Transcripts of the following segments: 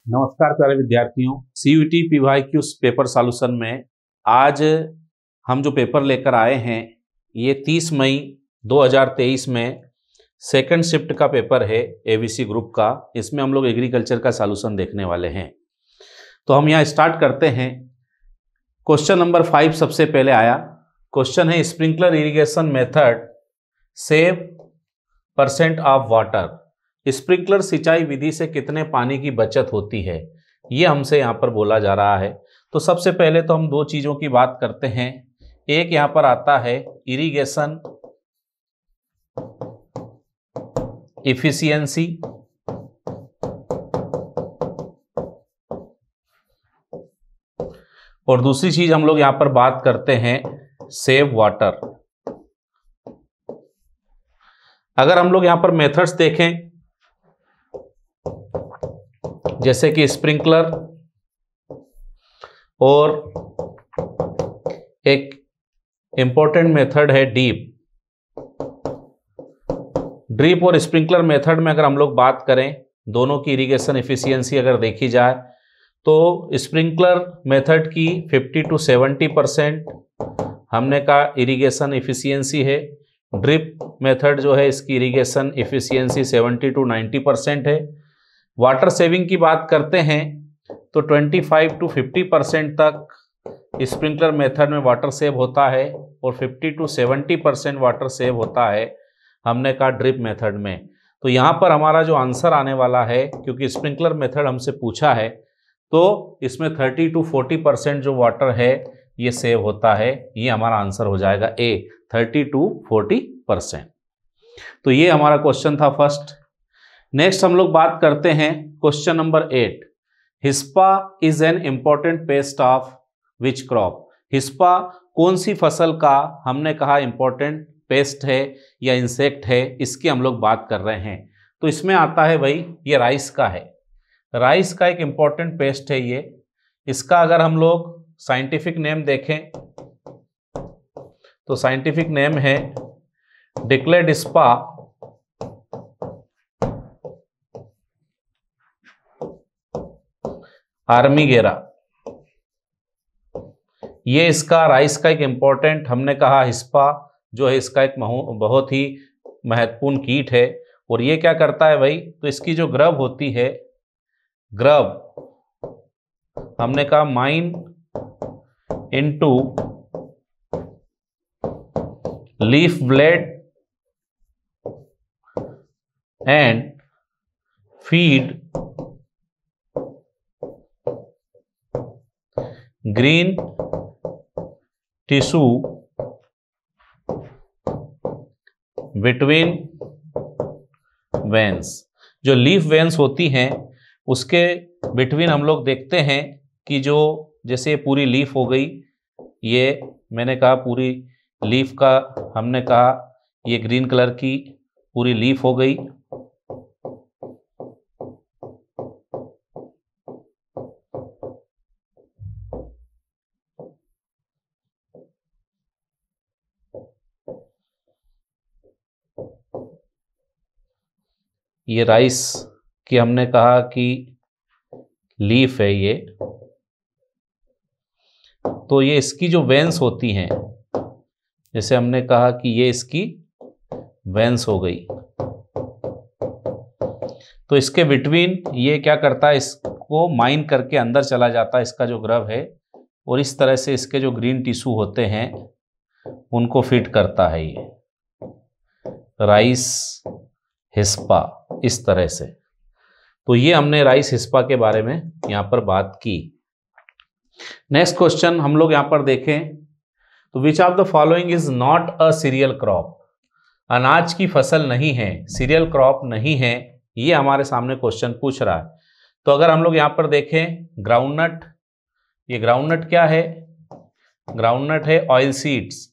नमस्कार प्यारे विद्यार्थियों, सीयूईटी पीवाईक्यू पेपर सॉल्यूशन में आज हम जो पेपर लेकर आए हैं ये 30 मई 2023 में सेकंड शिफ्ट का पेपर है एबीसी ग्रुप का। इसमें हम लोग एग्रीकल्चर का सॉल्यूशन देखने वाले हैं। तो हम यहाँ स्टार्ट करते हैं। क्वेश्चन नंबर 5 सबसे पहले आया। क्वेश्चन है sprinkler irrigation method save % of water. Sprinkler सिंचाई विधि से कितने पानी की बचत होती है, ये हमसे यहाँ पर बोला जा रहा है। तो सबसे पहले तो हम दो चीज़ों की बात करते हैं। एक यहाँ पर आता है इरिगेशन इफिशियंसी, और दूसरी चीज हम लोग यहाँ पर बात करते हैं सेव वाटर। अगर हम लोग यहाँ पर मेथड्स देखें जैसे कि स्प्रिंकलर और एक इंपॉर्टेंट मेथड है ड्रिप और स्प्रिंकलर मेथड में अगर हम लोग बात करें दोनों की इरिगेशन एफिशिएंसी अगर देखी जाए तो स्प्रिंकलर मेथड की 50 to 70% हमने कहा इरिगेशन एफिशिएंसी है। ड्रिप मेथड जो है इसकी इरिगेशन एफिशिएंसी 70 to 90% है। वाटर सेविंग की बात करते हैं तो 25 to 50% तक स्प्रिंकलर मेथड में वाटर सेव होता है और 50 to 70% वाटर सेव होता है हमने कहा ड्रिप मेथड में। तो यहाँ पर हमारा जो आंसर आने वाला है, क्योंकि स्प्रिंकलर मेथड हमसे पूछा है, तो इसमें 30 to 40% जो वाटर है ये सेव होता है। ये हमारा आंसर हो जाएगा ए, 30 to 40%। तो ये हमारा क्वेश्चन था फर्स्ट। नेक्स्ट हम लोग बात करते हैं question number 8। Hispa is an important paste of which crop. Hispa कौन सी फसल का हमने कहा इंपॉर्टेंट पेस्ट है या इंसेक्ट है, इसकी हम लोग बात कर रहे हैं। तो इसमें आता है भाई ये राइस का है। राइस का एक इंपॉर्टेंट पेस्ट है ये। इसका अगर हम लोग साइंटिफिक नेम देखें तो साइंटिफिक नेम है डिक्लेडिस्पा आर्मीगेरा। ये इसका राइस का एक इंपॉर्टेंट हमने कहा हिस्पा जो है इसका एक बहुत ही महत्वपूर्ण कीट है। और ये क्या करता है भाई, तो इसकी जो ग्रब होती है, ग्रब हमने कहा mine into leaf blade and feed green tissue between veins. जो लीफ वेन्स होती हैं उसके बिटवीन हम लोग देखते हैं कि जो जैसे पूरी लीफ हो गई, ये मैंने कहा पूरी लीफ का हमने कहा ये ग्रीन कलर की पूरी लीफ हो गई। ये राइस की हमने कहा कि लीफ है ये। तो ये इसकी जो वेन्स होती हैं, जैसे हमने कहा कि ये इसकी वेन्स हो गई, तो इसके बिटवीन ये क्या करता है, इसको माइन करके अंदर चला जाता है इसका जो ग्रब है, और इस तरह से इसके जो ग्रीन टिश्यू होते हैं उनको फिट करता है ये राइस हिस्पा इस तरह से। तो ये हमने राइस हिस्पा के बारे में यहां पर बात की। नेक्स्ट क्वेश्चन हम लोग यहां पर देखें तो विच of the following is not a cereal crop. अनाज की फसल नहीं है, सीरियल क्रॉप नहीं है, ये हमारे सामने क्वेश्चन पूछ रहा है। तो अगर हम लोग यहां पर देखें ग्राउंडनट, ये ग्राउंडनट क्या है, ग्राउंडनट है ऑयल सीड्स।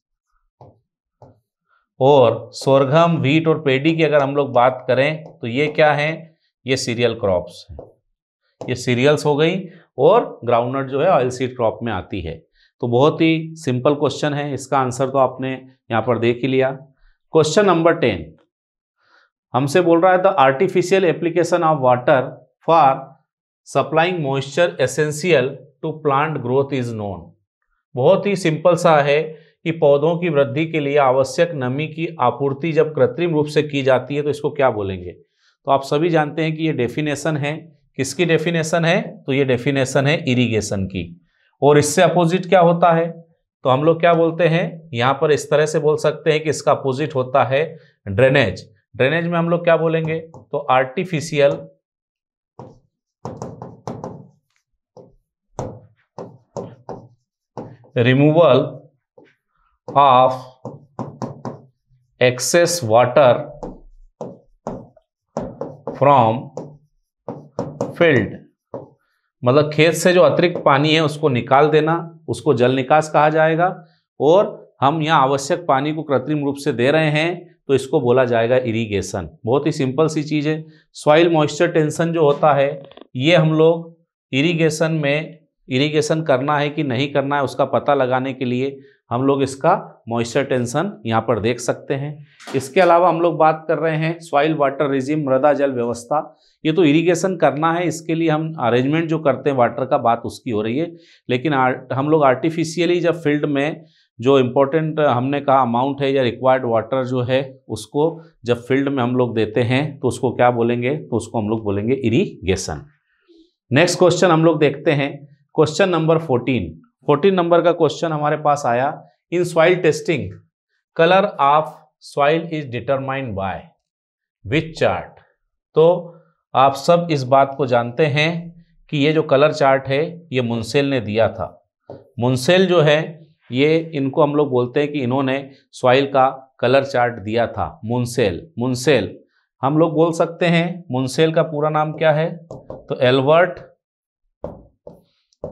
और सोरघम, व्हीट और पेडी की अगर हम लोग बात करें तो ये क्या है, ये सीरियल क्रॉप्स हैं, ये सीरियल्स हो गई, और ग्राउंडनट जो है ऑयल सीड क्रॉप में आती है। तो बहुत ही सिंपल क्वेश्चन है, इसका आंसर तो आपने यहाँ पर देख ही लिया। क्वेश्चन नंबर 10 हमसे बोल रहा है the artificial application of water for supplying moisture essential to plant growth is known. बहुत ही सिंपल सा है कि पौधों की वृद्धि के लिए आवश्यक नमी की आपूर्ति जब कृत्रिम रूप से की जाती है तो इसको क्या बोलेंगे। तो आप सभी जानते हैं कि ये डेफिनेशन है, किसकी डेफिनेशन है, तो ये डेफिनेशन है इरिगेशन की। और इससे अपोजिट क्या होता है, तो हम लोग क्या बोलते हैं, यहाँ पर इस तरह से बोल सकते हैं कि इसका अपोजिट होता है ड्रेनेज। ड्रेनेज में हम लोग क्या बोलेंगे, तो artificial removal of excess water from field, मतलब खेत से जो अतिरिक्त पानी है उसको निकाल देना, उसको जल निकास कहा जाएगा। और हम यहाँ आवश्यक पानी को कृत्रिम रूप से दे रहे हैं तो इसको बोला जाएगा इरिगेशन। बहुत ही सिंपल सी चीज़ है। सॉइल मॉइस्चर टेंशन जो होता है ये हम लोग इरिगेशन में, इरिगेशन करना है कि नहीं करना है उसका पता लगाने के लिए हम लोग इसका मॉइस्चर टेंशन यहाँ पर देख सकते हैं। इसके अलावा हम लोग बात कर रहे हैं सॉइल वाटर रिजिम, मृदा जल व्यवस्था। ये तो इरिगेशन करना है, इसके लिए हम अरेंजमेंट जो करते हैं वाटर का, बात उसकी हो रही है। लेकिन हम लोग आर्टिफिशियली जब फील्ड में जो इम्पोर्टेंट हमने कहा अमाउंट है या रिक्वायर्ड वाटर जो है उसको जब फील्ड में हम लोग देते हैं तो उसको क्या बोलेंगे, तो उसको हम लोग बोलेंगे इरिगेशन। नेक्स्ट क्वेश्चन हम लोग देखते हैं, क्वेश्चन नंबर 14 नंबर का क्वेश्चन हमारे पास आया। In soil testing colour of soil is determined by which chart. तो आप सब इस बात को जानते हैं कि ये जो कलर चार्ट है ये मुंसेल ने दिया था। मुंसेल जो है ये, इनको हम लोग बोलते हैं कि इन्होंने सॉइल का कलर चार्ट दिया था। मुंसेल हम लोग बोल सकते हैं, मुंसेल का पूरा नाम क्या है, तो एल्बर्ट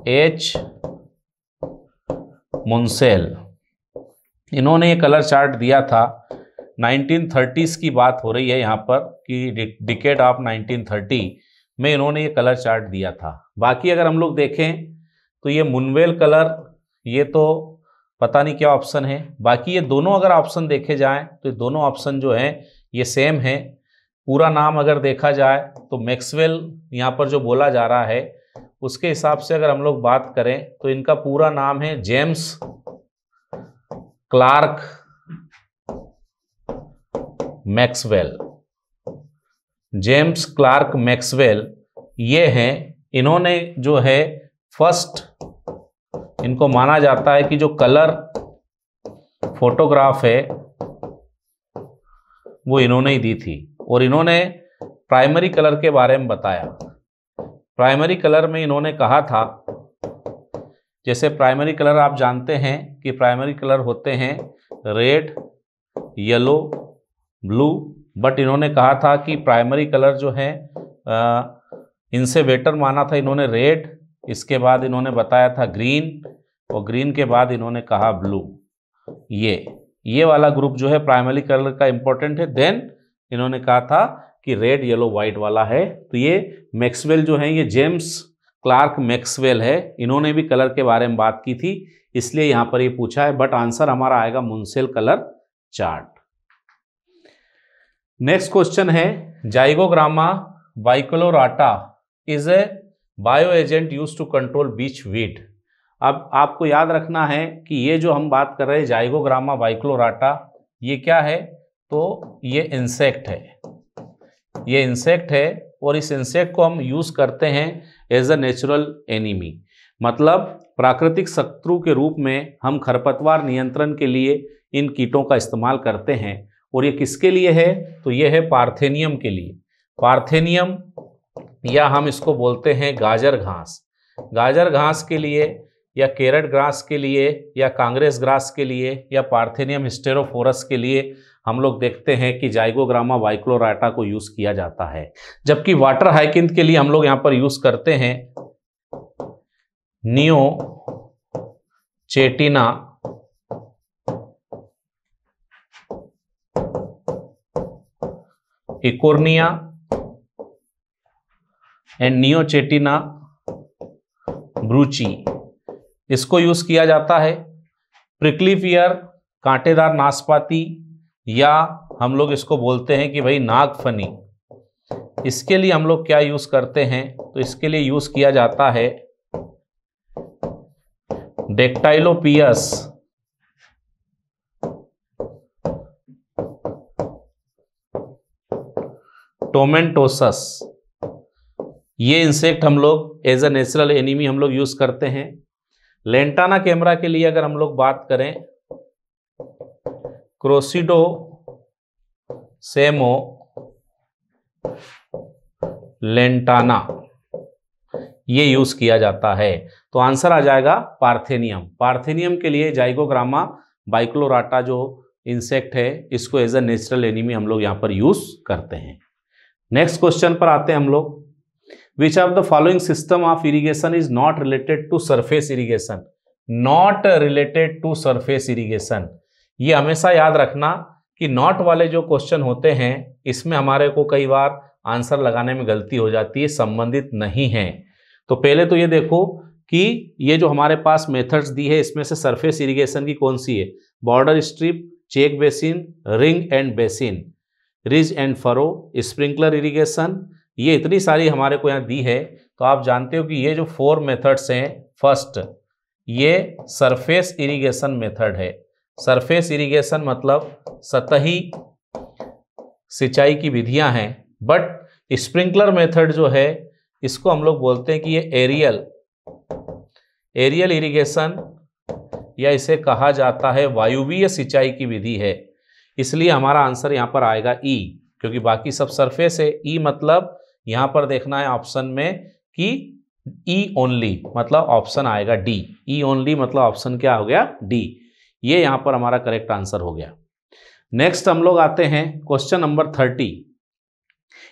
एच मुंसेल। इन्होंने ये कलर चार्ट दिया था। 1930s की बात हो रही है यहाँ पर कि डिकेड ऑफ 1930 में इन्होंने ये कलर चार्ट दिया था। बाकी अगर हम लोग देखें तो ये मुनवेल कलर, ये तो पता नहीं क्या ऑप्शन है। बाकी ये दोनों अगर ऑप्शन देखे जाएं तो ये दोनों ऑप्शन जो हैं ये सेम है। पूरा नाम अगर देखा जाए तो मैक्सवेल यहाँ पर जो बोला जा रहा है उसके हिसाब से अगर हम लोग बात करें तो इनका पूरा नाम है James Clerk Maxwell. James Clerk Maxwell ये हैं, इन्होंने जो है फर्स्ट, इनको माना जाता है कि जो कलर फोटोग्राफ है वो इन्होंने ही दी थी। और इन्होंने प्राइमरी कलर के बारे में बताया। प्राइमरी कलर में इन्होंने कहा था, जैसे प्राइमरी कलर आप जानते हैं कि प्राइमरी कलर होते हैं रेड, येलो, ब्लू, बट इन्होंने कहा था कि प्राइमरी कलर जो है इनसे बेटर माना था इन्होंने रेड, इसके बाद इन्होंने बताया था ग्रीन, और ग्रीन के बाद इन्होंने कहा ब्लू। ये वाला ग्रुप जो है प्राइमरी कलर का इंपॉर्टेंट है। देन इन्होंने कहा था कि रेड, येलो, वाइट वाला है। तो ये मैक्सवेल जो है, ये जेम्स क्लार्क मैक्सवेल है, इन्होंने भी कलर के बारे में बात की थी, इसलिए यहाँ पर ये पूछा है। बट आंसर हमारा आएगा Munsell colour chart. Next question है, Zygogramma bicolorata is a bio agent use to control beach weed. अब आपको याद रखना है कि ये जो हम बात कर रहे हैं जाइगोग्रामा बाइक्लोराटा, ये क्या है, तो ये इंसेक्ट है। ये इंसेक्ट है और इस इंसेक्ट को हम यूज करते हैं एज अ नेचुरल एनिमी, मतलब प्राकृतिक शत्रु के रूप में हम खरपतवार नियंत्रण के लिए इन कीटों का इस्तेमाल करते हैं। और ये किसके लिए है, तो ये है पार्थेनियम के लिए। पार्थेनियम, या हम इसको बोलते हैं गाजर घास। गाजर घास के लिए, या कैरेट ग्रास के लिए, या कांग्रेस ग्रास के लिए, या पार्थेनियम हिस्टेरोफोरस के लिए हम लोग देखते हैं कि जाइगोग्रामा बाइक्लोराटा को यूज किया जाता है। जबकि वाटर हाइकिंथ के लिए हम लोग यहां पर यूज करते हैं नियो चेटिना इकोर्निया एंड नियोचेटिना ब्रूची, इसको यूज किया जाता है। प्रिकली पियर, कांटेदार नाशपाती, या हम लोग इसको बोलते हैं कि भाई नागफनी, इसके लिए हम लोग क्या यूज करते हैं, तो इसके लिए यूज किया जाता है डेक्टाइलोपियस टोमेंटोसस। ये इंसेक्ट हम लोग एज अ नेचुरल एनिमी हम लोग यूज करते हैं। लेंटाना कैमरा के लिए अगर हम लोग बात करें, क्रोसिडो सेमो लेंटाना, ये यूज किया जाता है। तो आंसर आ जाएगा पार्थेनियम। पार्थेनियम के लिए जाइगोग्रामा बाइक्लोराटा जो इंसेक्ट है, इसको एज अ नेचुरल एनिमी हम लोग यहां पर यूज करते हैं। नेक्स्ट क्वेश्चन पर आते हैं हम लोग। Which of the following system of irrigation is not related to surface irrigation? Not related to surface irrigation, ये हमेशा याद रखना कि नॉट वाले जो क्वेश्चन होते हैं इसमें हमारे को कई बार आंसर लगाने में गलती हो जाती है, संबंधित नहीं है। तो पहले तो ये देखो कि ये जो हमारे पास मेथड्स दी है इसमें से सरफेस इरिगेशन की कौन सी है? Border strip, check basin, ring and basin, ridge and furrow, sprinkler irrigation, ये इतनी सारी हमारे को यहाँ दी है। तो आप जानते हो कि ये जो 4 मेथड्स हैं, फर्स्ट ये सरफेस इरिगेशन मेथड है। सरफेस इरिगेशन मतलब सतही सिंचाई की विधियां हैं। बट स्प्रिंकलर मेथड जो है इसको हम लोग बोलते हैं कि ये एरियल इरिगेशन, या इसे कहा जाता है वायुवीय सिंचाई की विधि है। इसलिए हमारा आंसर यहाँ पर आएगा ई, क्योंकि बाकी सब सरफेस है। ई मतलब यहाँ पर देखना है ऑप्शन में कि ई ओनली, मतलब ऑप्शन आएगा डी। ई ओनली मतलब ऑप्शन क्या हो गया? डी। ये यहाँ पर हमारा करेक्ट आंसर हो गया। नेक्स्ट हम लोग आते हैं question number 30।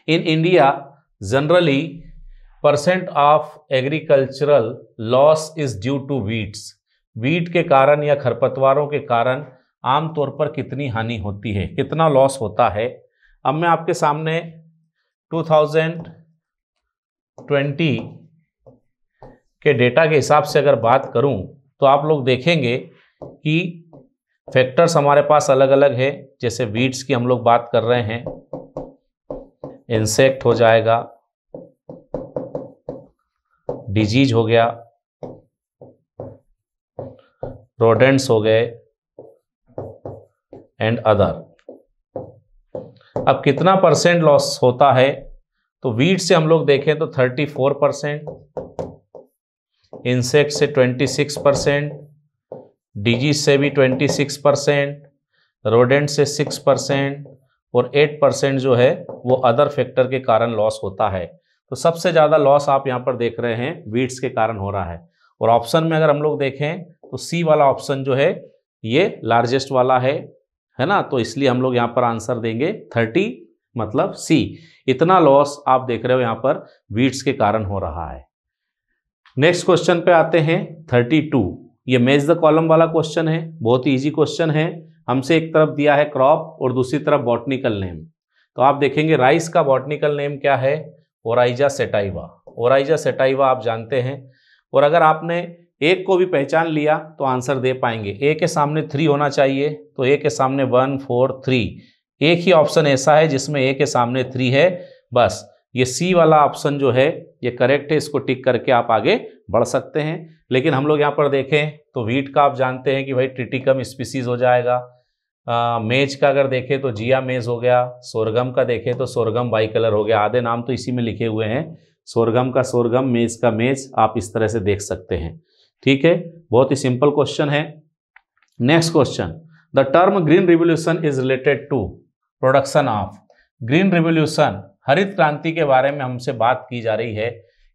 In India generally % of agricultural loss is due to weeds. Weed के कारण या खरपतवारों के कारण आमतौर पर कितनी हानि होती है, कितना लॉस होता है? अब मैं आपके सामने 2020 के डेटा के हिसाब से अगर बात करूं तो आप लोग देखेंगे कि फैक्टर्स हमारे पास अलग अलग है। जैसे वीड्स की हम लोग बात कर रहे हैं, इंसेक्ट हो जाएगा, डिजीज हो गया, रोडेंट्स हो गए एंड अदर। अब कितना % लॉस होता है? तो वीड से हम लोग देखें तो 34%, इंसेक्ट से 26%, डिजीज से भी 26%, रोडेंट से 6% और 8% जो है वो अदर फैक्टर के कारण लॉस होता है। तो सबसे ज़्यादा लॉस आप यहाँ पर देख रहे हैं वीड्स के कारण हो रहा है। और ऑप्शन में अगर हम लोग देखें तो सी वाला ऑप्शन जो है ये लार्जेस्ट वाला है ना। तो इसलिए हम लोग यहाँ पर आंसर देंगे 30 मतलब सी। इतना लॉस आप देख रहे हो यहाँ पर वीड्स के कारण हो रहा है। नेक्स्ट क्वेश्चन पे आते हैं 32। ये मैच द कॉलम वाला क्वेश्चन है, बहुत ही ईजी क्वेश्चन है। हमसे एक तरफ दिया है क्रॉप और दूसरी तरफ बॉटनिकल नेम। तो आप देखेंगे राइस का बॉटनिकल नेम क्या है? Oryza sativa. ओराइजा सेटाइवा आप जानते हैं। और अगर आपने एक को भी पहचान लिया तो आंसर दे पाएंगे। ए के सामने 3 होना चाहिए, तो ए के सामने 1 4 3। एक ही ऑप्शन ऐसा है जिसमें ए के सामने 3 है, बस ये सी वाला ऑप्शन जो है ये करेक्ट है। इसको टिक करके आप आगे बढ़ सकते हैं। लेकिन हम लोग यहाँ पर देखें तो वीट का आप जानते हैं कि भाई ट्रिटिकम स्पीसीज हो जाएगा। मेज का अगर देखें तो जिया मेज हो गया। सोरगम का देखें तो सोरगम बाई कलर हो गया। आधे नाम तो इसी में लिखे हुए हैं, सोरगम का सोरगम, मेज का मेज, आप इस तरह से देख सकते हैं। ठीक है, बहुत ही सिंपल क्वेश्चन है। Next question, the term green revolution is related to production of. Green revolution, हरित क्रांति के बारे में हमसे बात की जा रही है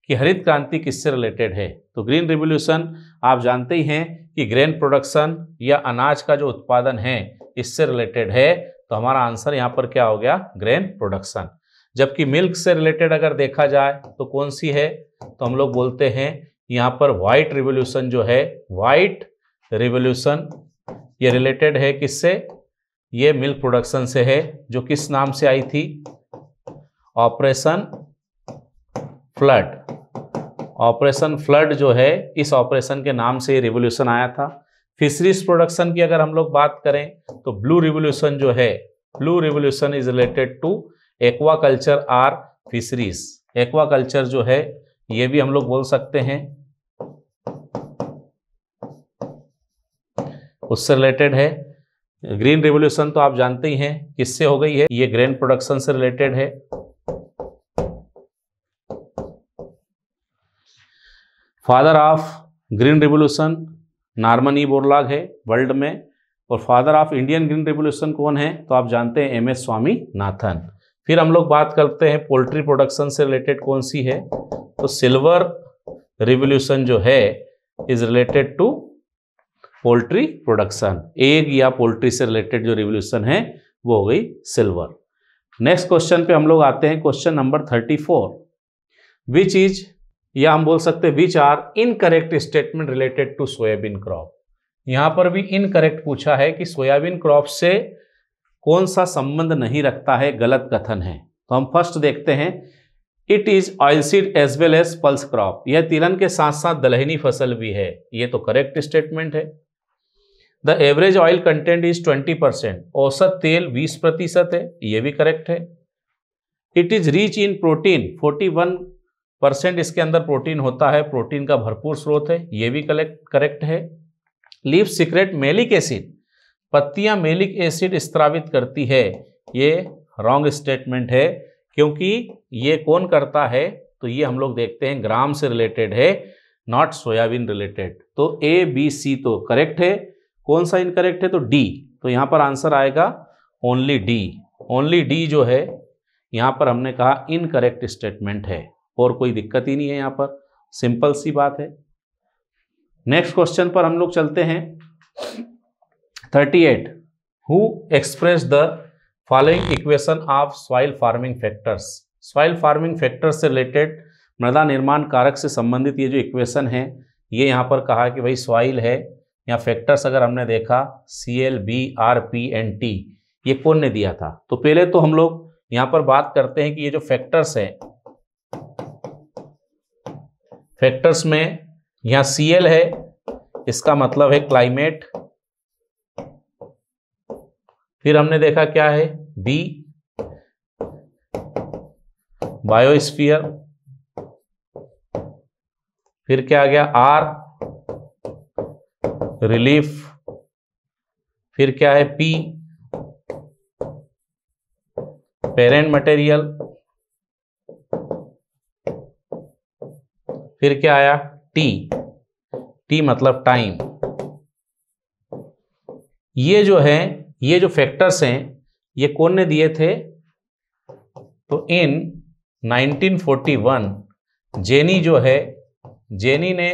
कि हरित क्रांति किससे रिलेटेड है। तो ग्रीन रिवोल्यूशन आप जानते ही हैं कि ग्रेन प्रोडक्शन या अनाज का जो उत्पादन है इससे रिलेटेड है। तो हमारा आंसर यहाँ पर क्या हो गया? Grain production. जबकि मिल्क से रिलेटेड अगर देखा जाए तो कौन सी है? तो हम लोग बोलते हैं यहाँ पर व्हाइट रिवोल्यूशन जो है, व्हाइट रिवोल्यूशन ये रिलेटेड है किससे? ये मिल्क प्रोडक्शन से है, जो किस नाम से आई थी? Operation flood. ऑपरेशन फ्लड जो है, इस ऑपरेशन के नाम से रिवोल्यूशन आया था। फिशरीज प्रोडक्शन की अगर हम लोग बात करें तो ब्लू रिवोल्यूशन जो है, blue revolution is related to aquaculture or fisheries, aquaculture जो है ये भी हम लोग बोल सकते हैं, उससे रिलेटेड है। ग्रीन रिवॉल्यूशन तो आप जानते ही हैं किससे हो गई है, ये ग्रेन प्रोडक्शन से रिलेटेड है। Father of green revolution Norman E Borlaug है वर्ल्ड में, और father of Indian green revolution कौन है तो आप जानते हैं MS स्वामीनाथन। फिर हम लोग बात करते हैं पोल्ट्री प्रोडक्शन से रिलेटेड कौन सी है, तो सिल्वर रिवॉल्यूशन जो है is related to poultry production, egg या पोल्ट्री से रिलेटेड जो रिवॉल्यूशन है वो हो गई सिल्वर। नेक्स्ट क्वेश्चन पे हम लोग आते हैं, क्वेश्चन नंबर 34, विच इज, या हम बोल सकते हैं which are incorrect statement related to soybean crop. यहां पर भी इनकरेक्ट पूछा है कि सोयाबीन क्रॉप से कौन सा संबंध नहीं रखता है, गलत कथन है। तो हम फर्स्ट देखते हैं, it is oilseed as well as pulse crop, यह तिलहन के साथ साथ दलहनी फसल भी है, ये तो करेक्ट स्टेटमेंट है। The average oil content is 20%, औसत तेल 20% है, ये भी करेक्ट है। It is rich in protein, 41% इसके अंदर प्रोटीन होता है, प्रोटीन का भरपूर स्रोत है, ये भी करेक्ट है। लीफ सीक्रेट मेलिक एसिड, पत्तियां मेलिक एसिड स्त्रावित करती है, ये रॉन्ग स्टेटमेंट है, क्योंकि ये कौन करता है तो ये हम लोग देखते हैं ग्राम से रिलेटेड है, नॉट सोयाबीन रिलेटेड। तो ABC तो करेक्ट है, कौन सा इनकरेक्ट है तो D, तो यहां पर आंसर आएगा ओनली D। ओनली D जो है यहां पर हमने कहा इनकरेक्ट स्टेटमेंट है, और कोई दिक्कत ही नहीं है, यहां पर सिंपल सी बात है। नेक्स्ट क्वेश्चन पर हम लोग चलते हैं, 38, who express the following equation of soil farming factors. Soil farming factors से रिलेटेड, मृदा निर्माण कारक से संबंधित ये जो इक्वेशन है, ये यहाँ पर कहा कि भाई सॉइल है, या फैक्टर्स अगर हमने देखा Cl, B, R, P and T, ये कौन ने दिया था। तो पहले तो हम लोग यहाँ पर बात करते हैं कि ये जो फैक्टर्स हैं, फैक्टर्स में यहाँ Cl है, इसका मतलब है क्लाइमेट। फिर हमने देखा क्या है B, बायोस्फीयर। फिर क्या आ गया R, रिलीफ। फिर क्या है P, पेरेंट मटेरियल। फिर क्या आया T मतलब टाइम। ये जो है, ये जो फैक्टर्स हैं, ये कौन ने दिए थे तो इन 1941 जेनी जो है, जेनी ने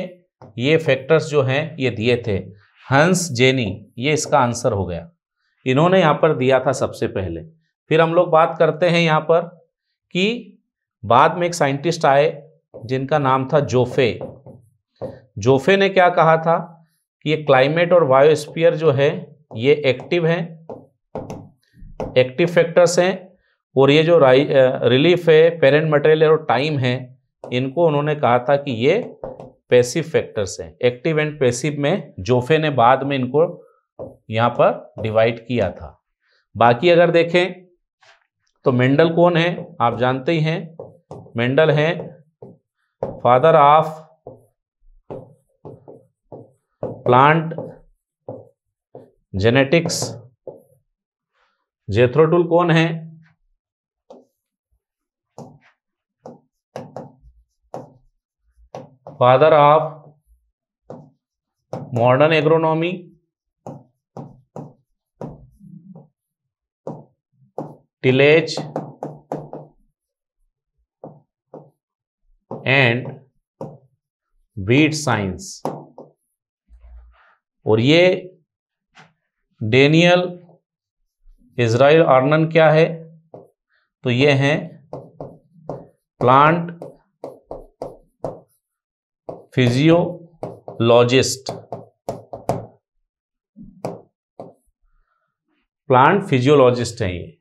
ये फैक्टर्स जो हैं ये दिए थे, हंस जेनी, ये इसका आंसर हो गया, इन्होंने यहाँ पर दिया था सबसे पहले। फिर हम लोग बात करते हैं यहाँ पर कि बाद में एक साइंटिस्ट आए जिनका नाम था जोफे। जोफे ने क्या कहा था कि ये क्लाइमेट और बायोस्फीयर जो है ये एक्टिव हैं, एक्टिव फैक्टर्स हैं, और ये जो रिलीफ है, पेरेंट मटेरियल और टाइम है, इनको उन्होंने कहा था कि ये पैसिव फैक्टर्स हैं। एक्टिव एंड पैसिव में जोफे ने बाद में इनको यहाँ पर डिवाइड किया था। बाकी अगर देखें तो मेंडल कौन है, आप जानते ही हैं, मेंडल है father of plant genetics. जेथरो tool कौन है, father of modern agronomy. Tillage and wheat science. और ये डेनियल इजराइल आर्नन क्या है तो ये हैं प्लांट फिजियोलॉजिस्ट। प्लांट फिजियोलॉजिस्ट हैं ये।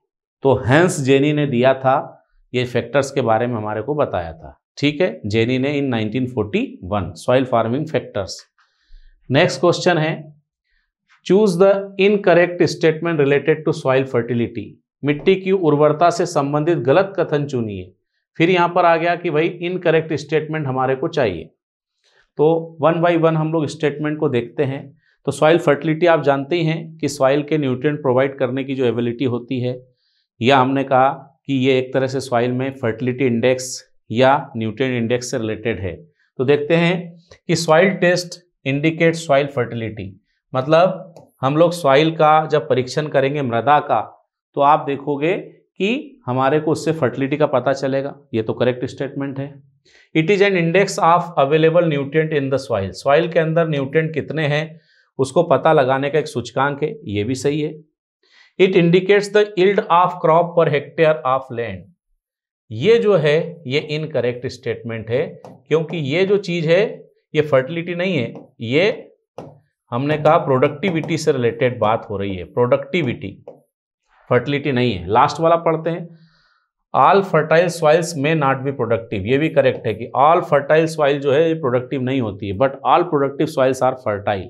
तो हैंस जेनी ने दिया था, ये फैक्टर्स के बारे में हमारे को बताया था, ठीक है, जेनी ने in 1941, soil farming factors. Next question है, choose the incorrect statement related to soil fertility. मिट्टी की उर्वरता से संबंधित गलत कथन चुनिए। फिर यहाँ पर आ गया कि भाई इनकरेक्ट स्टेटमेंट हमारे को चाहिए। तो वन बाई वन हम लोग स्टेटमेंट को देखते हैं। तो सॉइल फर्टिलिटी आप जानते ही हैं कि सॉइल के न्यूट्रिएंट प्रोवाइड करने की जो एबिलिटी होती है, या हमने कहा कि ये एक तरह से सॉइल में फर्टिलिटी इंडेक्स या न्यूट्रिएंट इंडेक्स से रिलेटेड है। तो देखते हैं कि soil test indicate soil fertility, मतलब हम लोग सॉइल का जब परीक्षण करेंगे मृदा का, तो आप देखोगे कि हमारे को उससे फर्टिलिटी का पता चलेगा। ये तो करेक्ट स्टेटमेंट है। It is an index of available nutrient in the soil, soil के अंदर न्यूट्रिएंट कितने हैं उसको पता लगाने का एक सूचकांक है, ये भी सही है। It indicates the yield of crop per hectare of land, ये जो है ये इनकरेक्ट स्टेटमेंट है, क्योंकि ये जो चीज है ये फर्टिलिटी नहीं है, ये हमने कहा प्रोडक्टिविटी से रिलेटेड बात हो रही है, प्रोडक्टिविटी, फर्टिलिटी नहीं है। लास्ट वाला पढ़ते हैं, ऑल फर्टाइल सॉइल्स में नॉट बी प्रोडक्टिव, ये भी करेक्ट है कि ऑल फर्टाइल सॉइल जो है ये प्रोडक्टिव नहीं होती है, but all productive soils are fertile.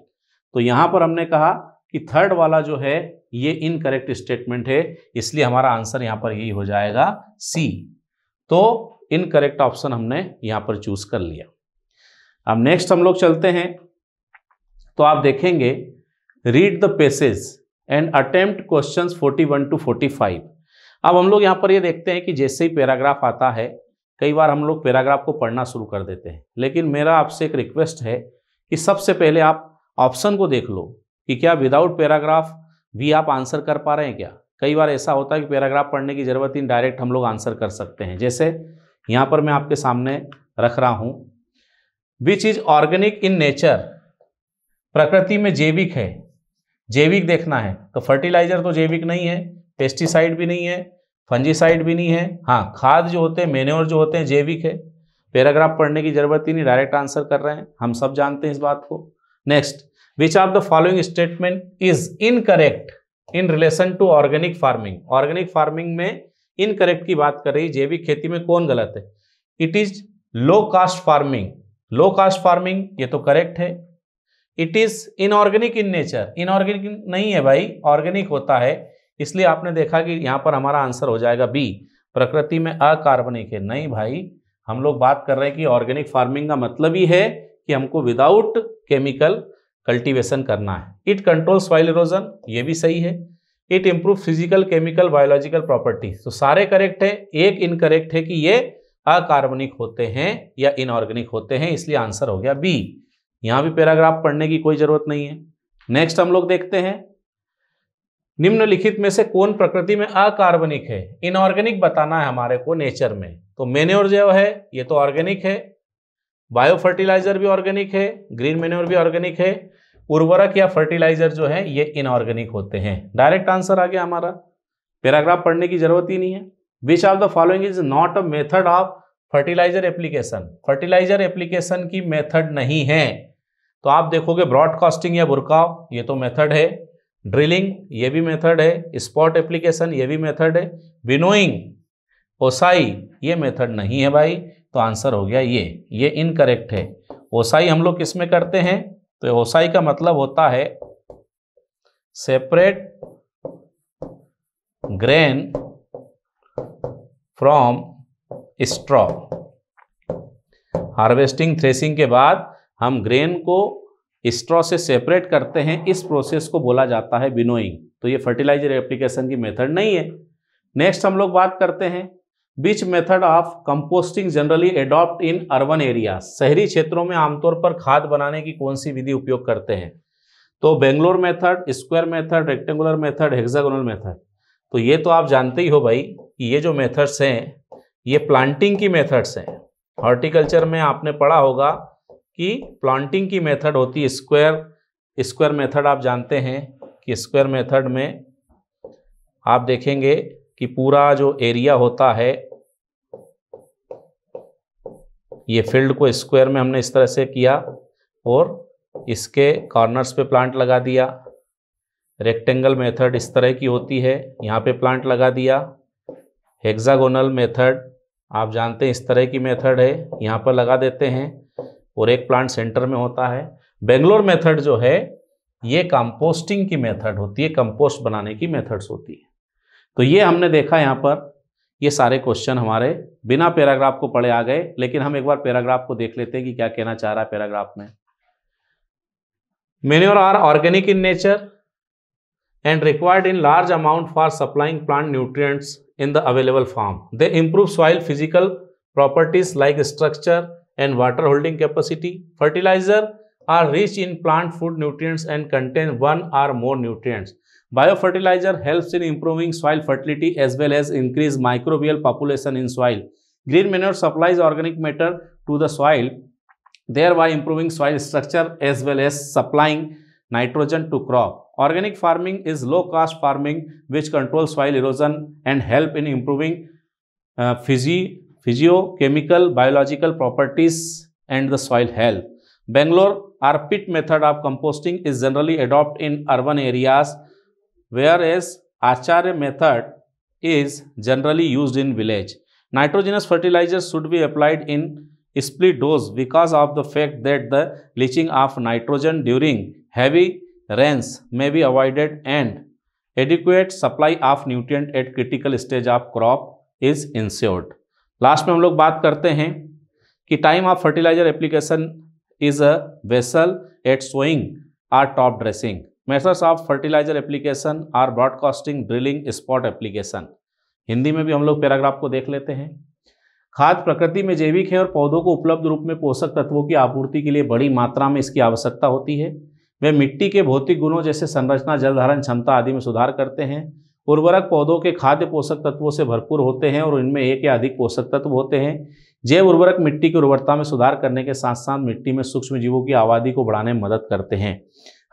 तो यहां पर हमने कहा कि थर्ड वाला जो है ये इनकरेक्ट स्टेटमेंट है, इसलिए हमारा आंसर यहां पर यही हो जाएगा सी। तो इनकरेक्ट ऑप्शन हमने यहां पर चूज कर लिया। अब नेक्स्ट हम लोग चलते हैं, तो आप देखेंगे read the passage and attempt questions 41 to 45। अब हम लोग यहाँ पर ये देखते हैं कि जैसे ही पैराग्राफ आता है, कई बार हम लोग पैराग्राफ को पढ़ना शुरू कर देते हैं, लेकिन मेरा आपसे एक रिक्वेस्ट है कि सबसे पहले आप ऑप्शन को देख लो कि क्या विदाउट पैराग्राफ भी आप आंसर कर पा रहे हैं क्या। कई बार ऐसा होता है कि पैराग्राफ पढ़ने की जरूरत ही, डायरेक्ट हम लोग आंसर कर सकते हैं। जैसे यहाँ पर मैं आपके सामने रख रहा हूँ, which is organic in nature, प्रकृति में जैविक है, जैविक देखना है तो फर्टिलाइजर तो जैविक नहीं है, पेस्टिसाइड भी नहीं है, फंजीसाइड भी नहीं है। हाँ, खाद जो होते हैं, मेन्योर जो होते हैं, जैविक है। पैराग्राफ पढ़ने की जरूरत ही नहीं, डायरेक्ट आंसर कर रहे हैं, हम सब जानते हैं इस बात को। Next, which of the following statement is incorrect in relation to organic farming, organic farming में इनकरेक्ट की बात कर रही, जैविक खेती में कौन गलत है। It is low cost farming, low cost farming ये तो करेक्ट है। It is inorganic in nature, inorganic नहीं है भाई, ऑर्गेनिक होता है, इसलिए आपने देखा कि यहां पर हमारा आंसर हो जाएगा बी, प्रकृति में अकार्बनिक है। नहीं भाई, हम लोग बात कर रहे हैं कि ऑर्गेनिक फार्मिंग का मतलब ही है कि हमको विदाउट केमिकल कल्टीवेशन करना है। इट कंट्रोल सॉइल इरोजन, ये भी सही है। It improve physical, chemical, biological property, तो सारे करेक्ट है। एक इनकरेक्ट है कि ये अकार्बनिक होते हैं या इनऑर्गेनिक होते हैं, इसलिए आंसर हो गया बी। यहां भी पैराग्राफ पढ़ने की कोई जरूरत नहीं है। नेक्स्ट हम लोग देखते हैं, निम्नलिखित में से कौन प्रकृति में अकार्बनिक है। इनऑर्गेनिक बताना है हमारे को नेचर में, तो मेन्योर जो है ये तो ऑर्गेनिक है, बायो फर्टिलाइजर भी ऑर्गेनिक है, ग्रीन मेन्योर भी ऑर्गेनिक है, उर्वरक या फर्टिलाइजर जो है ये इनऑर्गेनिक होते हैं। डायरेक्ट आंसर आ गया हमारा, पैराग्राफ पढ़ने की जरूरत ही नहीं है। Which of the following is not a method of fertilizer application, fertilizer application की मेथड नहीं है। तो आप देखोगे ब्रॉडकास्टिंग या बुरकाव, ये तो मेथड है। ड्रिलिंग, ये भी मेथड है। स्पॉट एप्लीकेशन, ये भी मेथड है। विनोइंग, ओसाई, ये मेथड नहीं है भाई, तो आंसर हो गया ये इनकरेक्ट है। ओसाई हम लोग किस में करते हैं, तो ओसाई का मतलब होता है separate grain from straw. Harvesting, threshing के बाद हम ग्रेन को स्ट्रॉ से सेपरेट करते हैं, इस प्रोसेस को बोला जाता है विनोइंग। तो ये फर्टिलाइजर एप्लीकेशन की मेथड नहीं है। नेक्स्ट हम लोग बात करते हैं, which method of composting generally adopt in urban area, शहरी क्षेत्रों में आमतौर पर खाद बनाने की कौन सी विधि उपयोग करते हैं। तो Bangalore method, square method, rectangular method, hexagonal method. तो ये तो आप जानते ही हो भाई कि ये जो मेथड्स हैं ये प्लांटिंग की मेथड्स हैं। हॉर्टिकल्चर में आपने पढ़ा होगा कि प्लांटिंग की मेथड होती है स्क्वायर मेथड। आप जानते हैं कि स्क्वायर मेथड में आप देखेंगे कि पूरा जो एरिया होता है, ये फील्ड को स्क्वायर में हमने इस तरह से किया और इसके कॉर्नर्स पे प्लांट लगा दिया। रेक्टेंगल मेथड इस तरह की होती है, यहाँ पे प्लांट लगा दिया। हेक्सागोनल मेथड आप जानते हैं इस तरह की मेथड है, यहाँ पर लगा देते हैं और एक प्लांट सेंटर में होता है। बेंगलोर मेथड जो है ये कंपोस्टिंग की मेथड होती है, कंपोस्ट बनाने की मेथड्स होती है। तो ये हमने देखा यहाँ पर ये सारे क्वेश्चन हमारे बिना पैराग्राफ को पढ़े आ गए, लेकिन हम एक बार पैराग्राफ को देख लेते हैं कि क्या कहना चाह रहा है पैराग्राफ में। Manure are organic in nature and required in large amount for supplying plant nutrients in the available form. They improve soil physical properties like structure and water holding capacity. Fertilizer are rich in plant food nutrients and contain one or more nutrients. Biofertilizer helps in improving soil fertility as well as increase microbial population in soil. Green manure supplies organic matter to the soil, thereby improving soil structure as well as supplying nitrogen to crop. Organic farming is low cost farming which controls soil erosion and help in improving physiochemical biological properties and the soil health. Bangalore or pit method of composting is generally adopted in urban areas, whereas Acharya method is generally used in village. Nitrogenous fertilizers should be applied in split dose because of the fact that the leaching of nitrogen during heavy rains may be avoided and adequate supply of nutrient at critical stage of crop is ensured. Last में हम लोग बात करते हैं कि time of fertilizer application is a basal at sowing or top dressing. Methods of fertilizer application are broadcasting, drilling, spot application. Hindi में भी हम लोग पैराग्राफ को देख लेते हैं. खाद प्रकृति में जैविक है और पौधों को उपलब्ध रूप में पोषक तत्वों की आपूर्ति के लिए बड़ी मात्रा में इसकी आवश्यकता होती है. वे मिट्टी के भौतिक गुणों जैसे संरचना, जल धारण क्षमता आदि में सुधार करते हैं. उर्वरक पौधों के खाद्य पोषक तत्वों से भरपूर होते हैं और इनमें एक या अधिक पोषक तत्व होते हैं. जैव उर्वरक मिट्टी की उर्वरता में सुधार करने के साथ साथ मिट्टी में सूक्ष्म जीवों की आबादी को बढ़ाने में मदद करते हैं.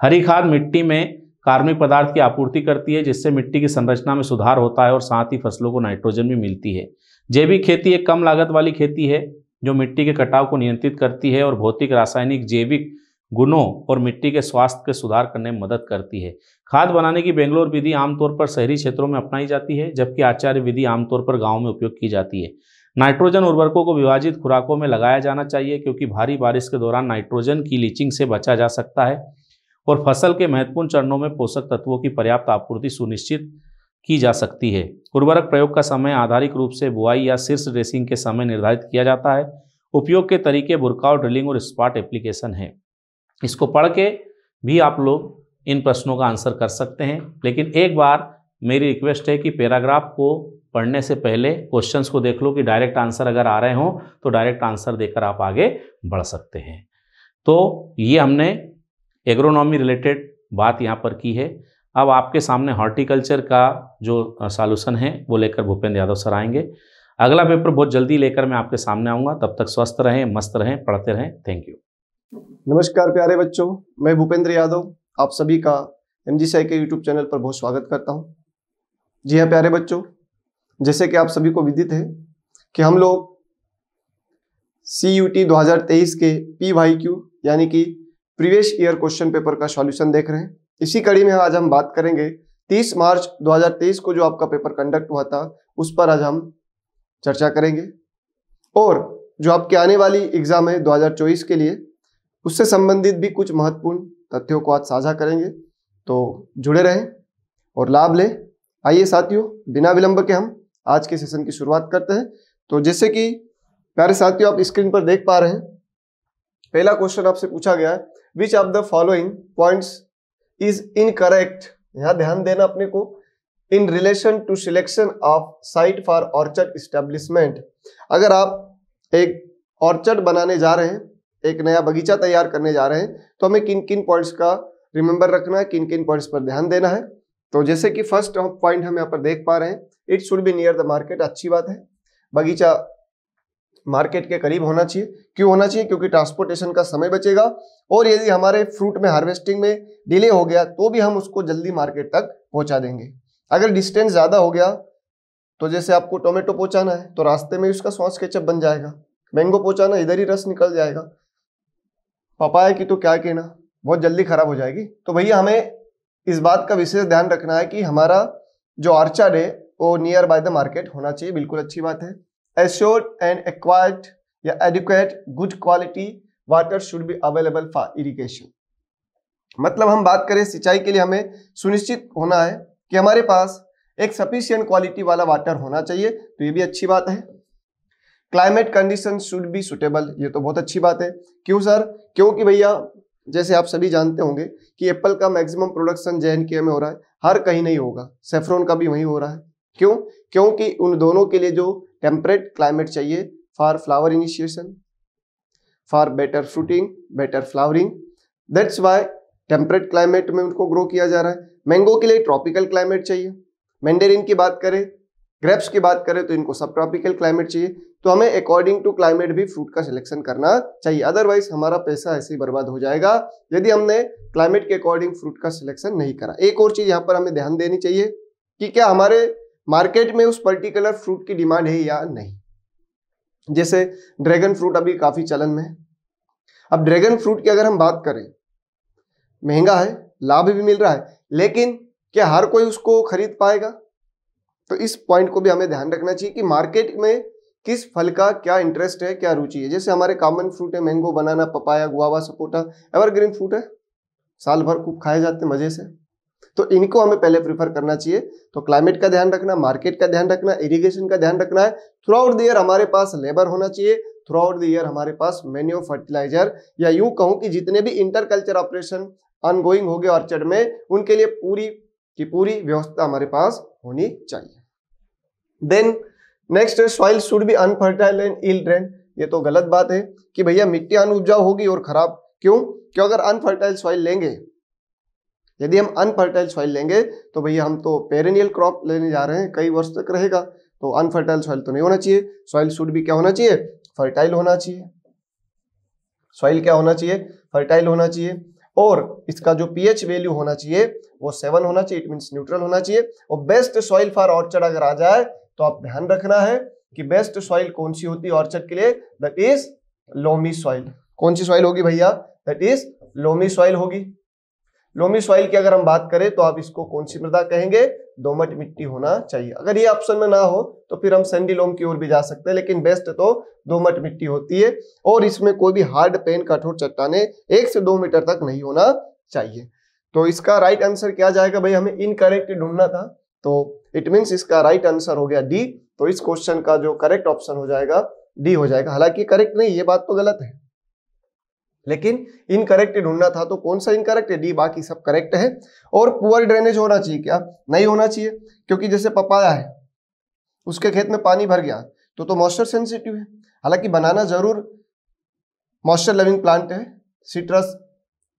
हरी खाद मिट्टी में कार्बनिक पदार्थ की आपूर्ति करती है जिससे मिट्टी की संरचना में सुधार होता है और साथ ही फसलों को नाइट्रोजन भी मिलती है. जैविक खेती एक कम लागत वाली खेती है जो मिट्टी के कटाव को नियंत्रित करती है और भौतिक, रासायनिक, जैविक गुणों और मिट्टी के स्वास्थ्य के सुधार करने में मदद करती है. खाद बनाने की बेंगलोर विधि आमतौर पर शहरी क्षेत्रों में अपनाई जाती है जबकि आचार्य विधि आमतौर पर गांव में उपयोग की जाती है. नाइट्रोजन उर्वरकों को विभाजित खुराकों में लगाया जाना चाहिए क्योंकि भारी बारिश के दौरान नाइट्रोजन की लीचिंग से बचा जा सकता है और फसल के महत्वपूर्ण चरणों में पोषक तत्वों की पर्याप्त आपूर्ति सुनिश्चित की जा सकती है. उर्वरक प्रयोग का समय आधारिक रूप से बुआई या शीर्ष ड्रेसिंग के समय निर्धारित किया जाता है. उपयोग के तरीके बुरकाव, ड्रिलिंग और स्पॉट एप्लीकेशन है. इसको पढ़ के भी आप लोग इन प्रश्नों का आंसर कर सकते हैं, लेकिन एक बार मेरी रिक्वेस्ट है कि पैराग्राफ को पढ़ने से पहले क्वेश्चंस को देख लो कि डायरेक्ट आंसर अगर आ रहे हों तो डायरेक्ट आंसर देकर आप आगे बढ़ सकते हैं. तो ये हमने एग्रोनॉमी रिलेटेड बात यहाँ पर की है. अब आपके सामने हॉर्टिकल्चर का जो सॉल्यूशन है वो लेकर भूपेंद्र यादव सर आएंगे. अगला पेपर बहुत जल्दी लेकर मैं आपके सामने आऊँगा. तब तक स्वस्थ रहें, मस्त रहें, पढ़ते रहें. Thank you. नमस्कार प्यारे बच्चों, मैं भूपेंद्र यादव आप सभी का MGSci के YouTube चैनल पर बहुत स्वागत करता हूं. जी हाँ प्यारे बच्चों, जैसे कि आप सभी को विदित है कि हम लोग CUT 2023 के PYQ यानी कि प्रीवियस ईयर क्वेश्चन पेपर का सॉल्यूशन देख रहे हैं. इसी कड़ी में आज हम बात करेंगे 30 मार्च 2023 को जो आपका पेपर कंडक्ट हुआ था उस पर आज हम चर्चा करेंगे और जो आपके आने वाली एग्जाम है 2024 के लिए उससे संबंधित भी कुछ महत्वपूर्ण तथ्यों को आज साझा करेंगे. तो जुड़े रहें और लाभ लें. आइए साथियों, बिना विलंब के हम आज के सेशन की शुरुआत करते हैं. तो जैसे कि प्यारे साथियों आप स्क्रीन पर देख पा रहे हैं, पहला क्वेश्चन आपसे पूछा गया है, which of the following points is incorrect. यहाँ ध्यान देना अपने को. In relation to selection of site for orchard establishment. अगर आप एक ऑर्चर्ड बनाने जा रहे हैं, एक नया बगीचा तैयार करने जा रहे हैं, तो हमें किन किन पॉइंट्स का रिमेंबर रखना है, किन किन पॉइंट्स पर ध्यान देना है. तो जैसे कि फर्स्ट पॉइंट हम यहाँ पर देख पा रहे हैं, it should be near the market. अच्छी बात है, बगीचा मार्केट के करीब होना चाहिए. क्यों होना चाहिए? क्योंकि ट्रांसपोर्टेशन का समय बचेगा और यदि हमारे फ्रूट में हार्वेस्टिंग में डिले हो गया तो भी हम उसको जल्दी मार्केट तक पहुंचा देंगे. अगर डिस्टेंस ज्यादा हो गया तो जैसे आपको टोमेटो पहुंचाना है तो रास्ते में उसका सॉस केचप बन जाएगा, मैंगो पहुंचाना इधर ही रस निकल जाएगा, पपाया की तो क्या कहना, बहुत जल्दी खराब हो जाएगी. तो भैया हमें इस बात का विशेष ध्यान रखना है कि हमारा जो ऑर्चर्ड है वो नियर बाय द मार्केट होना चाहिए. बिल्कुल अच्छी बात है. एश्योर्ड एंड एक्वायर्ड या adequate good quality water should be available for irrigation. मतलब हम बात करें सिंचाई के लिए हमें सुनिश्चित होना है कि हमारे पास एक सफिशिएंट क्वालिटी वाला वाटर होना चाहिए, तो ये भी अच्छी बात है। Climate condition should be suitable, ये तो बहुत अच्छी बात है। क्यों सर? क्योंकि भैया जैसे आप सभी जानते होंगे कि एप्पल का मैक्सिमम प्रोडक्शन JNK में हो रहा है, हर कहीं नहीं होगा, सेफ्रॉन का भी वहीं हो रहा है। क्यों? क्योंकि उन दोनों के लिए जो टेम्परेट क्लाइमेट चाहिए for flower initiation, for better fruiting, better flowering, that's why temperate climate में उनको ग्रो किया जा रहा है। मैंगो के लिए ट्रॉपिकल क्लाइमेट चाहिए, मैंडेरिन की बात करें, ग्रेप्स की बात करें तो इनको सब ट्रॉपिकल क्लाइमेट चाहिए। तो हमें अकॉर्डिंग टू क्लाइमेट भी फ्रूट का सिलेक्शन करना चाहिए, अदरवाइज हमारा पैसा ऐसे ही बर्बाद हो जाएगा यदि हमने क्लाइमेट के अकॉर्डिंग फ्रूट का सिलेक्शन नहीं करा। एक और चीज यहाँ पर हमें ध्यान देनी चाहिए कि क्या हमारे मार्केट में उस पर्टिकुलर फ्रूट की डिमांड है या नहीं। जैसे ड्रैगन फ्रूट अभी काफी चलन में है। अब ड्रैगन फ्रूट की अगर हम बात करें, महंगा है, लाभ भी मिल रहा है, लेकिन क्या हर कोई उसको खरीद पाएगा? तो इस पॉइंट को भी हमें ध्यान रखना चाहिए कि मार्केट में किस फल का क्या इंटरेस्ट है, क्या रुचि है। जैसे हमारे कॉमन फ्रूट है mango, banana, papaya, guava, sapota, evergreen fruit है, साल भर खूब खाए जाते हैं मजे से, तो इनको हमें पहले प्रीफर करना चाहिए। तो क्लाइमेट का ध्यान रखना, मार्केट का ध्यान रखना, इरिगेशन का ध्यान रखना है। थ्रू आउट द ईयर हमारे पास लेबर होना चाहिए, थ्रू आउट द ईयर हमारे पास मैन्योर, फर्टिलाइजर, या यूं कहूं कि जितने भी इंटर कल्चर ऑपरेशन ऑनगोइंग हो गए ऑर्चर्ड में, उनके लिए पूरी की पूरी व्यवस्था हमारे पास होनी चाहिए। देन नेक्स्ट है soil should be unfertile and ill drain. ये तो गलत बात है कि भैया मिट्टी अनउपजाऊ होगी और खराब। क्यों? क्यों? अगर अनफर्टाइल सॉइल लेंगे, यदि हम अनफर्टाइल सॉइल लेंगे तो भैया हम तो पेरेनियल क्रॉप लेने जा रहे हैं, कई वर्ष तक रहेगा, तो अनफर्टाइल सॉइल तो नहीं होना चाहिए। सॉइल शुड भी क्या होना चाहिए? फर्टाइल होना चाहिए। सॉइल क्या होना चाहिए? फर्टाइल होना चाहिए। और इसका जो pH वैल्यू होना चाहिए वो 7 होना चाहिए, इट मींस न्यूट्रल होना चाहिए। और बेस्ट सॉइल फॉर ऑर्चर्ड अगर आ जाए तो आप ध्यान रखना है कि बेस्ट सॉइल कौन सी होती है ऑर्चर्ड के लिए, दैट इज लोमी सॉइल। कौन सी सॉइल होगी भैया? दैट इज लोमी सॉइल होगी। लोमी सॉइल की अगर हम बात करें तो आप इसको कौन सी मृदा कहेंगे? दोमट मिट्टी होना चाहिए। अगर ये ऑप्शन में ना हो तो फिर हम सैंडी लोम की ओर भी जा सकते हैं, लेकिन बेस्ट तो दोमट मिट्टी होती है। और इसमें कोई भी हार्ड पेन, कठोर चट्टाने 1 से 2 मीटर तक नहीं होना चाहिए। तो इसका राइट आंसर क्या जाएगा भाई? हमें इनकरेक्ट ढूंढना था, तो इट मींस इसका राइट आंसर हो गया डी। तो इस क्वेश्चन का जो करेक्ट ऑप्शन हो जाएगा डी हो जाएगा। हालांकि करेक्ट नहीं, ये बात तो गलत है, लेकिन इनकरेक्ट ढूंढना था, तो कौन सा इनकरेक्ट है? डी, बाकी सब करेक्ट है। और पुअर ड्रेनेज होना चाहिए क्या? नहीं होना चाहिए, क्योंकि जैसे पपाया है, उसके खेत में पानी भर गया तो मॉइस्चर सेंसिटिव है। हालांकि बनाना जरूर मॉइस्चर लविंग प्लांट है, citrus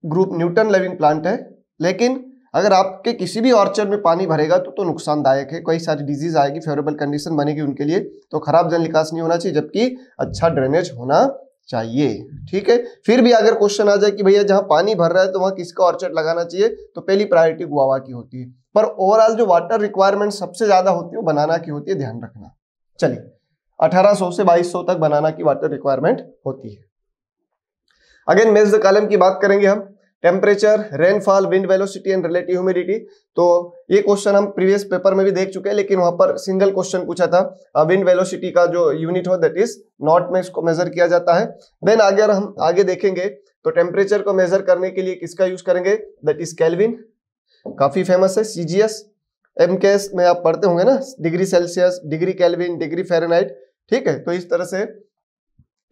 group Newton loving plant है, लेकिन अगर आपके किसी भी ऑर्चर्ड में पानी भरेगा तो नुकसानदायक है, कई सारी डिजीज आएगी, फेवरेबल कंडीशन बनेगी उनके लिए। तो खराब जल निकास नहीं होना चाहिए, जबकि अच्छा ड्रेनेज होना चाहिए। ठीक है, फिर भी अगर क्वेश्चन आ जाए कि भैया जहां पानी भर रहा है तो वहां किसका ऑर्चर्ड लगाना चाहिए, तो पहली प्रायोरिटी गुआवा की होती है। पर ओवरऑल जो वाटर रिक्वायरमेंट सबसे ज्यादा होती है वो बनाना की होती है, ध्यान रखना। चलिए, 1800 से 2200 तक बनाना की वाटर रिक्वायरमेंट होती है। अगेन मेज द कॉलम की बात करेंगे हम। Temperature, rainfall, wind velocity and relative humidity. तो ये क्वेश्चन हम प्रीवियस पेपर में भी देख चुके हैं, लेकिन वहां पर सिंगल क्वेश्चन पूछा था। विंड वेलोसिटी का जो यूनिट हो दैट इज नॉट में इसको मेजर किया जाता है। देन अगर हम आगे देखेंगे तो टेम्परेचर को मेजर करने के लिए किसका यूज करेंगे? दैट इज केल्विन, काफी फेमस है। CGS, MKS में आप पढ़ते होंगे ना, degree Celsius, degree kelvin, degree Fahrenheit. ठीक है, तो इस तरह से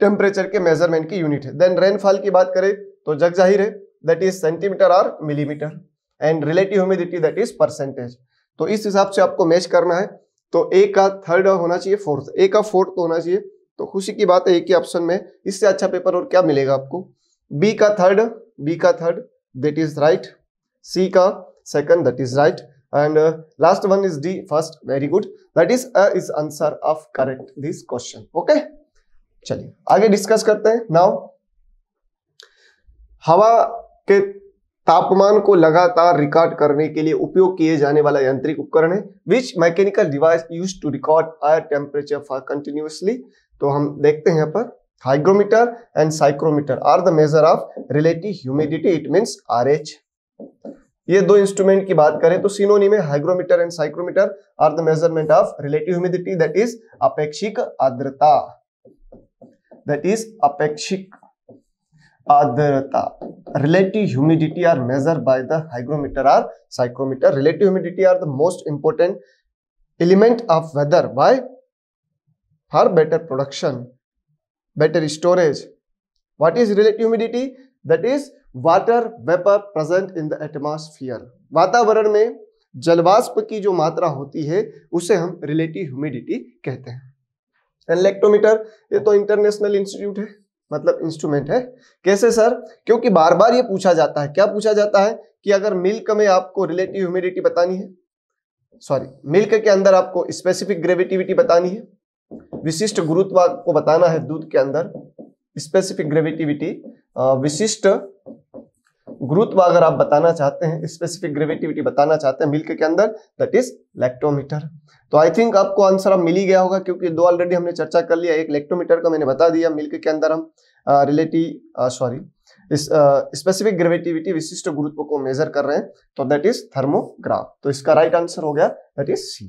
टेम्परेचर के मेजरमेंट की यूनिट है। देन रेनफॉल की बात करें तो जग जाहिर है दैट इज सेंटीमीटर और millimetre, and relative humidity that is percentage. तो इस हिसाब से आपको मैच करना है। तो ए का थर्ड होना चाहिए, फोर्थ, ए का फोर्थ तो होना चाहिए। तो खुशी की बात है एक ही ऑप्शन में, इससे अच्छा पेपर और क्या मिलेगा आपको? बी का थर्ड दैट इज राइट, सी का second that is right, and last one is D first. Very good, that is answer of correct this question. Okay, चलिए आगे डिस्कस करते हैं। नाउ हवा के तापमान को लगातार रिकॉर्ड करने के लिए उपयोग किए जाने वाला यांत्रिक उपकरण है which mechanical device used to record air temperature for continuously. तो हम देखते हैं यहाँ पर hygrometer and psychrometer are the measure of relative humidity, it means RH। ये दो इंस्ट्रूमेंट की बात करें तो सिनोनिम है, hygrometer and psychrometer are the measurement of relative humidity that is अपेक्षिक आर्द्रता, दैट इज अपेक्षिक आर्द्रता। relative humidity are measured by the hygrometer or psychrometer. Relative humidity are the most important element of weather. Why? For better production, better storage. What is relative humidity? That is water vapor present in the atmosphere. वातावरण में जलवाष्प की जो मात्रा होती है उसे हम रिलेटिव ह्यूमिडिटी कहते हैं। लैक्टोमीटर, ये तो इंटरनेशनल इंस्टीट्यूट है, मतलब इंस्ट्रूमेंट है। कैसे सर? क्योंकि बार बार ये पूछा जाता है। क्या पूछा जाता है कि अगर मिल्क में आपको रिलेटिव ह्यूमिडिटी बतानी है, सॉरी मिल्क के अंदर आपको स्पेसिफिक ग्रेविटिविटी बतानी है, विशिष्ट गुरुत्व को बताना है दूध के अंदर, स्पेसिफिक ग्रेविटिविटी, विशिष्ट गुरुत्व अगर आप बताना चाहते हैं, स्पेसिफिक ग्रेविटिविटी बताना चाहते हैं मिल्क के अंदर, दैट इज लैक्टोमीटर। तो आई थिंक आपको आंसर अब मिल ही गया होगा, क्योंकि दो ऑलरेडी हमने चर्चा कर लिया। एक लैक्टोमीटर का मैंने बता दिया, मिल्क के अंदर हम स्पेसिफिक ग्रेविटिविटी, विशिष्ट गुरुत्व को मेजर कर रहे हैं, तो दैट इज थर्मोग्राफ। तो इसका राइट आंसर हो गया that is C.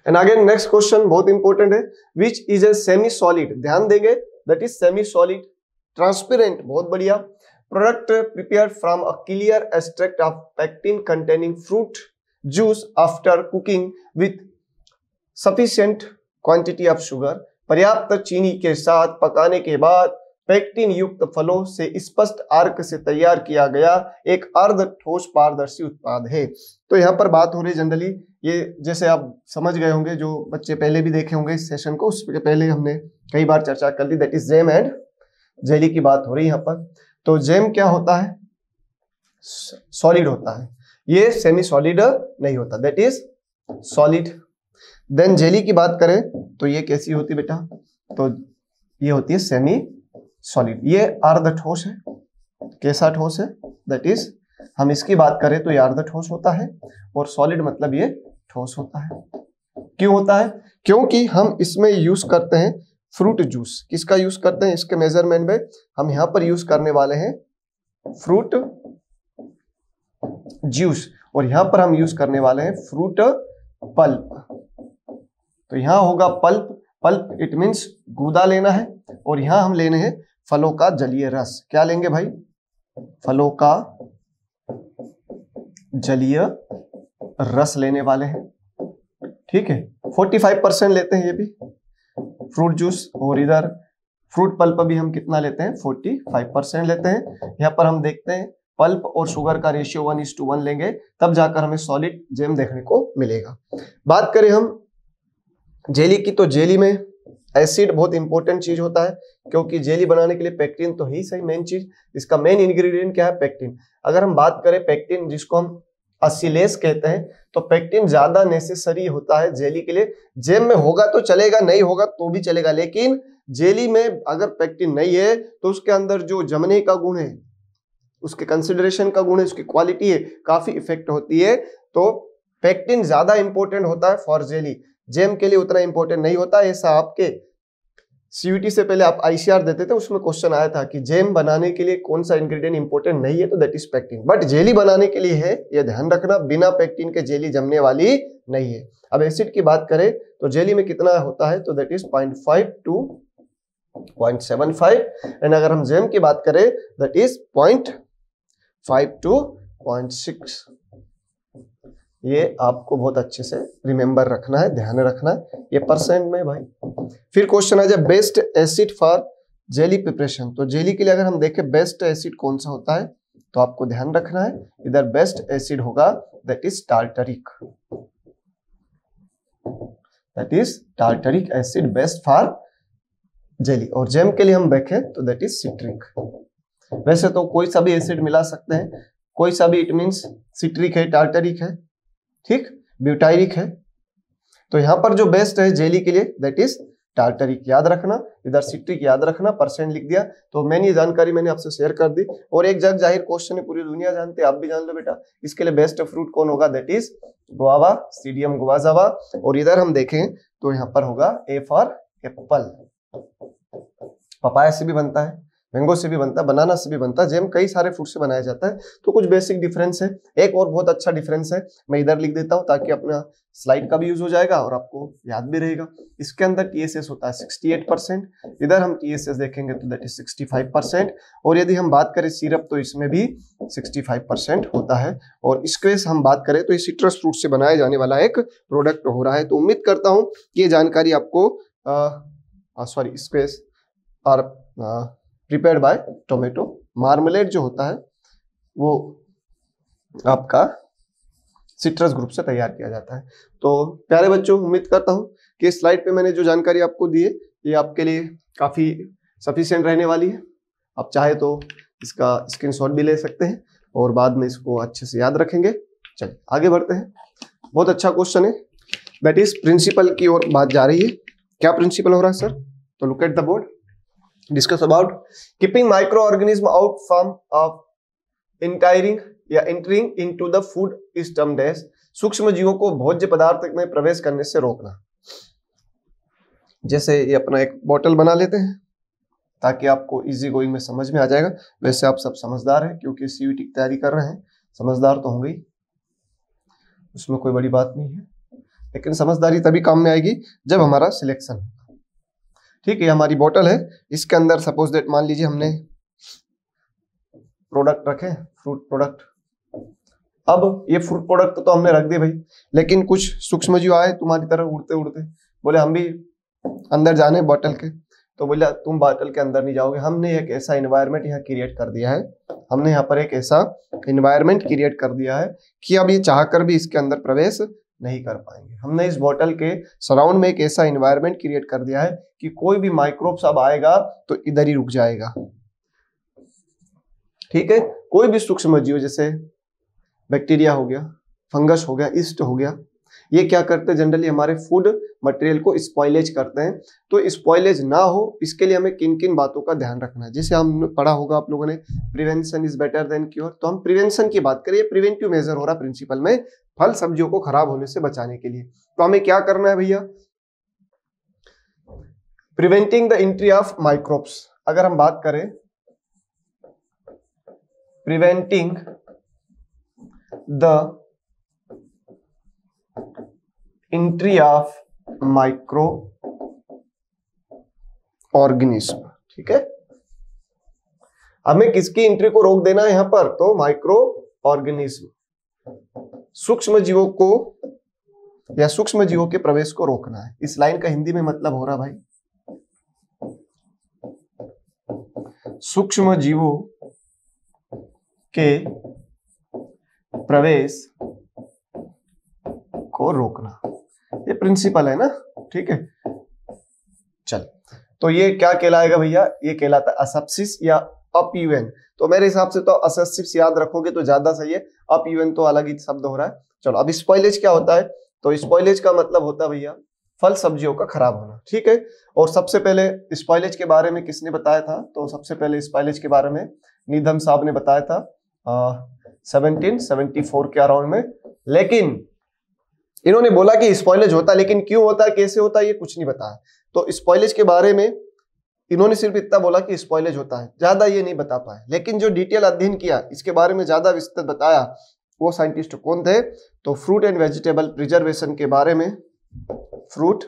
And again next question बहुत इंपॉर्टेंट है, which is a semi solid, ध्यान देंगे, that is semi solid, transparent, बहुत बढ़िया, product prepared from a clear extract of pectin containing fruit juice after cooking with sufficient quantity of sugar, पर्याप्त चीनी के साथ पकाने के बाद पेक्टिन युक्त फलों से स्पष्ट आर्क से तैयार किया गया एक अर्ध ठोस पारदर्शी उत्पाद है। तो यहाँ पर बात हो रही जनरली, ये जैसे आप समझ गए होंगे, जो बच्चे पहले भी देखे होंगे इस सेशन को, उसके पहले हमने कई बार चर्चा कर ली, that is jam and jelly की बात हो रही है यहाँ पर। तो जेम क्या होता है? सॉलिड होता है, ये सेमी सॉलिड नहीं होता, that is solid. Then jelly की बात करें तो ये कैसी होती बेटा? तो ये होती है सेमी सॉलिड, ये अर्ध ठोस है। कैसा ठोस है? दैट इज, हम इसकी बात करें तो ये अर्ध ठोस होता है, और सॉलिड मतलब ये ठोस होता है। क्यों होता है? क्योंकि हम इसमें यूज करते हैं फ्रूट जूस। किसका यूज करते हैं? इसके मेजरमेंट में हम यहां पर यूज करने वाले हैं फ्रूट जूस, और यहां पर हम यूज करने वाले हैं फ्रूट पल्प। तो यहां होगा पल्प, पल्प इट मींस गूदा लेना है, और यहां हम लेने हैं फलों का जलीय रस। क्या लेंगे भाई? फलों का जलीय रस लेने वाले हैं, ठीक है। 45% लेते हैं ये भी फ्रूट जूस, और इधर फ्रूट पल्प भी हम कितना लेते हैं? 45% लेते हैं। यहाँ पर हम देखते हैं पल्प और शुगर का रेशियो 1:1 लेंगे, तब जाकर हमें सॉलिड जेम देखने को मिलेगा। बात करें हम जेली की, तो जेली में एसिड बहुत इंपॉर्टेंट चीज होता है, क्योंकि जेली बनाने के लिए पेक्टिन तो ही सही मेन चीज, इसका मेन इंग्रेडिएंट क्या है? पेक्टिन। अगर हम बात करें पेक्टिन, जिसको हम असिलेस कहते हैं, तो पेक्टिन ज्यादा नेसेसरी होता है जेली के लिए। जेम में होगा तो चलेगा, नहीं होगा तो भी चलेगा, लेकिन जेली में अगर पेक्टिन नहीं है तो उसके अंदर जो जमने का गुण है, उसके कंसिडरेशन का गुण है, उसकी क्वालिटी है, काफी इफेक्ट होती है। तो पेक्टिन ज्यादा इंपॉर्टेंट होता है फॉर जेली, जेम के लिए उतना इंपॉर्टेंट नहीं होता। ऐसा आपके सीयूटी से पहले आप आईसीआर देते थे, उसमें क्वेश्चन आया था कि जेम बनाने के लिए कौन सा इंग्रेडिएंट इंपॉर्टेंट नहीं है, तो that is pectin. But jelly बनाने के लिए है, ये ध्यान रखना, बिना पेक्टिन के जेली जमने वाली नहीं है। अब एसिड की बात करें तो जेली में कितना होता है? तो दैट इज 0.5 to 0.75, एंड अगर हम जेम की बात करें दैट इज 0.5 to 0.6। ये आपको बहुत अच्छे से रिमेंबर रखना है, ध्यान रखना है, ये परसेंट में भाई। फिर क्वेश्चन आ जाए best acid for jelly preparation. तो जेली के लिए अगर हम देखें बेस्ट एसिड कौन सा होता है, तो आपको ध्यान रखना है, इधर बेस्ट एसिड होगा that is tartaric, that is tartaric acid best for jelly. और जेम के लिए हम देखें तो दैट इज सिट्रिक। वैसे तो कोई सा भी एसिड मिला सकते हैं, कोई सा भी, इट मींस सिट्रिक है, टार्टरिक है, ठीक, ब्यूटाइरिक है। तो यहां पर जो बेस्ट है जेली के लिए दैट इज टार्टरिक, याद रखना, इधर सिट्रिक याद रखना, परसेंट लिख दिया। तो मैंने ये जानकारी मैंने आपसे शेयर कर दी, और एक जग जाहिर क्वेश्चन है, पूरी दुनिया जानते, आप भी जान लो बेटा। इसके लिए बेस्ट फ्रूट कौन होगा? That is guava, Psidium guajava. और इधर हम देखें तो यहाँ पर होगा ए फॉर एप्पल, पपाया से भी बनता है, मैंगो से भी बनता है, बनाना से भी बनता है, जैम कई सारे फ्रूट से बनाया जाता है। तो कुछ बेसिक डिफरेंस है। एक और बहुत अच्छा डिफरेंस है, मैं इधर लिख देता हूं ताकि अपना स्लाइड का भी यूज हो जाएगा और आपको याद भी रहेगा। इसके अंदर TSS होता है 68%, इधर हम TSS देखेंगे तो दैट इज 65%, और यदि हम बात करें सिरप तो इसमें भी 65% होता है। और स्क्वेश हम बात करें तो ये सिट्रस फ्रूट से बनाया जाने वाला एक प्रोडक्ट हो रहा है। तो उम्मीद करता हूं कि ये जानकारी आपको सॉरी स्क्वेश और प्रिपेयर्ड बाय टोमेटो मार्मलेड जो होता है वो आपका सिट्रस ग्रुप से तैयार किया जाता है। तो प्यारे बच्चों, उम्मीद करता हूं कि इस स्लाइड पे मैंने जो जानकारी आपको दी है ये आपके लिए काफी सफिशिएंट रहने वाली है। आप चाहे तो इसका स्क्रीनशॉट भी ले सकते हैं और बाद में इसको अच्छे से याद रखेंगे। चलिए आगे बढ़ते हैं। बहुत अच्छा क्वेश्चन है, दैट इज प्रिंसिपल की ओर बात जा रही है। क्या प्रिंसिपल हो रहा है सर? तो look at the board, discuss about keeping microorganism out from entering into the food is termed as, सूक्ष्म जीवों को भोज्य पदार्थ में प्रवेश करने से रोकना। जैसे ये अपना एक बोतल बना लेते हैं ताकि आपको इजी गोइंग में समझ में आ जाएगा। वैसे आप सब समझदार हैं क्योंकि CUET की तैयारी कर रहे हैं, समझदार तो होंगे ही, उसमें कोई बड़ी बात नहीं है, लेकिन समझदारी तभी काम में आएगी जब हमारा सिलेक्शन होगा। ठीक है, हमारी बोतल है, इसके अंदर सपोज दैट मान लीजिए हमने प्रोडक्ट रखे, फ्रूट प्रोडक्ट। अब ये फ्रूट प्रोडक्ट तो हमने रख दिए भाई, लेकिन कुछ सूक्ष्म जीव आए तुम्हारी तरह उड़ते उड़ते, बोले हम भी अंदर जाने बोतल के, तो बोला तुम बोतल के अंदर नहीं जाओगे। हमने एक ऐसा एनवायरनमेंट यहाँ क्रिएट कर दिया है, हमने यहाँ पर एक ऐसा एनवायरनमेंट क्रिएट कर दिया है कि अब ये चाहकर भी इसके अंदर प्रवेश नहीं कर पाएंगे। हमने इस बोतल के सराउंड में एक ऐसा एनवायरनमेंट क्रिएट कर दिया है कि कोई भी माइक्रोब्स अब आएगा तो इधर ही रुक जाएगा। ठीक है, कोई भी सूक्ष्म जीव जैसे बैक्टीरिया हो गया, फंगस हो गया, ईस्ट हो गया, ये क्या करते हैं जनरली हमारे फूड मटेरियल को स्पॉइलेज करते हैं। तो स्पॉइलेज ना हो इसके लिए हमें किन किन बातों का ध्यान रखना है। जैसे हमने पढ़ा होगा आप लोगों ने, prevention is better than cure. तो हम प्रिवेंशन की बात करें, प्रिवेंटिव मेजर हो रहा प्रिंसिपल में, फल सब्जियों को खराब होने से बचाने के लिए। तो हमें क्या करना है भैया? Preventing the entry of microbes. अगर हम बात करें preventing the entry of micro organism, ठीक है, हमें किसकी एंट्री को रोक देना है यहां पर? तो माइक्रो ऑर्गेनिज्म, सूक्ष्म जीवों को या सूक्ष्म जीवों के प्रवेश को रोकना है। इस लाइन का हिंदी में मतलब हो रहा भाई, सूक्ष्म जीवों के प्रवेश को रोकना, ये प्रिंसिपल है ना। ठीक है, चल, तो ये क्या कहलाएगा भैया? ये कहलाता है असब्सिस या अपयूएन। तो मेरे हिसाब से तो असब्सिस याद रखोगे तो ज्यादा सही है, अपयूएन तो अलग ही शब्द हो रहा है। चलो, अब स्पॉइलेज क्या होता है? तो स्पॉइलेज का मतलब होता है भैया फल सब्जियों का खराब होना। ठीक है, और सबसे पहले स्पॉइलेज के बारे में किसने बताया था? तो सबसे पहले स्पॉइलेज के बारे में नीधम साहब ने बताया था 1774 के अराउंड में। लेकिन इन्होंने बोला कि स्पॉइलेज होता है, लेकिन क्यों होता है, कैसे होता है, ये कुछ नहीं बताया। तो स्पॉइलेज के बारे में इन्होंने सिर्फ इतना बोला कि स्पॉइलेज होता है, ज्यादा ये नहीं बता पाए। लेकिन जो डिटेल अध्ययन किया, इसके बारे में ज्यादा विस्तृत बताया, वो साइंटिस्ट कौन थे? तो फ्रूट एंड वेजिटेबल प्रिजर्वेशन के बारे में, फ्रूट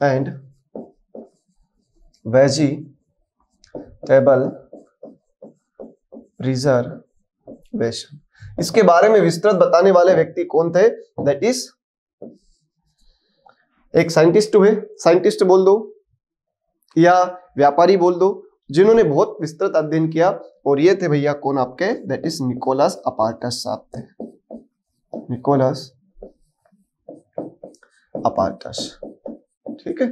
एंड वेजिटेबल प्रिजर्वेशन, इसके बारे में विस्तृत बताने वाले व्यक्ति कौन थे? दैट इज एक साइंटिस्ट हुए, साइंटिस्ट बोल दो या व्यापारी बोल दो, जिन्होंने बहुत विस्तृत अध्ययन किया, और ये थे भैया कौन आपके? दैट इज निकोलस अपार्टस साहब थे, निकोलस अपार्टस। ठीक है,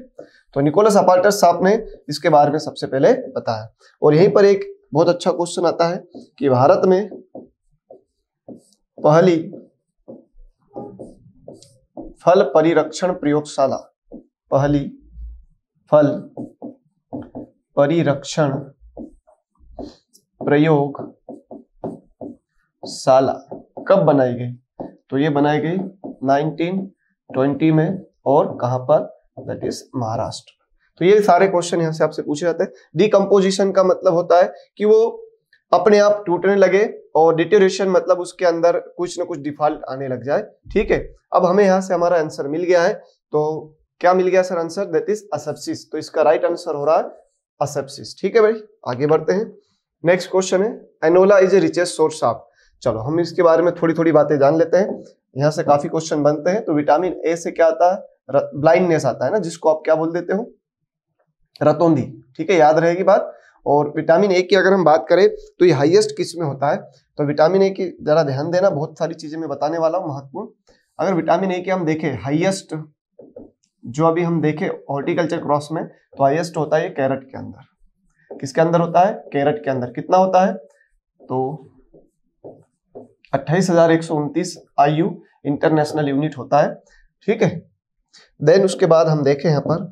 तो निकोलस अपार्टस साहब ने इसके बारे में सबसे पहले बताया। और यहीं पर एक बहुत अच्छा क्वेश्चन आता है कि भारत में पहली फल परिरक्षण प्रयोगशाला, पहली फल परिरक्षण प्रयोगशाला कब बनाई गई? तो ये बनाई गई 1920 में, और कहां पर? That is Maharashtra. तो ये सारे क्वेश्चन यहाँ से आपसे पूछे जाते हैं। डिकम्पोजिशन का मतलब होता है कि वो अपने आप टूटने लगे, और डिटेरियोरेशन मतलब उसके अंदर कुछ ना कुछ डिफॉल्ट आने लग जाए। ठीक है, अब हमें यहाँ से हमारा आंसर मिल गया है। तो क्या मिल गया sir answer? That is asepsis. तो इसका राइट आंसर हो रहा है असेप्सिस। ठीक है भाई, आगे बढ़ते हैं। नेक्स्ट क्वेश्चन है, Enola is a richest source of. चलो हम इसके बारे में थोड़ी थोड़ी बातें जान लेते हैं, यहाँ से काफी क्वेश्चन बनते हैं। तो विटामिन ए से क्या आता है? ब्लाइंडनेस आता है ना, जिसको आप क्या बोल देते हो? रतौंधी। ठीक है, याद रहेगी बात। और विटामिन ए की अगर हम बात करें तो ये हाईएस्ट किस में होता है? तो विटामिन ए की जरा ध्यान देना, बहुत सारी चीजें मैं बताने वाला हूँ महत्वपूर्ण। अगर विटामिन ए के हम देखें हाईएस्ट, जो अभी हम देखें हॉर्टिकल्चर क्रॉस में, तो हाईएस्ट होता है ये कैरेट के अंदर। किसके अंदर होता है? कैरेट के अंदर। कितना होता है? तो 28,129 IU इंटरनेशनल यूनिट होता है। ठीक है, देन उसके बाद हम देखें यहाँ पर,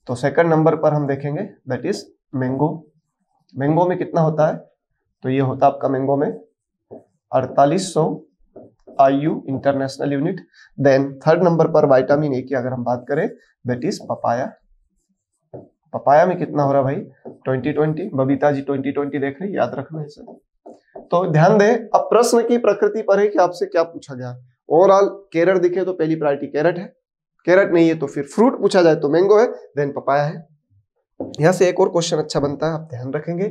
तो सेकंड नंबर पर हम देखेंगे दैट इज मैंगो। मैंगो में कितना होता है? तो ये होता है आपका मैंगो में 4800 IU international unit. Then third number पर विटामिन ए की अगर हम बात करें दैट इज पपाया। पपाया में कितना हो रहा भाई? 2020। बबीता जी 2020 देख रही, याद रखना है सर। तो ध्यान दें, अब प्रश्न की प्रकृति पर है कि आपसे क्या पूछा गया। ओवरऑल कैरेट दिखे तो पहली प्रायोरिटी कैरेट है, कैरेट नहीं है तो फिर फ्रूट पूछा जाए तो मैंगो है, देन पपाया है। यहाँ से एक और क्वेश्चन अच्छा बनता है, आप ध्यान रखेंगे।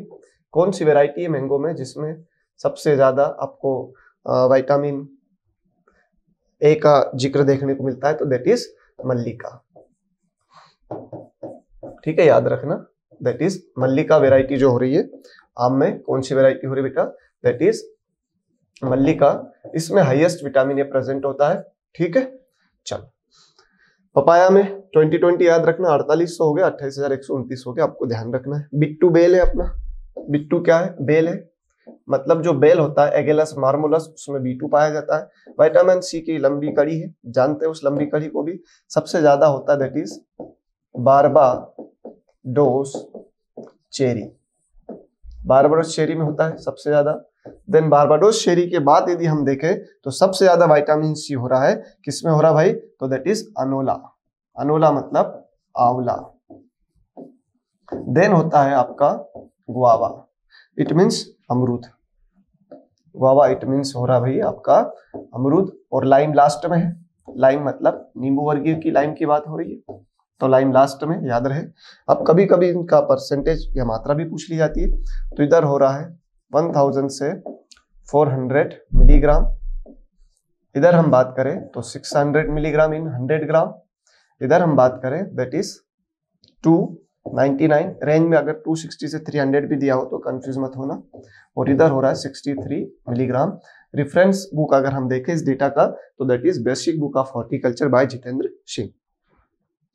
कौन सी वैरायटी है मैंगो में जिसमें सबसे ज्यादा आपको विटामिन ए का जिक्र देखने को मिलता है? तो दैट इज मल्लिका। ठीक है, याद रखना, दैट इज मल्लिका वैरायटी जो हो रही है आम में। कौन सी वैरायटी हो रही है बेटा? दैट इज मल्लिका। इसमें हाईएस्ट विटामिन ए प्रेजेंट होता है। ठीक है, चलो पपाया में 2020 याद रखना, 4800 हो गया, 28,129 हो गया, आपको ध्यान रखना है। बिट्टू बेल है अपना। बिट्टू क्या है? बेल है, मतलब जो बेल होता है एगेलस मार्मोलस, उसमें B2 पाया जाता है। विटामिन सी की लंबी कड़ी है, जानते हैं उस लंबी कड़ी को भी। सबसे ज्यादा होता है that is Barbados cherry. Barbados cherry में होता है सबसे ज्यादा। देन बारबाडोस चेरी के बाद यदि हम देखें तो सबसे ज्यादा विटामिन सी हो रहा है किसमें हो रहा भाई? तो दैट इज अनोला। अनोला मतलब आंवला। देन होता है आपका गुआवा, इट मीन्स अमरूद। गुआवा इट मीन्स हो रहा भाई आपका अमरूद। और लाइम लास्ट में है। लाइम मतलब नींबू वर्गीय की लाइम की बात हो रही है, तो लाइम लास्ट में, याद रहे। अब कभी कभी इनका परसेंटेज या मात्रा भी पूछ ली जाती है। तो इधर हो रहा है 1000 से 400 मिलीग्राम। इधर हम बात करें तो 600 मिलीग्राम इन 100 ग्राम। इधर हम बात करें दैट इज 299 रेंज में। अगर 260 से 300 भी दिया हो तो कंफ्यूज मत होना। और इधर हो रहा है 63 मिलीग्राम। रेफरेंस बुक अगर हम देखें इस डेटा का तो that is basic book of horticulture by Jitendra Singh.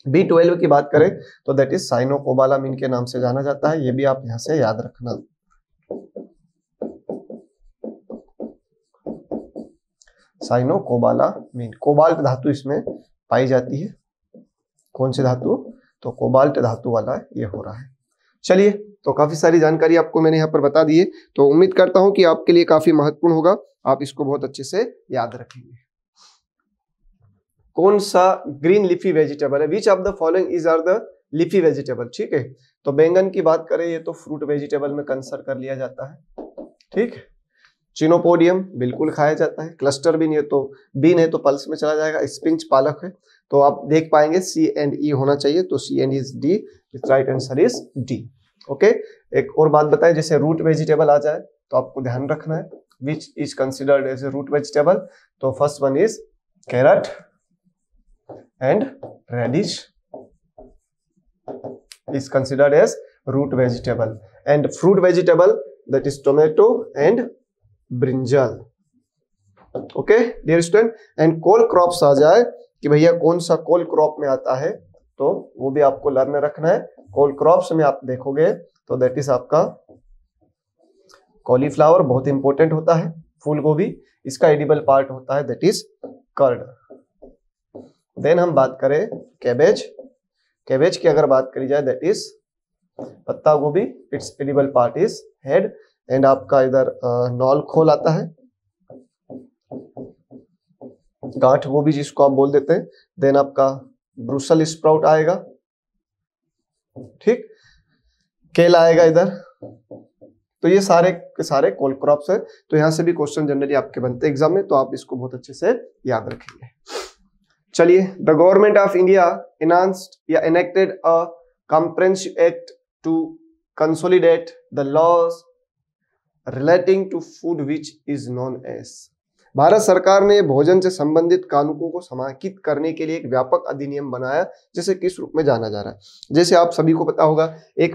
B12 की बात करें तो दैट इज साइनोकोबालामिन के नाम से जाना जाता है, ये भी आप यहां से याद रखना। साइनोकोबालामिन, कोबाल्ट धातु इसमें पाई जाती है। कौन सी धातु? तो कोबाल्ट धातु वाला ये हो रहा है। चलिए, तो काफी सारी जानकारी आपको मैंने यहाँ पर बता दी है, तो उम्मीद करता हूं कि आपके लिए काफी महत्वपूर्ण होगा, आप इसको बहुत अच्छे से याद रखेंगे। कौन सा ग्रीन लीफी वेजिटेबल है? Which of the following is are the leafy vegetable? ठीक है, तो बैंगन की बात करें ये तो फ्रूट वेजिटेबल में कंसिडर कर लिया जाता है। ठीक है, चिनोपोडियम बिल्कुल खाया जाता है। क्लस्टर बीन, ये तो बीन है तो पल्स में चला जाएगा। स्पिंच पालक है, तो आप देख पाएंगे C and E होना चाहिए, तो C and E is D, right answer is D। Okay, एक और बात बताएं, जैसे रूट वेजिटेबल आ जाए तो आपको ध्यान रखना है which is considered as a root vegetable. तो first one is carrot and radish is considered as root vegetable, and fruit vegetable that is tomato and brinjal. Okay dear student, and cole crops आ जाए कि भैया कौन सा कोल crop में आता है, तो वो भी आपको लर्न रखना है। कोल क्रॉप्स में आप देखोगे तो दैट इज आपका कॉलीफ्लावर बहुत इंपॉर्टेंट होता है, फूल गोभी, इसका एडिबल पार्ट होता है दैट इज कर्ड। देन हम बात करें कैबेज, कैबेज की अगर बात करी जाए दैट इज पत्ता गोभी, it's edible part is head, and आपका इधर नॉल खोल आता है, गांठ गोभी जिसको आप बोल देते हैं। देन आपका ब्रूसल स्प्राउट आएगा, ठीक, केला आएगा इधर। तो ये सारे के सारे कोल क्रॉप्स है। तो यहां से भी क्वेश्चन जनरली आपके बनते हैं एग्जाम में, तो आप इसको बहुत अच्छे से याद रखेंगे। चलिए, the government of India announced या enacted a comprehensive act to consolidate the laws relating to food which is known as. Bharat सरकार ने भोजन से संबंधित कानूनों को समाहित करने के लिए एक व्यापक अधिनियम बनाया, जिसे किस रूप में जाना जा रहा है। जैसे आप सभी को पता होगा, एक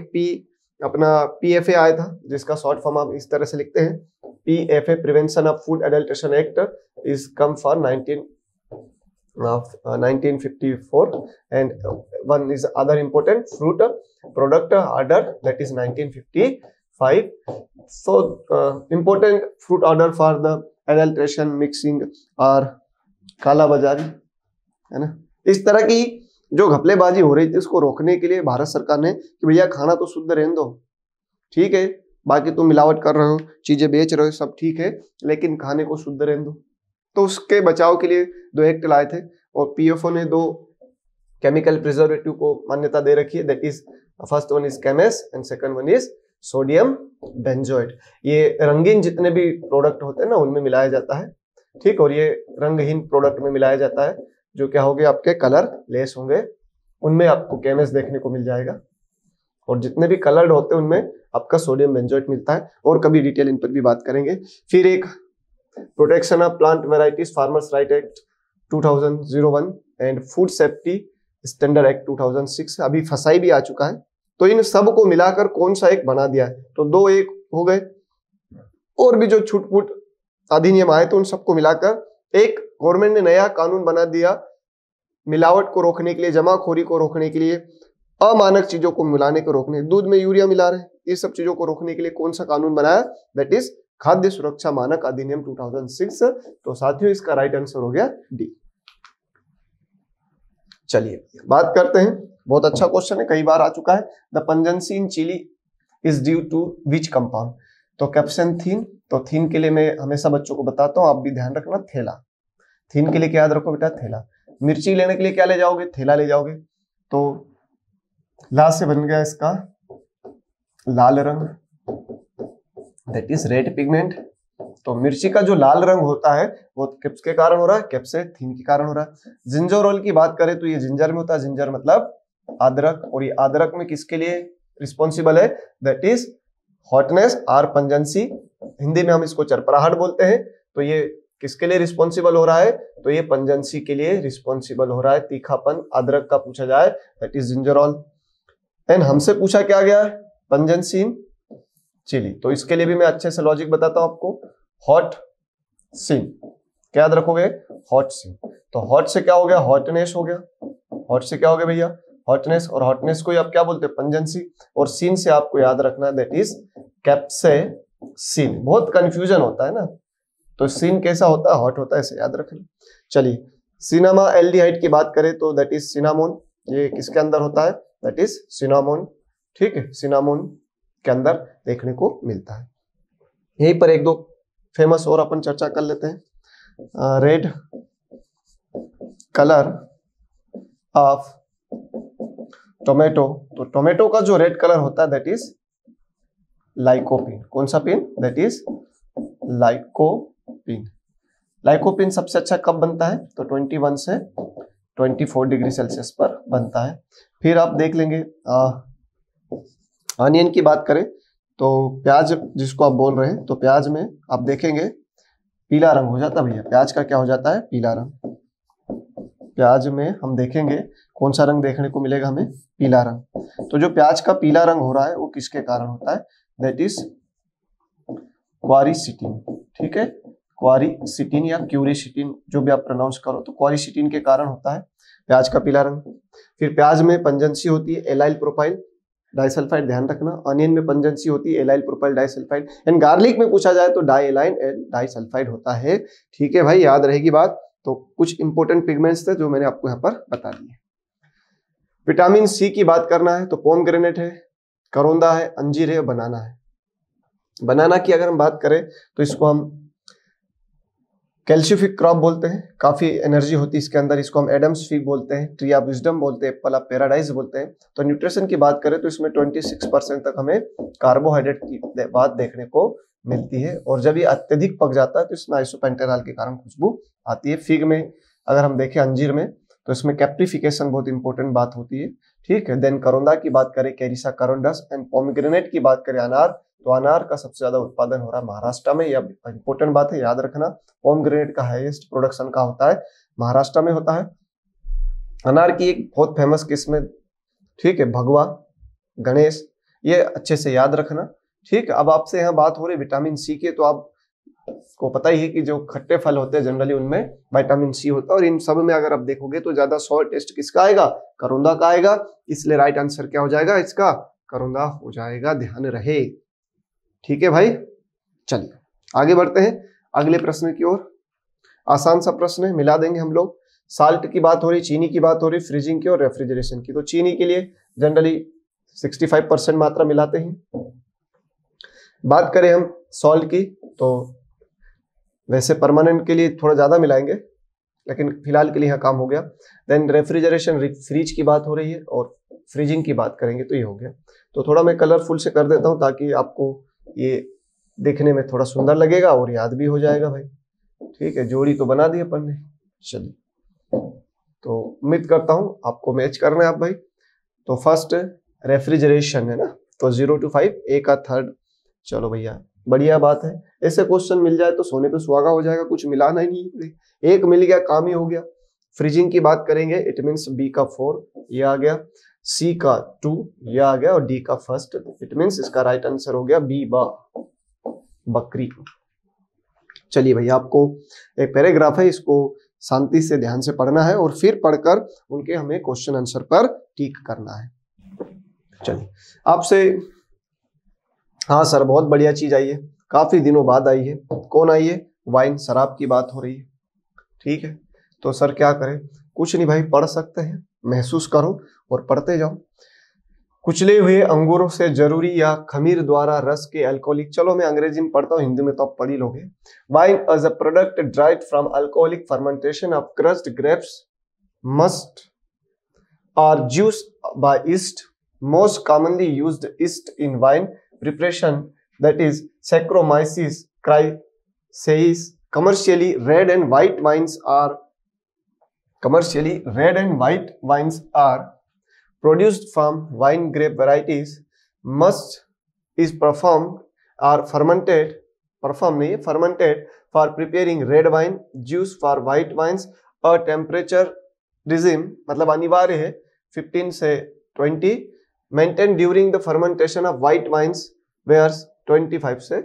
अपना PFA आया था, जिसका शॉर्ट फॉर्म आप इस तरह से लिखते हैं, PFA prevention of food adulteration act is come for 1954 and one is other important fruit product order that is 1955। So important fruit order for the adulteration, mixing और काला बाजारी, है ना। इस तरह की जो घपलेबाजी हो रही थी उसको रोकने के लिए भारत सरकार ने कि भैया खाना तो शुद्ध रहने दो, ठीक है, बाकी तुम मिलावट कर रहे हो, चीजें बेच रहे हो, सब ठीक है, लेकिन खाने को शुद्ध रहने दो। तो उसके बचाव के लिए 2 एक्ट लाए थे, और PFO ने 2 केमिकल प्रिजर्वेटिव को मान्यता दे रखी है, that is first one is KMS and second one is sodium benzoate. ये रंगीन जितने भी प्रोडक्ट होते हैं ना उनमें मिलाया जाता है, ठीक, और ये रंगहीन प्रोडक्ट में मिलाया जाता है, जो क्या होंगे आपके कलर लेस होंगे, उनमें आपको केमेस देखने को मिल जाएगा, और जितने भी कलर्ड होते हैं उनमें आपका सोडियम बेंजोएट मिलता है, और कभी डिटेल इन पर भी बात करेंगे। फिर एक protection of plant varieties farmers right act 2001 and food safety standard act 2006, अभी फसाई भी आ चुका है। तो इन सब को मिलाकर कौन सा एक बना दिया है, तो 2 एक हो गए, और भी जो छूट-फूट अधिनियम आए तो उन सबको मिलाकर एक गवर्नमेंट ने नया कानून बना दिया, मिलावट को रोकने के लिए, जमाखोरी को रोकने के लिए, अमानक चीजों को मिलाने को रोकने, दूध में यूरिया मिला रहे, ये सब चीजों को रोकने के लिए कौन सा कानून बनाया, दैट इज खाद्य सुरक्षा मानक अधिनियम 2006। तो साथियों इसका राइट आंसर हो गया डी। चलिए बात करते हैं, बहुत अच्छा क्वेश्चन है, कई बार आ चुका है। The pungency in chilli is due to which compound, तो कैप्सेंथीन। तो थीन के लिए मैं हमेशा बच्चों को बताता हूँ, आप भी ध्यान रखना, थैला। थीन के लिए क्या याद रखो बेटा, थैला। मिर्ची लेने के लिए क्या ले जाओगे, थैला ले जाओगे। तो ला से बन गया इसका लाल रंग, दैट इज रेड पिगमेंट। तो मिर्ची का जो लाल रंग होता है वो किसके कारण हो रहा है, कैप्सेथीन के कारण हो रहा है। जिंजर ऑयल की बात करें तो ये जिंजर में होता है, जिंजर मतलब अदरक, और ये अदरक में किसके लिए रिस्पॉन्सिबल है, दैट इज हॉटनेस और पंजेंसी, हिंदी में हम इसको चरपराहट बोलते हैं। तो ये किसके लिए रिस्पॉन्सिबल हो रहा है, तो ये पंजेंसी के लिए रिस्पॉन्सिबल हो रहा है। तीखापन अदरक का पूछा जाए that is ginger oil. And हमसे पूछा क्या गया, पंजेंसी इन चिली, तो इसके लिए भी मैं अच्छे से लॉजिक बताता हूं आपको। हॉट सिन, क्या याद रखोगे, हॉट सिन। तो हॉट से क्या हो गया, हॉटनेस हो गया। हॉट से क्या हो गया भैया, हॉटनेस, और हॉटनेस को आप क्या बोलते हैं, पंजेंसी। और सीन से आपको याद रखना है दैट इज कैप्सेसिन। बहुत कंफ्यूजन होता है ना, तो सीन कैसा होता है, हॉट होता है, इसे याद रखें। चलिए सिनेमा एल्डिहाइड की बात करें तो दैट इज सिनामोन, ये किसके अंदर होता है, दैट इज सिनामोन, ठीक है, सिनामोन के अंदर देखने को मिलता है। यहीं पर 1-2 फेमस और अपन चर्चा कर लेते हैं। रेड कलर ऑफ टोमेटो, तो टोमेटो का जो रेड कलर होता है दैट इज लाइकोपिन। कौन सा pin, that is lycopene. Lycopene सबसे अच्छा कब बनता है, तो 21 से 24 डिग्री सेल्सियस पर बनता है। फिर आप देख लेंगे अनियन की बात करें तो प्याज जिसको आप बोल रहे हैं, तो प्याज में आप देखेंगे पीला रंग हो जाता है भैया, प्याज का क्या हो जाता है, पीला रंग। प्याज में हम देखेंगे कौन सा रंग देखने को मिलेगा हमें, पीला रंग। तो जो प्याज का पीला रंग हो रहा है वो किसके कारण होता है, दैट इज क्वारिसिटिन, ठीक है, क्वारिसिटिन या क्यूरिसिटिन जो भी आप प्रोनाउंस करो, तो क्वारिसिटिन के कारण होता है प्याज का पीला रंग। फिर प्याज में पंजेंसी होती है एलाइल प्रोपाइल डाइसल्फाइड, ध्यान रखना। अनियन में पंजेंसी होती है allyl propyl disulphide. And garlic में पूछा जाए तो डाइएलाइन एंड डाइसल्फाइड होता है, ठीक है भाई, याद रहेगी बात। तो कुछ इंपॉर्टेंट पिगमेंट्स थे जो मैंने आपको यहाँ पर बता दिए। विटामिन सी की बात करना है तो पोमग्रेनेट है, करौंदा है, अंजीर है, बनाना है। बनाना की अगर हम बात करें तो इसको हम कैल्शिफिक क्रॉप बोलते हैं, काफी एनर्जी होती है इसके अंदर, इसको हम एडम्स फिग बोलते हैं, ट्री ऑफ विजडम बोलते हैं, एप्पल ऑफ पैराडाइज बोलते हैं। तो न्यूट्रिशन की बात करें तो इसमें 26% तक हमें कार्बोहाइड्रेट की बात देखने को मिलती है, और जब ये अत्यधिक पक जाता है तो इसमें आइसोपेंटेनॉल के कारण खुशबू आती है। फिग में अगर हम देखें, अंजीर में, तो इसमें कैप्टिफिकेशन बहुत इंपॉर्टेंट बात होती है, ठीक है। देन करोंदा की बात करें, कैरिसा करोंडस, एंड पोमीग्रेनेट की बात करें, अनार, तो अनार का सबसे ज्यादा उत्पादन हो रहा है महाराष्ट्र में। यह इंपॉर्टेंट बात है, याद रखना। पोमीग्रेनेट का हाईएस्ट प्रोडक्शन का होता है महाराष्ट्र में होता है। अनार की एक बहुत फेमस किस्म है, ठीक है, भगवा, गणेश, ये अच्छे से याद रखना, ठीक है। अब आपसे यहाँ बात हो रही विटामिन सी की, तो आपको पता ही है कि जो खट्टे फल होते हैं जनरली उनमें विटामिन सी होता है, और इन सब में अगर आप देखोगे तो ज्यादा सॉल्ट टेस्ट किसका आएगा, करोंदा का आएगा। इसलिए राइट आंसर क्या हो जाएगा इसका, करोंदा हो जाएगा, ध्यान रहे, ठीक है भाई। चलिए आगे बढ़ते हैं अगले प्रश्न की ओर। आसान सा प्रश्न है, मिला देंगे हम लोग। साल्ट की बात हो रही, चीनी की बात हो रही, फ्रीजिंग की और रेफ्रिजरेशन की। तो चीनी के लिए जनरली 65% मात्रा मिलाते हैं। बात करें हम सॉल्ट की, तो वैसे परमानेंट के लिए थोड़ा ज्यादा मिलाएंगे, लेकिन फिलहाल के लिए यहाँ काम हो गया। देन रेफ्रिजरेशन, फ्रीज की बात हो रही है, और फ्रीजिंग की बात करेंगे तो ये हो गया। तो थोड़ा मैं कलरफुल से कर देता हूँ ताकि आपको ये देखने में थोड़ा सुंदर लगेगा और याद भी हो जाएगा भाई, ठीक है। जोड़ी तो बना दी अपन ने। चलिए, तो उम्मीद करता हूं आपको मैच करना है आप भाई। तो फर्स्ट रेफ्रिजरेशन है ना, तो 0 to 5, ए का थर्ड। चलो भैया, बढ़िया बात है। ऐसे क्वेश्चन मिल जाए तो सोने पे सुहागा हो जाएगा, कुछ मिलाना ही नहीं, एक मिल गया काम ही हो गया। फ्रीजिंग की बात करेंगे, इट मीन्स बी का 4 ये आ गया, सी का 2 ये आ गया, और डी का फर्स्ट, इट मीन्स इसका राइट आंसर हो गया बी, बकरी। चलिए भैया, आपको एक पैराग्राफ है, इसको शांति से ध्यान से पढ़ना है और फिर पढ़कर उनके हमें क्वेश्चन आंसर पर टिक करना है। चलिए आपसे, हाँ सर बहुत बढ़िया चीज आई है, काफी दिनों बाद आई है। कौन आई है, वाइन, शराब की बात हो रही है, ठीक है। तो सर क्या करें, कुछ नहीं भाई, पढ़ सकते हैं, महसूस करो और पढ़ते जाओ। कुचले हुए अंगूरों से जरूरी या खमीर द्वारा रस के अल्कोहलिक, चलो मैं अंग्रेजी में पढ़ता हूँ, हिंदी में तो आप पढ़ ही लोगे। Wine as a product derived from alcoholic fermentation of crushed grapes, must और juice by yeast, most commonly used yeast in wine preparation, that is Saccharomyces cerevisiae. Commercially red and white wines are produced from wine grape varieties. Must is fermented for preparing red wine, juice for white wines. A temperature regime मतलब अनिवार्य है 15 से 20, maintained during the fermentation of white wines, whereas 25 से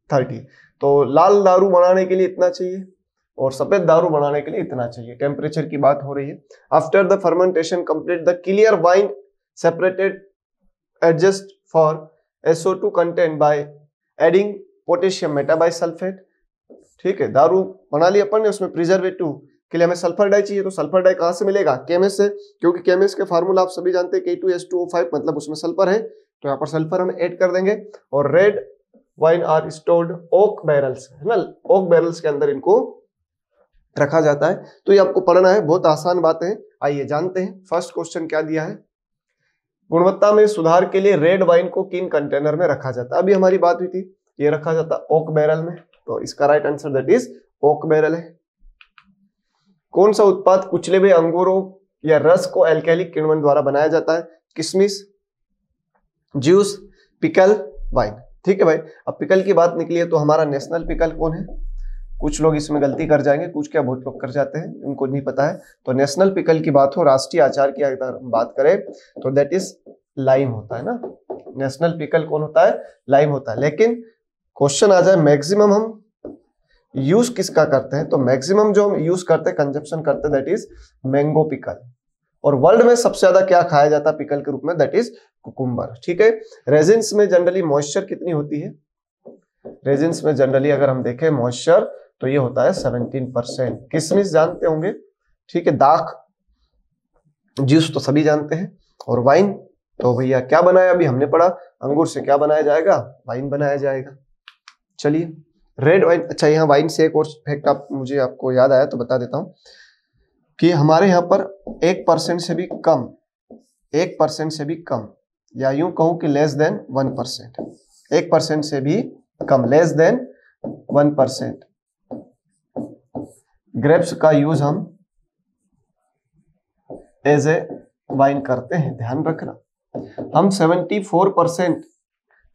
30। तो लाल दारू बनाने के लिए इतना चाहिए और सफेद दारू बनाने के लिए इतना चाहिए। टेम्परेचर की बात हो रही है। After the fermentation complete the clear wine separated adjust for SO2 content by adding potassium metabisulphite, ठीक है। दारू बना ली अपन ने, उसमें प्रिजर्वेटिव के लिए हमें सल्फर डाई चाहिए, तो सल्फर डाई कहाँ से मिलेगा, केमिस्ट से, क्योंकि केमिस्ट के फार्मूला आप सभी जानते हैं K2H2O5, मतलब उसमें सल्फर है, तो यहाँ पर सल्फर हम ऐड कर देंगे। और red wine are stored oak barrels, है ना, ओक बैरल्स के अंदर इनको रखा जाता है। तो ये आपको पढ़ना है, बहुत आसान बातें हैं। आइए जानते हैं फर्स्ट क्वेश्चन क्या दिया है। गुणवत्ता में सुधार के लिए रेड वाइन को किन कंटेनर में रखा जाता है, अभी हमारी बात हुई थी, ये रखा जाता ओक बैरल में, तो इसका right answer that is okay barrel है। कौन सा उत्पाद कुचले हुए अंगूरों या रस को अल्कोहलिक किण्वन द्वारा बनाया जाता है, किशमिश, जूस, पिकल, वाइन, ठीक है भाई। अब पिकल की बात निकली है तो हमारा नेशनल पिकल कौन है, कुछ लोग इसमें गलती कर जाएंगे, कुछ क्या बहुत लोग कर जाते हैं, उनको नहीं पता है। तो नेशनल पिकल की बात हो, राष्ट्रीय अचार की अगर बात करें तो दैट इज लाइम होता है ना, नेशनल पिकल कौन होता है, लाइम होता है। लेकिन क्वेश्चन आ जाए मैक्सिमम हम यूज किसका करते हैं, तो मैक्सिमम जो हम यूज करते हैं, कंजप्शन करते हैं, दैट इज मैंगो पिकल। और वर्ल्ड में सबसे ज्यादा क्या खाया जाता है पिकल के रूप में, दैट इज कुकुम्बर, ठीक है। रेजिन्स में जनरली मॉइस्चर कितनी होती है, रेजिन्स में जनरली अगर हम देखें मॉइस्चर तो ये होता है 17%। किशमिश जानते होंगे, ठीक है। दाख, जूस तो सभी जानते हैं। और वाइन तो भैया क्या बनाया, अभी हमने पढ़ा, अंगूर से क्या बनाया जाएगा, वाइन बनाया जाएगा। चलिए रेड वाइन, अच्छा यहाँ वाइन से एक और फैक्ट मुझे आपको याद आया तो बता देता हूँ कि हमारे यहाँ पर 1% से भी कम, 1% से भी कम, या यूं कहूं कि लेस देन 1%, 1% से भी कम, लेस देन 1% ग्रेप्स का यूज हम एज ए वाइन करते हैं। ध्यान रखना, हम 74%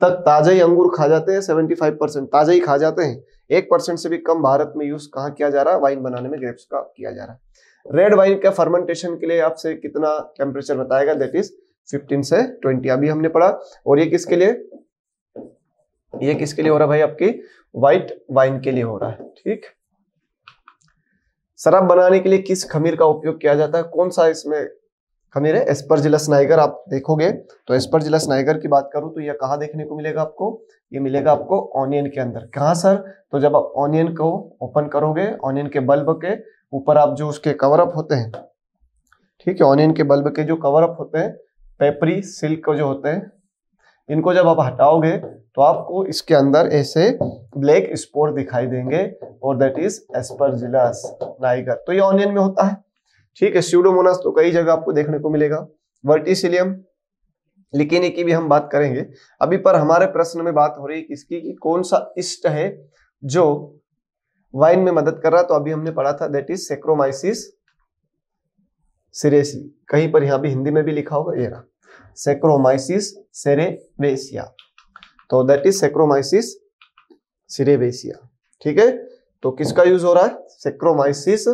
तक ताजा ही अंगूर खा जाते हैं, 75% ताजा ही खा जाते हैं। 1% से भी कम भारत में यूज कहाँ किया जा रहा है? वाइन बनाने में ग्रेप्स का किया जा रहा है। रेड वाइन का फर्मेंटेशन के लिए आपसे कितना टेम्परेचर बताएगा? दैट इज 15 से 20 अभी हमने पढ़ा। और ये किसके लिए, ये किसके लिए हो रहा है भाई? आपकी व्हाइट वाइन के लिए हो रहा है। ठीक, शराब बनाने के लिए किस खमीर का उपयोग किया जाता है? कौन सा इसमें खमीर है? Aspergillus Niger. आप देखोगे तो एस्परजिलस नाइगर की बात करूं तो यह कहाँ देखने को मिलेगा आपको? ये मिलेगा आपको ऑनियन के अंदर। कहाँ सर? तो जब आप ऑनियन को ओपन करोगे, ऑनियन के बल्ब के ऊपर आप जो उसके कवर अप होते हैं, ठीक है, ऑनियन के बल्ब के जो कवर अप होते हैं, पेपरी सिल्क जो होते हैं, इनको जब आप हटाओगे तो आपको इसके अंदर ऐसे ब्लैक स्पोर दिखाई देंगे और दैट इज एस्परजिलस नाइगर। तो ये ऑनियन में होता है। ठीक है, स्यूडोमोनास तो कई जगह आपको देखने को मिलेगा। वर्टिसिलियम लिकेनी की भी हम बात करेंगे अभी, पर हमारे प्रश्न में बात हो रही है किसकी, कि कौन सा ईस्ट है जो वाइन में मदद कर रहा है? तो अभी हमने पढ़ा था दैट इज सेक्रोमाइसिस सिरेसी। कहीं पर यहां भी हिंदी में भी लिखा होगा, ये रहा सेक्रोमाइसिस सेरेवेसिया। तो दैट इज सेक्रोमाइसिस सिरेवेसिया। ठीक है, तो किसका यूज हो रहा है? सेक्रोमाइसिस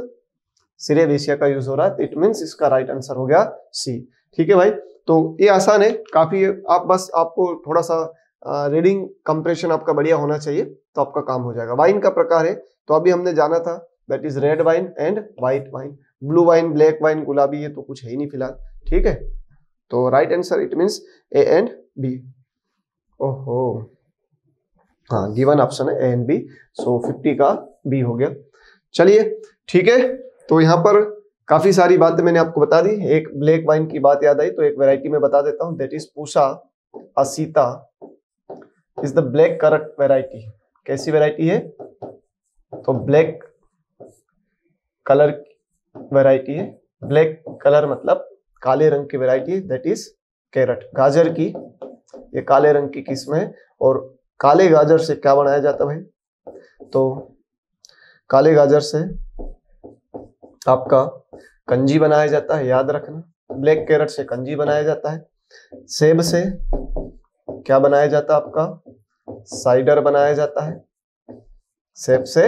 सिरेवेसिया का यूज हो रहा है। इट मींस इसका राइट आंसर हो गया सी। ठीक है भाई, तो ये आसान है काफी। आप बस आपको थोड़ा सा रीडिंग कंप्रेशन आपका बढ़िया होना चाहिए तो आपका काम हो जाएगा। वाइन का प्रकार है तो अभी हमने जाना था that is red wine and white wine. Blue wine, black wine, गुलाबी, ये तो कुछ है ही नहीं फिलहाल। ठीक है, तो right answer it means A and B. ओहो, हाँ, गिवन ऑप्शन है ए एंड बी, सो 50 का बी हो गया। चलिए ठीक है, तो यहाँ पर काफी सारी बातें मैंने आपको बता दी। एक ब्लैक वाइन की बात याद आई तो एक वैरायटी में बता देता हूँ, that is Pusa Aseeta is the black currant variety. कैसी वैरायटी है? तो ब्लैक कलर वैरायटी है। ब्लैक कलर मतलब काले रंग की वैरायटी, दैट इज कैरट, गाजर की। ये काले रंग की किस्म है। और काले गाजर से क्या बनाया जाता है भाई? तो काले गाजर से आपका कंजी बनाया जाता है, याद रखना। ब्लैक कैरट से कंजी बनाया जाता है। सेब से क्या बनाया जाता है? आपका साइडर बनाया जाता है। सेब से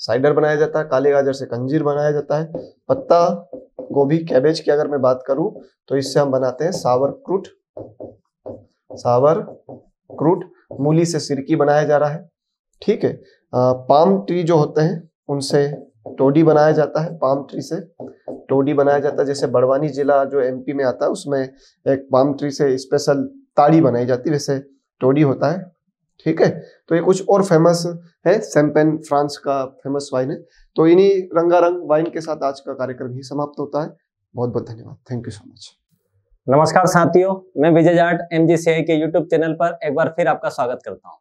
साइडर बनाया जाता है। काले गाजर से कंजीर बनाया जाता है। पत्ता गोभी, कैबेज की अगर मैं बात करूं तो इससे हम बनाते हैं सावर क्रूट। सावर क्रूट। मूली से सिरकी बनाया जा रहा है। ठीक है, पाम ट्री जो होते हैं उनसे टोडी बनाया जाता है। पाम ट्री से टोडी बनाया जाता है। जैसे बड़वानी जिला जो एमपी में आता है उसमें एक पाम ट्री से स्पेशल ताड़ी बनाई जाती है, वैसे टोडी होता है। ठीक है, तो ये कुछ और फेमस है। शैंपेन फ्रांस का फेमस वाइन है। तो इन्हीं रंगारंग वाइन के साथ आज का कार्यक्रम ही समाप्त होता है। बहुत बहुत धन्यवाद, थैंक यू सो मच। नमस्कार साथियों, मैं विजय जाट MGCI के YouTube चैनल पर एक बार फिर आपका स्वागत करता हूं।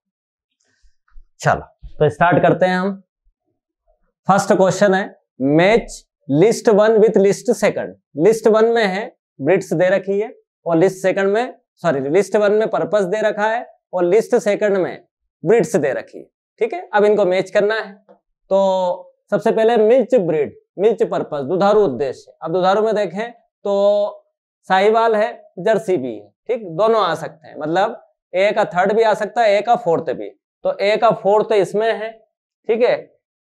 चलो तो स्टार्ट करते हैं हम। फर्स्ट क्वेश्चन है, match list 1 with list second. List 1 में है ब्रिट्स दे रखी है और लिस्ट सेकंड में, सॉरी, लिस्ट 1 में पर्पस दे रखा है और लिस्ट सेकंड में ब्रिट्स दे रखी है। ठीक है, अब इनको मैच करना है। तो सबसे पहले मिल्च ब्रीड, मिल्च पर्पस, दुधारू उद्देश्य। अब दुधारू में देखें तो साहिवाल है, जर्सी भी है। ठीक, दोनों आ सकते हैं, मतलब ए का थर्ड भी आ सकता है, ए का फोर्थ भी। तो ए का फोर्थ इसमें है, ठीक है,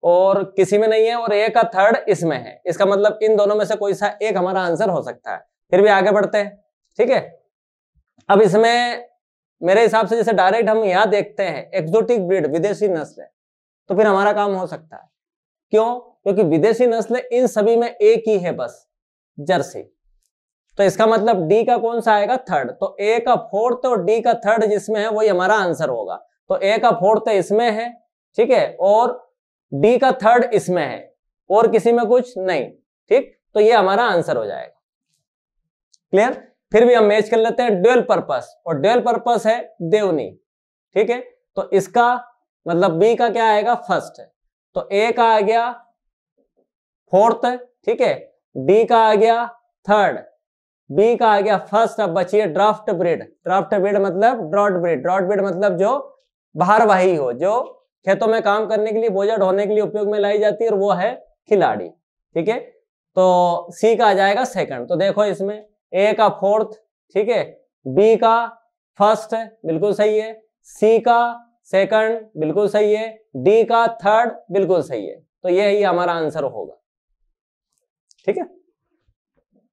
और किसी में नहीं है, और ए का थर्ड इसमें है। इसका मतलब इन दोनों में से कोई सा एक हमारा आंसर हो सकता है। फिर भी आगे बढ़ते हैं। ठीक है, अब इसमें मेरे हिसाब से जैसे डायरेक्ट हम यहां देखते हैं एक्सोटिक ब्रीड, विदेशी नस्ल है, तो फिर हमारा काम हो सकता है। क्यों? क्योंकि विदेशी नस्ल इन सभी में एक ही है, बस जर्सी। तो इसका मतलब डी का कौन सा आएगा? थर्ड। तो ए का फोर्थ और डी का थर्ड जिसमें है वही हमारा आंसर होगा। तो ए का फोर्थ इसमें है, ठीक है, और डी का थर्ड इसमें है, और किसी में कुछ नहीं। ठीक, तो ये हमारा आंसर हो जाएगा। क्लियर? फिर भी हम मैच कर लेते हैं ड्यूअल पर्पस, और ड्यूअल पर्पस है देवनी। ठीक है, तो इसका मतलब बी का क्या आएगा, फर्स्ट है, तो ए का आ गया फोर्थ, ठीक है, डी का आ गया थर्ड, बी का आ गया फर्स्ट। अब बचिए ड्राफ्ट ब्रीड। ड्राफ्ट ब्रीड मतलब ड्रॉट ब्रीड। ड्रॉट ब्रीड मतलब जो बाहरवाही हो, जो खेतों में काम करने के लिए, बोझा ढोने के लिए उपयोग में लाई जाती है, और वो है खिलाड़ी, ठीक है। तो सी का आ जाएगा सेकंड। तो देखो इसमें ए का फोर्थ, ठीक है, बी का फर्स्ट है, बिल्कुल सही है, सी का सेकंड, बिल्कुल सही है, डी का थर्ड, बिल्कुल सही है। तो यही हमारा आंसर होगा, ठीक है।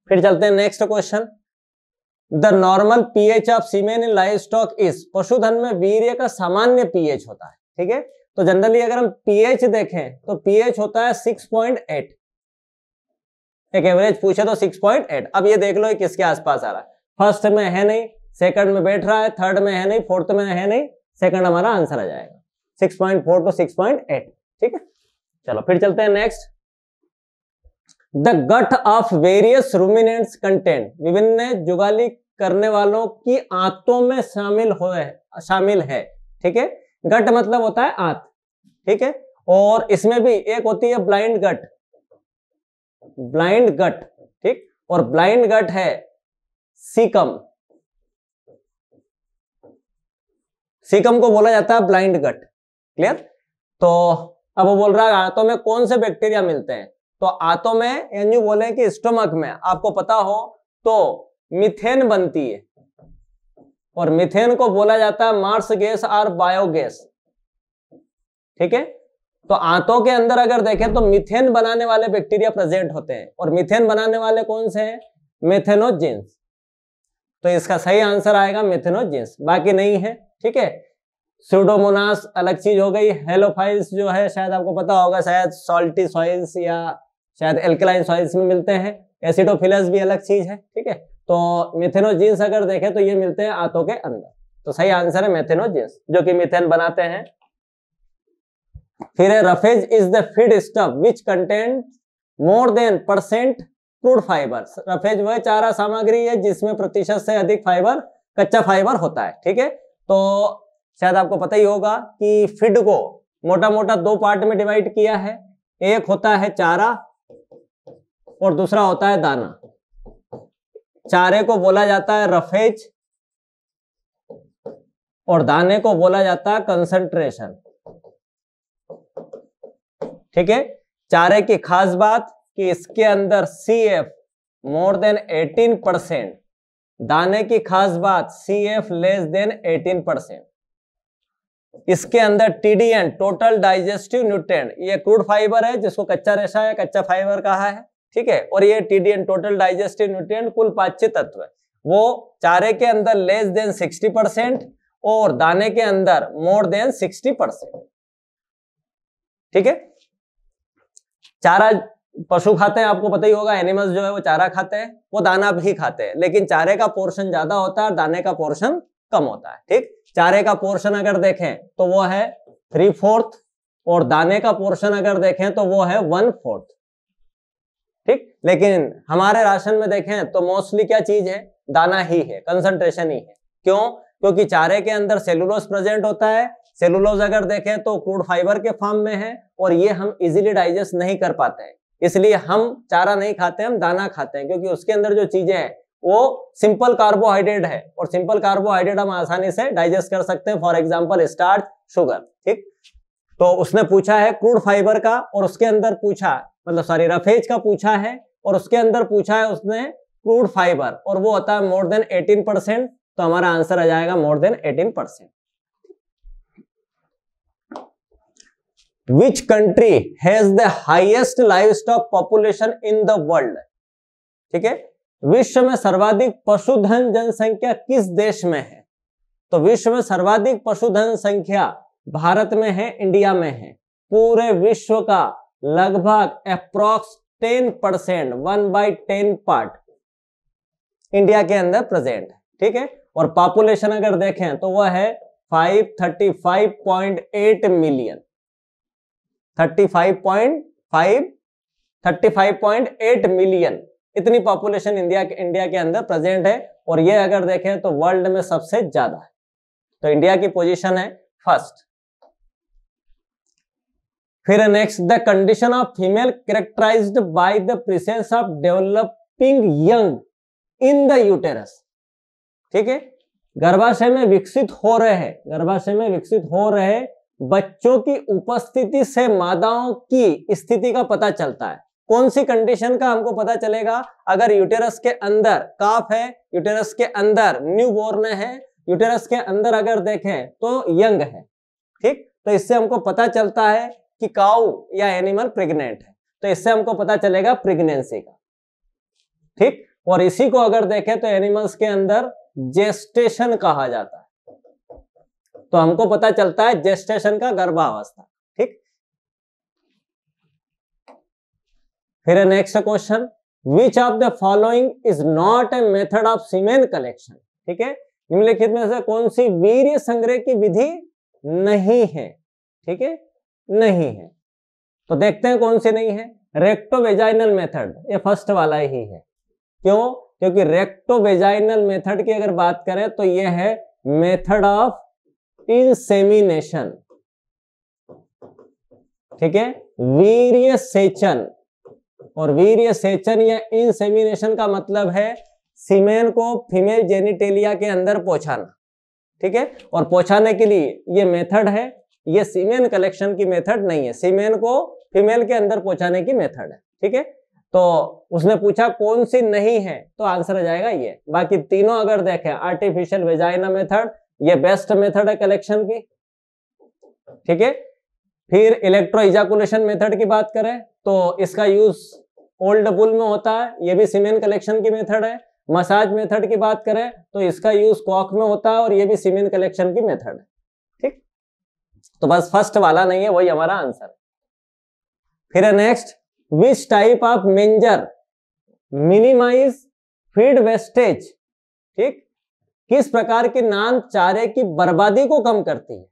फिर चलते हैं next question. The normal pH of semen in livestock is, पशुधन में वीर्य का सामान्य पीएच होता है, ठीक है। तो जनरली अगर हम पीएच देखें तो पीएच होता है 6.8, एक एवरेज पूछे तो 6.8। अब ये देख लो ये किसके आसपास आ रहा है, फर्स्ट में है नहीं, सेकंड में बैठ रहा है, थर्ड में है नहीं, फोर्थ में है नहीं, सेकंड हमारा आंसर आ जाएगा 6.4 to 6.8, ठीक है। चलो फिर चलते हैं next. The gut of various ruminants content, विभिन्न जुगाली करने वालों की आंतों में शामिल है, ठीक है। गट मतलब होता है आंत, ठीक है। और इसमें भी एक होती है ब्लाइंड गट, ब्लाइंड गट, ठीक, और ब्लाइंड गट है सीकम, सीकम को बोला जाता है ब्लाइंड गट, क्लियर। तो अब वो बोल रहा है आंतों में कौन से बैक्टीरिया मिलते हैं, तो आंतों में यानी बोले कि स्टमक में आपको पता हो तो मीथेन बनती है, और मीथेन को बोला जाता है मार्स गैस और बायोगैस, ठीक है। तो आंतों के अंदर अगर देखें तो मीथेन बनाने वाले बैक्टीरिया प्रेजेंट होते हैं, और मीथेन बनाने वाले कौन से हैं, मेथेनोजेंस। तो इसका सही आंसर आएगा मेथेनोजेंस, बाकी नहीं है, ठीक है। स्यूडोमोनास अलग चीज हो गई, हेलोफाइल्स जो है शायद आपको पता होगा, शायद सॉल्टी सॉइल्स या शायद एल्कलाइन सॉइल्स में मिलते हैं, एसिडोफिलस भी अलग चीज है, ठीक है। तो मेथेनोजेंस अगर देखें तो ये मिलते हैं आंतों के अंदर, तो सही आंसर है मेथेनोजेंस, जो कि मीथेन बनाते हैं। फिर roughage is the feed stuff which content more than % crude fibre. Roughage वह चारा सामग्री है जिसमें प्रतिशत से अधिक फाइबर, कच्चा फाइबर होता है, ठीक है। तो शायद आपको पता ही होगा कि फीड को मोटा मोटा दो पार्ट में डिवाइड किया है, एक होता है चारा और दूसरा होता है दाना। चारे को बोला जाता है रफेज और दाने को बोला जाता है कंसंट्रेशन, ठीक है। चारे की खास बात कि इसके अंदर CF मोर देन 18%, दाने की खास बात CF लेस देन 18%। इसके अंदर TDN टोटल डाइजेस्टिव न्यूट्रिएंट, ये क्रूड फाइबर है जिसको कच्चा रेशा या कच्चा फाइबर कहा है, ठीक है। और ये TDN टोटल डाइजेस्टिव न्यूट्रिएंट कुल पाच्य तत्व है, वो चारे के अंदर लेस देन 60% और दाने के अंदर मोर देन 60%, ठीक है। चारा पशु खाते हैं, आपको पता ही होगा, एनिमल्स जो है वो चारा खाते हैं, वो दाना भी खाते हैं, लेकिन चारे का पोर्शन ज्यादा होता है और दाने का पोर्शन कम होता है, ठीक। चारे का पोर्शन अगर देखें तो वो है 3/4 और दाने का पोर्शन अगर देखें तो वो है 1/4, ठीक। लेकिन हमारे राशन में देखें तो मोस्टली क्या चीज है, दाना ही है, कंसंट्रेशन ही है। क्यों? क्योंकि चारे के अंदर सेलुलोज प्रेजेंट होता है। सेलुलोज अगर देखें तो क्रूड फाइबर के फॉर्म में है और ये हम इजीली डाइजेस्ट नहीं कर पाते हैं, इसलिए हम चारा नहीं खाते, हम दाना खाते हैं, क्योंकि उसके अंदर जो चीजें हैं वो सिंपल कार्बोहाइड्रेट है और सिंपल कार्बोहाइड्रेट हम आसानी से डाइजेस्ट कर सकते हैं, फॉर एग्जांपल स्टार्च, शुगर, ठीक। तो उसने पूछा है क्रूड फाइबर का और उसके अंदर पूछा, मतलब सॉरी रफेज का पूछा है और उसके अंदर पूछा है उसने क्रूड फाइबर और वो होता है मोर देन 18%, तो हमारा आंसर आ जाएगा more than 18%। Which country has the highest livestock population in the world? ठीक है, विश्व में सर्वाधिक पशुधन जनसंख्या किस देश में है? तो विश्व में सर्वाधिक पशुधन संख्या भारत में है, इंडिया में है। पूरे विश्व का लगभग अप्रॉक्स 10%, 1/10 पार्ट इंडिया के अंदर प्रेजेंट है, ठीक है। और पॉपुलेशन अगर देखें तो वह है 535.8 मिलियन, 35.8 मिलियन, इतनी पॉपुलेशन इंडिया के अंदर प्रेजेंट है। और ये अगर देखें तो वर्ल्ड में सबसे ज्यादा है, तो इंडिया की पोजीशन है फर्स्ट। फिर next, the condition of female characterized by the presence of developing young in the uterus. ठीक है, गर्भाशय में विकसित हो रहे, गर्भाशय में विकसित हो रहे बच्चों की उपस्थिति से मादाओं की स्थिति का पता चलता है। कौन सी कंडीशन का हमको पता चलेगा? अगर यूटेरस के अंदर काफ है, यूटेरस के अंदर न्यूबॉर्न है, यूटेरस के अंदर अगर देखें तो यंग है। ठीक, तो इससे हमको पता चलता है कि काऊ या एनिमल प्रेग्नेंट है, तो इससे हमको पता चलेगा प्रेगनेंसी का। ठीक, और इसी को अगर देखें तो एनिमल्स के अंदर जेस्टेशन कहा जाता है, तो हमको पता चलता है जेस्टेशन का गर्भावस्था। ठीक, फिर next question, which of the following is not a method of semen collection. ठीक है, निम्नलिखित में से कौन सी वीर्य संग्रह की विधि नहीं है? ठीक है, नहीं है, तो देखते हैं कौन सी नहीं है। रेक्टोवेजाइनल मेथड, ये फर्स्ट वाला ही है। क्यों? क्योंकि रेक्टोवेजाइनल मेथड की अगर बात करें तो ये है मेथड ऑफ इंसेमिनेशन। ठीक है, वीर्य सेचन, और वीर्य सेचन या इंसेमिनेशन का मतलब है सीमेन को फीमेल जेनिटेलिया के अंदर पहुंचाना। ठीक है, और पहुंचाने के लिए ये मेथड है, ये सीमेन कलेक्शन की मेथड नहीं है, सीमेन को फीमेल के अंदर पहुंचाने की मेथड है। ठीक है, तो उसने पूछा कौन सी नहीं है, तो आंसर आ जाएगा ये। बाकी तीनों अगर देखें, आर्टिफिशियल वेजाइना मेथड ये बेस्ट मेथड है कलेक्शन की। ठीक है, फिर इलेक्ट्रो इजाकुलेशन मेथड की बात करें तो इसका यूज ओल्ड बुल में होता है, ये भी सीमेन कलेक्शन की मेथड है। मसाज मेथड की बात करें तो इसका यूज कॉक में होता है और ये भी सीमेन कलेक्शन की मेथड है। ठीक, तो बस फर्स्ट वाला नहीं है, वही हमारा आंसर है। फिर next, which type of manger minimize feed wastage. ठीक, किस प्रकार की नांद चारे की बर्बादी को कम करती है?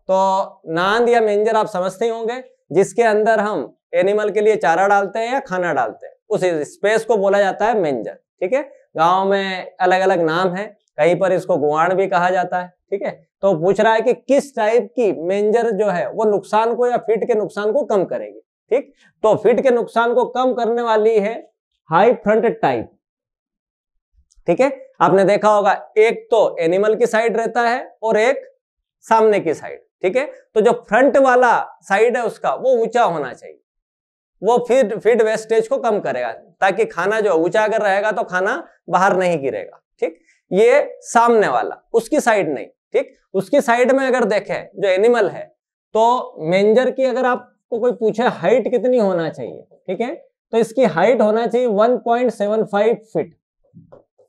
तो नांद या मेंजर आप समझते ही होंगे, जिसके अंदर हम एनिमल के लिए चारा डालते हैं या खाना डालते हैं, उस स्पेस को बोला जाता है मेंजर। ठीक है, गांव में अलग अलग नाम है, कहीं पर इसको गुआड़ भी कहा जाता है। ठीक है, तो पूछ रहा है कि किस टाइप की मेंजर जो है वो नुकसान को या फीड के नुकसान को कम करेगी। ठीक, तो फीड के नुकसान को कम करने वाली है हाई फ्रंट टाइप। ठीक है, आपने देखा होगा एक तो एनिमल की साइड रहता है और एक सामने की साइड। ठीक है, तो जो फ्रंट वाला साइड है उसका वो ऊंचा होना चाहिए, वो फीड वेस्टेज को कम करेगा, ताकि खाना जो ऊंचा अगर रहेगा तो खाना बाहर नहीं गिरेगा। ठीक, ये सामने वाला, उसकी साइड नहीं। ठीक, उसकी साइड में अगर देखें जो एनिमल है, तो मेंजर की अगर आपको कोई पूछे हाइट कितनी होना चाहिए, ठीक है, तो इसकी हाइट होना चाहिए 1.75 फीट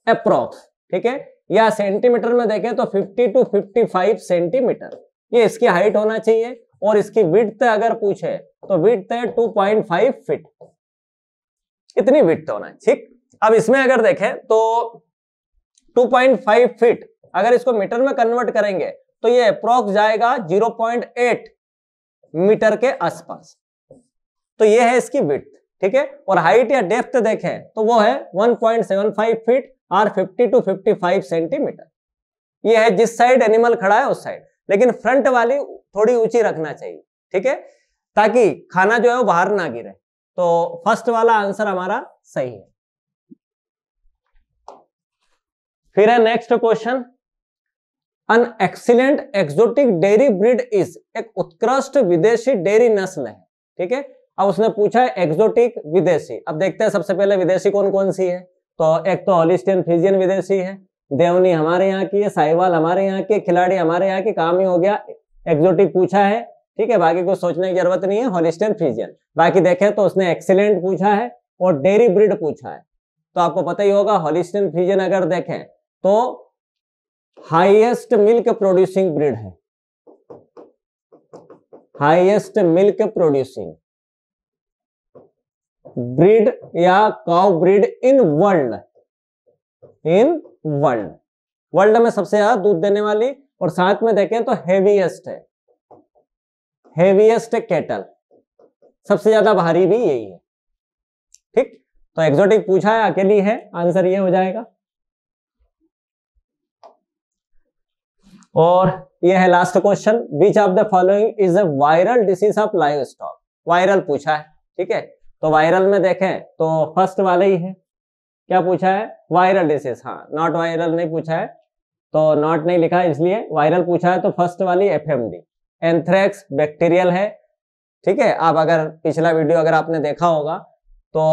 अप्रोक्स। ठीक है, या सेंटीमीटर में देखें तो 50 to 55 सेंटीमीटर, ये इसकी हाइट होना चाहिए। और इसकी विड्थ अगर पूछे तो विड्थ है 2.5 फीट, इतनी विड्थ होना है। ठीक, अब इसमें अगर देखें तो 2.5 फीट अगर इसको मीटर में कन्वर्ट करेंगे तो ये अप्रोक्स जाएगा 0.8 मीटर के आसपास, तो ये है इसकी विड्थ। ठीक है, और हाइट या डेप्थ देखें तो वो है 1.75 फीट और 50 to 55 सेंटीमीटर। ये है जिस साइड एनिमल खड़ा है उस साइड, लेकिन फ्रंट वाली थोड़ी ऊंची रखना चाहिए। ठीक है, ताकि खाना जो है वो बाहर ना गिरे। तो फर्स्ट वाला आंसर हमारा सही है। फिर है next question, an excellent exotic dairy breed is, एक उत्कृष्ट विदेशी डेयरी नस्ल है। ठीक है, अब उसने पूछा है एक्सोटिक विदेशी। अब देखते हैं सबसे पहले विदेशी कौन कौन सी है। तो एक तो हॉलिस्टियन फ्रीजियन विदेशी है, देवनी हमारे यहाँ की है, साहिवाल हमारे यहाँ के, खिलाड़ी हमारे यहाँ के, काम ही हो गया, एक्सोटिक पूछा है। ठीक है, बाकी कुछ सोचने की जरूरत नहीं है, हॉलिस्टियन फ्रीजियन। बाकी देखें तो उसने एक्सीलेंट पूछा है और डेयरी ब्रीड पूछा है, तो आपको पता ही होगा हॉलिस्टियन फ्रीजियन अगर देखें तो हाईएस्ट मिल्क प्रोड्यूसिंग ब्रीड है, हाईएस्ट मिल्क प्रोड्यूसिंग ब्रीड या cow breed in world, in world में सबसे ज्यादा दूध देने वाली, और साथ में देखें तो हेवीएस्ट है, हेवीएस्ट कैटल, सबसे ज्यादा भारी भी यही है। ठीक, तो एक्सोटिक पूछा है, अकेली है, आंसर ये हो जाएगा। और ये है last question, which of the following is a viral disease of live stock. Viral पूछा है, ठीक है, तो वायरल में देखें तो फर्स्ट वाले ही है। क्या पूछा है? Viral disease. हाँ, नॉट वायरल नहीं पूछा है, तो नॉट नहीं लिखा है, इसलिए वायरल पूछा है, तो फर्स्ट वाली FMD। एंथ्रेक्स बैक्टीरियल है, ठीक है। आप अगर पिछला वीडियो अगर आपने देखा होगा तो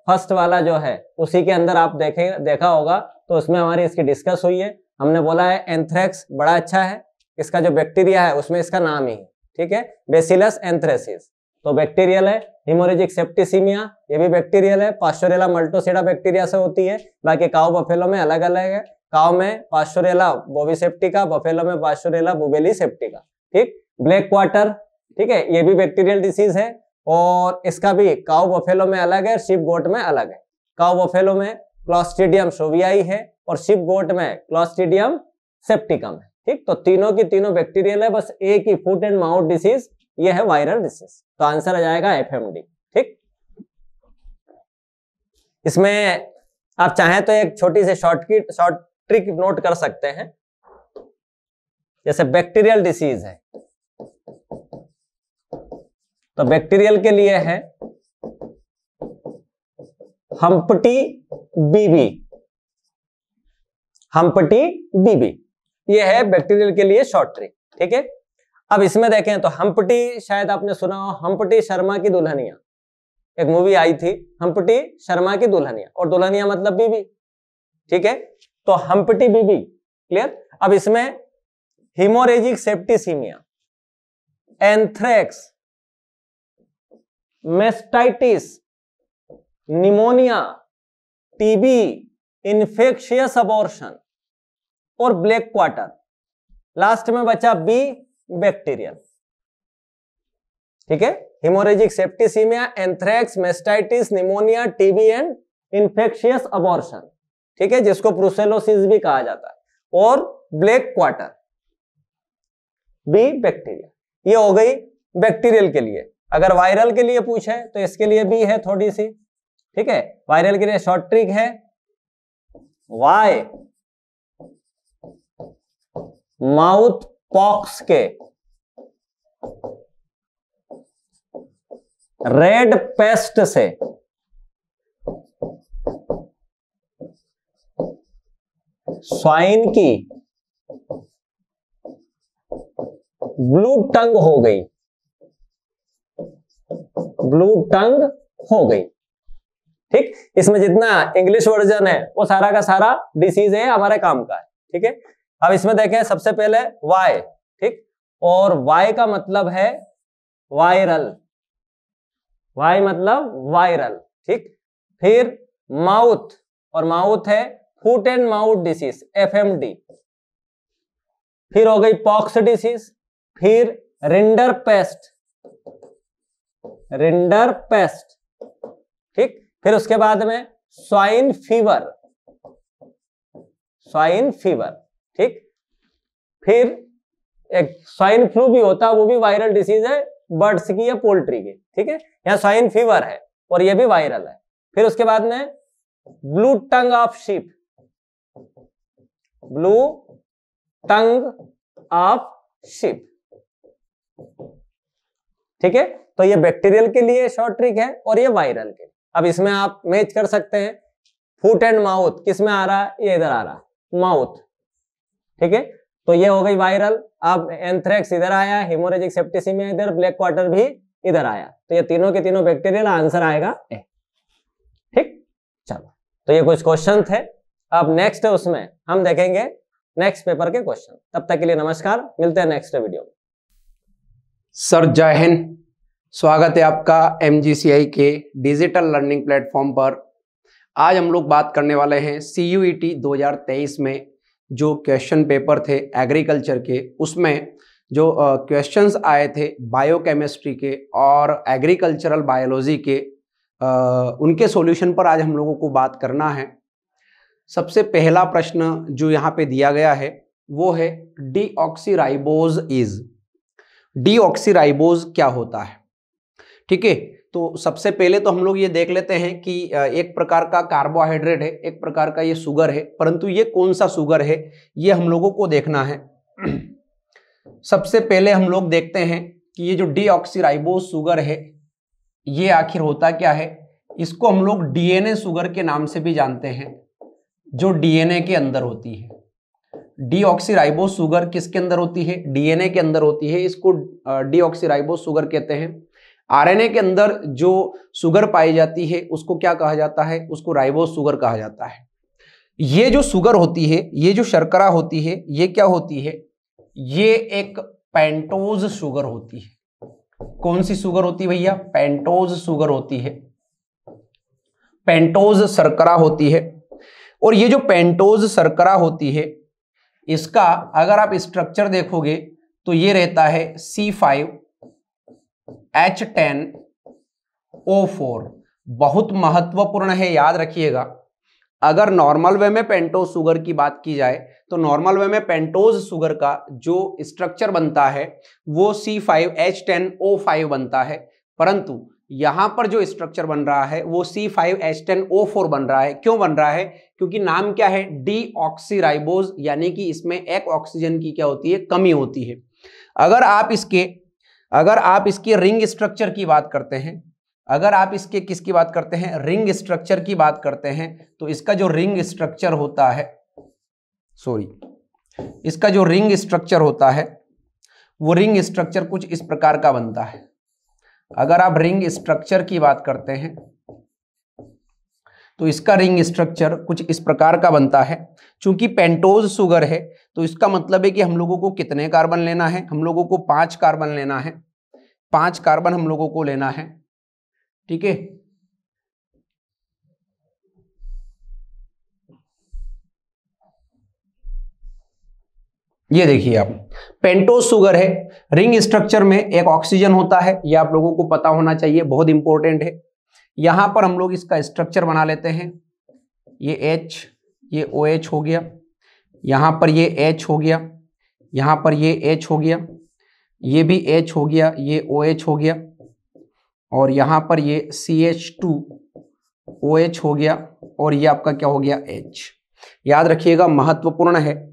फर्स्ट वाला जो है उसी के अंदर आप देखा होगा, तो उसमें हमारी इसकी डिस्कस हुई है। हमने बोला है एंथ्रेक्स बड़ा अच्छा है, इसका जो बैक्टीरिया है उसमें इसका नाम ही है, ठीक है, बेसिलस एंथ्रेसिस, तो बैक्टीरियल है। हिमोरेजिक सेप्टिसीमिया ये भी बैक्टीरियल है, पास्चुरेला मल्टोसिडा बैक्टीरिया से होती है। बाकी काउ बफेलो में अलग अलग है, काउ में पास्चुरेला बोविसेप्टिका, बफेलो में पास्चुरेला बुबेली सेप्टिका, ठीक। ब्लैक क्वार्टर, ठीक है, ये भी बैक्टीरियल डिसीज है, और इसका भी काउ बफेलो में अलग है, शिप गोट में अलग है। काउ बफेलो में क्लॉस्ट्रिडियम शोवियाई है और शिप गोट में क्लॉस्ट्रिडियम सेप्टिकम है, ठीक। तो तीनों की तीनों बैक्टीरियल है, बस एक ही फुट एंड माउथ डिसीज ये है वायरल डिसीज, तो आंसर आ जाएगा FMD, ठीक। इसमें आप चाहें तो एक छोटी सी शॉर्ट ट्रिक नोट कर सकते हैं, जैसे बैक्टीरियल डिसीज है तो बैक्टीरियल के लिए है हम्प्टी बीबी। हम्प्टी बीबी ये है बैक्टीरियल के लिए शॉर्ट ट्रिक, ठीक है। अब इसमें देखें तो हम्प्टी, शायद आपने सुना हो, हम्प्टी शर्मा की दुल्हनिया, एक मूवी आई थी हम्प्टी शर्मा की दुल्हनिया, और दुल्हनिया मतलब बीबी, ठीक है। तो हम्प्टी बीबी, क्लियर। अब इसमें haemorrhagic septicaemia, anthrax, mastitis, pneumonia, TB, infectious abortion और ब्लैक क्वार्टर, लास्ट में बचा बी बैक्टीरियल, ठीक है। Haemorrhagic septicaemia, anthrax, mastitis, pneumonia, TB and infectious abortion, ठीक है, जिसको ब्रुसेलोसिस भी कहा जाता है, और ब्लैक क्वार्टर, बी बैक्टीरियल। ये हो गई बैक्टीरियल के लिए। अगर वायरल के लिए पूछे तो इसके लिए भी है थोड़ी सी, ठीक है। वायरल के लिए शॉर्ट ट्रिक है वाई माउथ पॉक्स के, रेड पेस्ट से, स्वाइन की, ब्लू टंग हो गई, ब्लू टंग हो गई, ठीक। इसमें जितना इंग्लिश वर्जन है वो सारा का सारा डिसीज है हमारे काम का है, ठीक है। अब इसमें देखें सबसे पहले वाई, ठीक, और वाई का मतलब है वायरल, वाई मतलब वायरल, ठीक। फिर माउथ, और माउथ है foot and mouth disease FMD। फिर हो गई पॉक्स डिसीज, फिर रिंडर पेस्ट, रिंडर पेस्ट, ठीक। फिर उसके बाद में स्वाइन फीवर, स्वाइन फीवर, ठीक। फिर एक स्वाइन फ्लू भी होता है, वो भी वायरल डिसीज है, बर्ड्स की या पोल्ट्री की, ठीक है। यहाँ स्वाइन फीवर है और ये भी वायरल है। फिर उसके बाद में blue tongue of sheep, blue tongue of sheep, ठीक है। तो ये बैक्टीरियल के लिए शॉर्ट ट्रिक है और ये वायरल के। अब इसमें आप मैच कर सकते हैं, फुट एंड माउथ किस में आ रहा है, ये इधर आ रहा है माउथ, ठीक है। तो ये हो गई वायरल। अब एंथ्रेक्स इधर आया, हिमोरेजिक सेप्टिसीमिया इधर, ब्लैक क्वार्टर भी इधर आया, तो ये तीनों के तीनों बैक्टीरियल, आंसर आएगा ए, ठीक। चलो, तो ये कुछ क्वेश्चन थे। अब नेक्स्ट है उसमें हम देखेंगे नेक्स्ट पेपर के क्वेश्चन। तब तक के लिए नमस्कार, मिलते हैं नेक्स्ट वीडियो में। सर जय हिंद, स्वागत है आपका MGCI के डिजिटल लर्निंग प्लेटफॉर्म पर। आज हम लोग बात करने वाले हैं CUET 2023 में जो क्वेश्चन पेपर थे एग्रीकल्चर के, उसमें जो क्वेश्चंस आए थे बायोकेमिस्ट्री के और एग्रीकल्चरल बायोलॉजी के, उनके सॉल्यूशन पर आज हम लोगों को बात करना है। सबसे पहला प्रश्न जो यहाँ पे दिया गया है वो है डीऑक्सीराइबोज इज, डीऑक्सीराइबोज क्या होता है, ठीक है। तो सबसे पहले तो हम लोग ये देख लेते हैं कि एक प्रकार का कार्बोहाइड्रेट है, एक प्रकार का ये शुगर है, परंतु ये कौन सा शुगर है ये हम लोगों को देखना है। सबसे पहले हम लोग देखते हैं कि ये जो डीऑक्सीराइबोज शुगर है ये आखिर होता क्या है। इसको हम लोग डीएनए शुगर के नाम से भी जानते हैं, जो डीएनए के अंदर होती है। डीऑक्सीराइबोज शुगर किसके अंदर होती है? डीएनए के अंदर होती है। इसको डीऑक्सीराइबोज शुगर कहते हैं। आरएनए के अंदर जो शुगर पाई जाती है उसको क्या कहा जाता है? उसको राइबोज शुगर कहा जाता है। ये जो शुगर होती है, ये जो शर्करा होती है, ये क्या होती है? ये एक पेंटोज शुगर होती है। कौन सी शुगर होती है भैया? पेंटोज शुगर होती है, पेंटोज शर्करा होती है। और ये जो पेंटोज शर्करा होती है, इसका अगर आप स्ट्रक्चर देखोगे तो ये रहता है C5H10O4। बहुत महत्वपूर्ण है, याद रखिएगा। अगर नॉर्मल वे में पेंटोज शुगर की बात की जाए तो नॉर्मल वे में पेंटोज शुगर का जो स्ट्रक्चर बनता है वो C5H10O5 बनता है, परंतु यहां पर जो स्ट्रक्चर बन रहा है वो C5H10O4 बन रहा है। क्यों बन रहा है? क्योंकि नाम क्या है? डीऑक्सीराइबोज, यानी कि इसमें एक ऑक्सीजन की क्या होती है? कमी होती है। अगर आप इसके रिंग स्ट्रक्चर की बात करते हैं, अगर आप इसके किसकी बात करते हैं? रिंग स्ट्रक्चर की बात करते हैं, तो इसका जो रिंग स्ट्रक्चर होता है, इसका जो रिंग स्ट्रक्चर होता है वो रिंग स्ट्रक्चर कुछ इस प्रकार का बनता है। अगर आप रिंग स्ट्रक्चर की बात करते हैं तो इसका रिंग स्ट्रक्चर कुछ इस प्रकार का बनता है। चूंकि पेंटोज शुगर है तो इसका मतलब है कि हम लोगों को कितने कार्बन लेना है? हम लोगों को 5 कार्बन लेना है। 5 कार्बन हम लोगों को लेना है, ठीक है। ये देखिए आप, पेंटोज शुगर है, रिंग स्ट्रक्चर में एक ऑक्सीजन होता है, ये आप लोगों को पता होना चाहिए, बहुत इंपॉर्टेंट है। यहां पर हम लोग इसका स्ट्रक्चर बना लेते हैं। ये H, ये OH हो गया, यहां पर ये H हो गया, यहां पर ये H हो गया, ये भी H हो गया, ये OH हो गया, और यहां पर ये CH2OH हो गया, और ये आपका क्या हो गया? H। याद रखिएगा, महत्वपूर्ण है,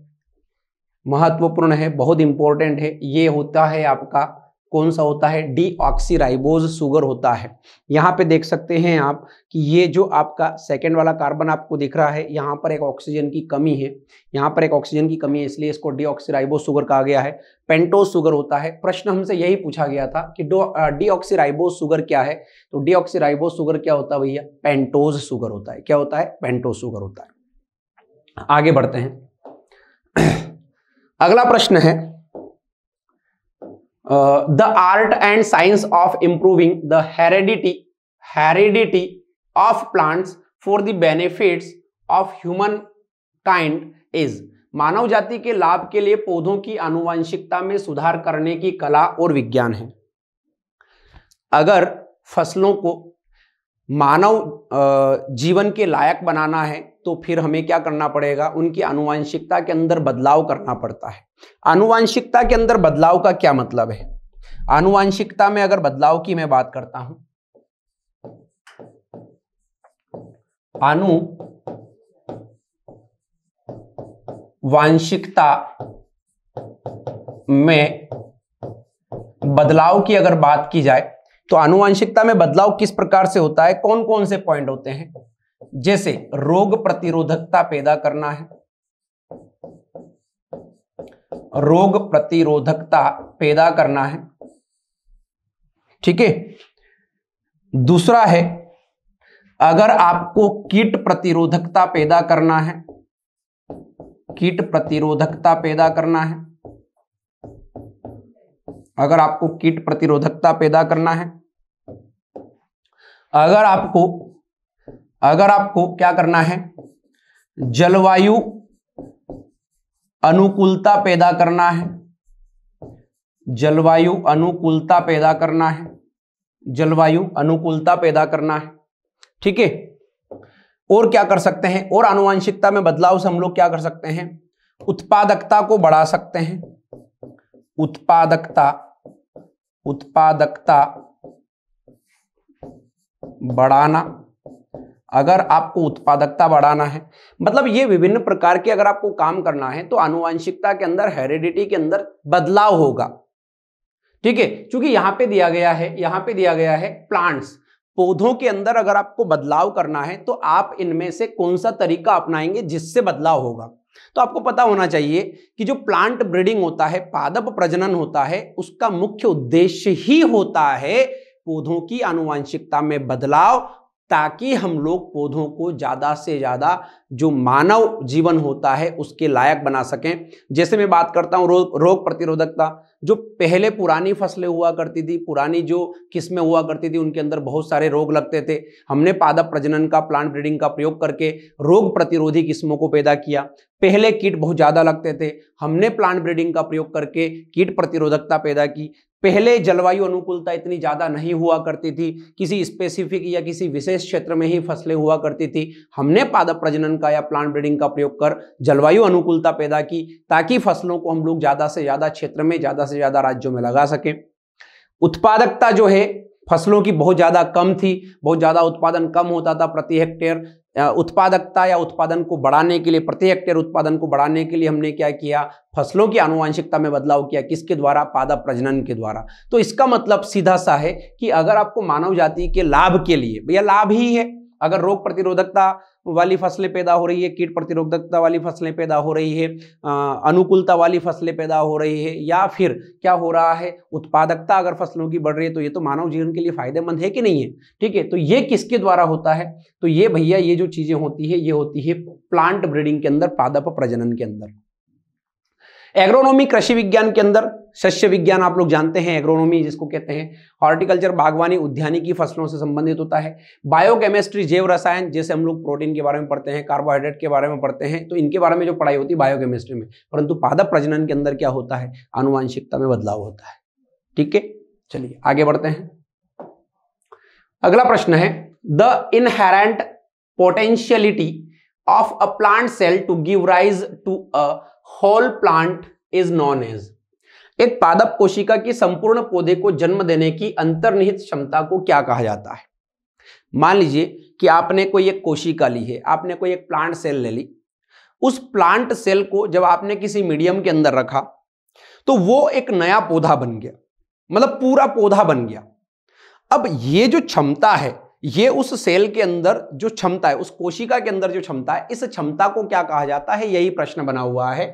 महत्वपूर्ण है, बहुत इंपॉर्टेंट है। ये होता है आपका कौन सा होता है? डीऑक्सीराइबोज शुगर होता है। यहाँ पे देख सकते हैं आप कि ये जो आपका सेकेंड वाला कार्बन आपको दिख रहा है, यहाँ पर एक ऑक्सीजन की कमी है, यहाँ पर एक ऑक्सीजन की कमी है, इसलिए इसको डीऑक्सीराइबोज शुगर कहा गया है। पेंटोज शुगर होता है। प्रश्न हमसे यही पूछा गया था कि डीऑक्सीराइबोज शुगर क्या है, तो डीऑक्सीराइबोज शुगर क्या होता है भैया? पेंटोज शुगर होता है। क्या होता है? पेंटोज शुगर होता है। आगे बढ़ते हैं। अगला प्रश्न है, the art and science of improving the heredity of plants for the benefits of humankind is. मानव जाति के लाभ के लिए पौधों की आनुवंशिकता में सुधार करने की कला और विज्ञान है। अगर फसलों को मानव जीवन के लायक बनाना है तो फिर हमें क्या करना पड़ेगा? उनकी आनुवंशिकता के अंदर बदलाव करना पड़ता है। आनुवंशिकता के अंदर बदलाव का क्या मतलब है? आनुवंशिकता में अगर बदलाव की मैं बात करता हूं, आनुवंशिकता में बदलाव की अगर बात की जाए तो आनुवंशिकता में बदलाव किस प्रकार से होता है? कौन कौन से पॉइंट होते हैं? जैसे रोग प्रतिरोधकता पैदा करना है, रोग प्रतिरोधकता पैदा करना है, ठीक है। दूसरा है, अगर आपको कीट प्रतिरोधकता पैदा करना है, कीट प्रतिरोधकता पैदा करना है, अगर आपको कीट प्रतिरोधकता पैदा करना है, अगर आपको क्या करना है? जलवायु अनुकूलता पैदा करना है, जलवायु अनुकूलता पैदा करना है, जलवायु अनुकूलता पैदा करना है, ठीक है। और क्या कर सकते हैं? और आनुवंशिकता में बदलाव से हम लोग क्या कर सकते हैं? उत्पादकता को बढ़ा सकते हैं, उत्पादकता बढ़ाना। अगर आपको उत्पादकता बढ़ाना है, मतलब ये विभिन्न प्रकार के अगर आपको काम करना है तो आनुवंशिकता के अंदर, हेरिडिटी के अंदर बदलाव होगा। ठीक है, क्योंकि यहां पे दिया गया है प्लांट्स, पौधों के अंदर अगर आपको बदलाव करना है तो आप इनमें से कौन सा तरीका अपनाएंगे जिससे बदलाव होगा। तो आपको पता होना चाहिए कि जो प्लांट ब्रीडिंग होता है, पादप प्रजनन होता है, उसका मुख्य उद्देश्य ही होता है पौधों की आनुवंशिकता में बदलाव, ताकि हम लोग पौधों को ज्यादा से ज्यादा जो मानव जीवन होता है उसके लायक बना सकें। जैसे मैं बात करता हूं रोग प्रतिरोधकता, जो पहले पुरानी फसलें हुआ करती थी, पुरानी जो किस्में हुआ करती थी, उनके अंदर बहुत सारे रोग लगते थे। हमने पादप प्रजनन का, प्लांट ब्रीडिंग का प्रयोग करके रोग प्रतिरोधी किस्मों को पैदा किया। पहले कीट बहुत ज्यादा लगते थे, हमने प्लांट ब्रीडिंग का प्रयोग करके कीट प्रतिरोधकता पैदा की। पहले जलवायु अनुकूलता इतनी ज्यादा नहीं हुआ करती थी, किसी स्पेसिफिक या किसी विशेष क्षेत्र में ही फसलें हुआ करती थी। हमने पादप प्रजनन का या प्लांट ब्रीडिंग का प्रयोग कर जलवायु अनुकूलता पैदा की, ताकि फसलों को हम लोग ज्यादा से ज्यादा क्षेत्र में, ज्यादा से ज्यादा राज्यों में लगा सकें। उत्पादकता जो है फसलों की बहुत ज्यादा कम थी, बहुत ज्यादा उत्पादन कम होता था प्रति हेक्टेयर। उत्पादकता या उत्पादन को बढ़ाने के लिए, प्रति हेक्टेयर उत्पादन को बढ़ाने के लिए हमने क्या किया, फसलों की आनुवंशिकता में बदलाव किया। किसके द्वारा? पादप प्रजनन के द्वारा। तो इसका मतलब सीधा सा है कि अगर आपको मानव जाति के लाभ के लिए, भैया लाभ ही है, अगर रोग प्रतिरोधकता वाली फसलें पैदा हो रही है, कीट प्रतिरोधकता वाली फसलें पैदा हो रही है, अनुकूलता वाली फसलें पैदा हो रही है, या फिर क्या हो रहा है, उत्पादकता अगर फसलों की बढ़ रही है, तो ये तो मानव जीवन के लिए फायदेमंद है कि नहीं है? ठीक है, तो ये किसके द्वारा होता है? तो ये भैया ये जो चीजें होती है, ये होती है प्लांट ब्रीडिंग के अंदर, पादप प्रजनन के अंदर। एग्रोनॉमी कृषि विज्ञान के अंदर, शस्य विज्ञान आप लोग जानते हैं, एग्रोनॉमी जिसको कहते हैं, हॉर्टिकल्चर बागवानी उद्यानिकी फसलों से संबंधित होता है। बायोकेमिस्ट्री जैव रसायन, जैसे हम लोग प्रोटीन के बारे में पढ़ते हैं, कार्बोहाइड्रेट के बारे में पढ़ते हैं, तो इनके बारे में जो पढ़ाई होती है बायोकेमिस्ट्री में। परंतु पादप प्रजनन के अंदर क्या होता है? आनुवंशिकता में बदलाव होता है। ठीक है, चलिए आगे बढ़ते हैं। अगला प्रश्न है, the inherent potentiality of a plant cell to give rise to a whole plant is known as. एक पादप कोशिका की संपूर्ण पौधे को जन्म देने की अंतर्निहित क्षमता को क्या कहा जाता है? मान लीजिए कि आपने कोई एक कोशिका ली है, आपने कोई एक प्लांट सेल ले ली। उस प्लांट सेल को जब आपने किसी मीडियम के अंदर रखा तो वो एक नया पौधा बन गया, मतलब पूरा पौधा बन गया। अब ये जो क्षमता है, ये उस सेल के अंदर जो क्षमता है, उस कोशिका के अंदर जो क्षमता है, इस क्षमता को क्या कहा जाता है? यही प्रश्न बना हुआ है।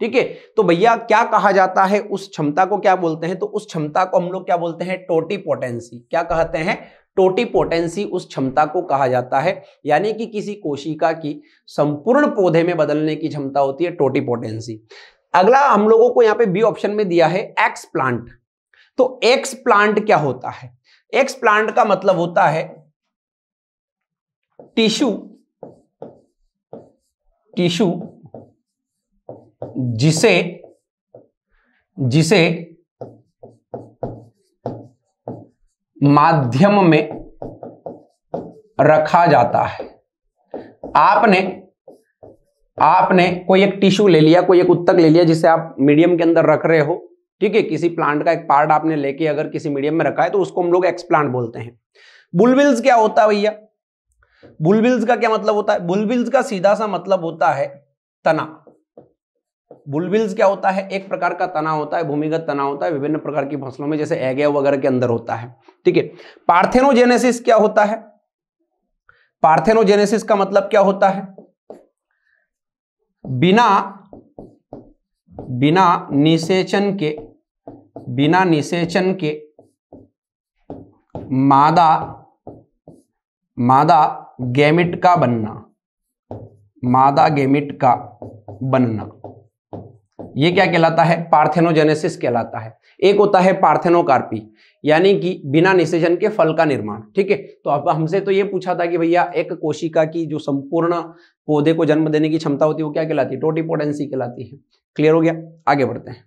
ठीक है, तो भैया क्या कहा जाता है? उस क्षमता को क्या बोलते हैं? तो उस क्षमता को हम लोग क्या बोलते हैं? टोटिपोटेंसी। क्या कहते हैं? टोटिपोटेंसी उस क्षमता को कहा जाता है। यानी कि किसी कोशिका की संपूर्ण पौधे में बदलने की क्षमता होती है टोटिपोटेंसी। अगला हम लोगों को यहाँ पे बी ऑप्शन में दिया है एक्स प्लांट। तो एक्स प्लांट क्या होता है? एक्स प्लांट का मतलब होता है टिश्यू जिसे माध्यम में रखा जाता है। आपने कोई एक टिश्यू ले लिया, कोई एक उत्तक ले लिया जिसे आप मीडियम के अंदर रख रहे हो। ठीक है, किसी प्लांट का एक पार्ट आपने लेके अगर किसी मीडियम में रखा है तो उसको हम लोग एक्स प्लांट बोलते हैं। बुलबिल्स क्या होता है भैया? बुलबिल्स का क्या मतलब होता है? बुलबिल्स का सीधा सा मतलब होता है तना। बुलबिल्स क्या होता है? एक प्रकार का तना होता है, भूमिगत तना होता है, विभिन्न प्रकार की फसलों में जैसे एगेव वगैरह के अंदर होता है। ठीक है, पार्थेनोजेनेसिस क्या होता है? पार्थेनोजेनेसिस का मतलब क्या होता है? बिना निषेचन के मादा गैमिट का बनना, ये क्या कहलाता है? पार्थेनोजेनेसिस कहलाता है। एक होता है पार्थेनोकार्पी, यानी कि बिना निषेचन के फल का निर्माण। ठीक है, तो अब हमसे तो ये पूछा था कि भैया एक कोशिका की जो संपूर्ण पौधे को जन्म देने की क्षमता होती है वो क्या कहलाती है? टोटिपोटेंसी कहलाती है। क्लियर हो गया? आगे बढ़ते हैं।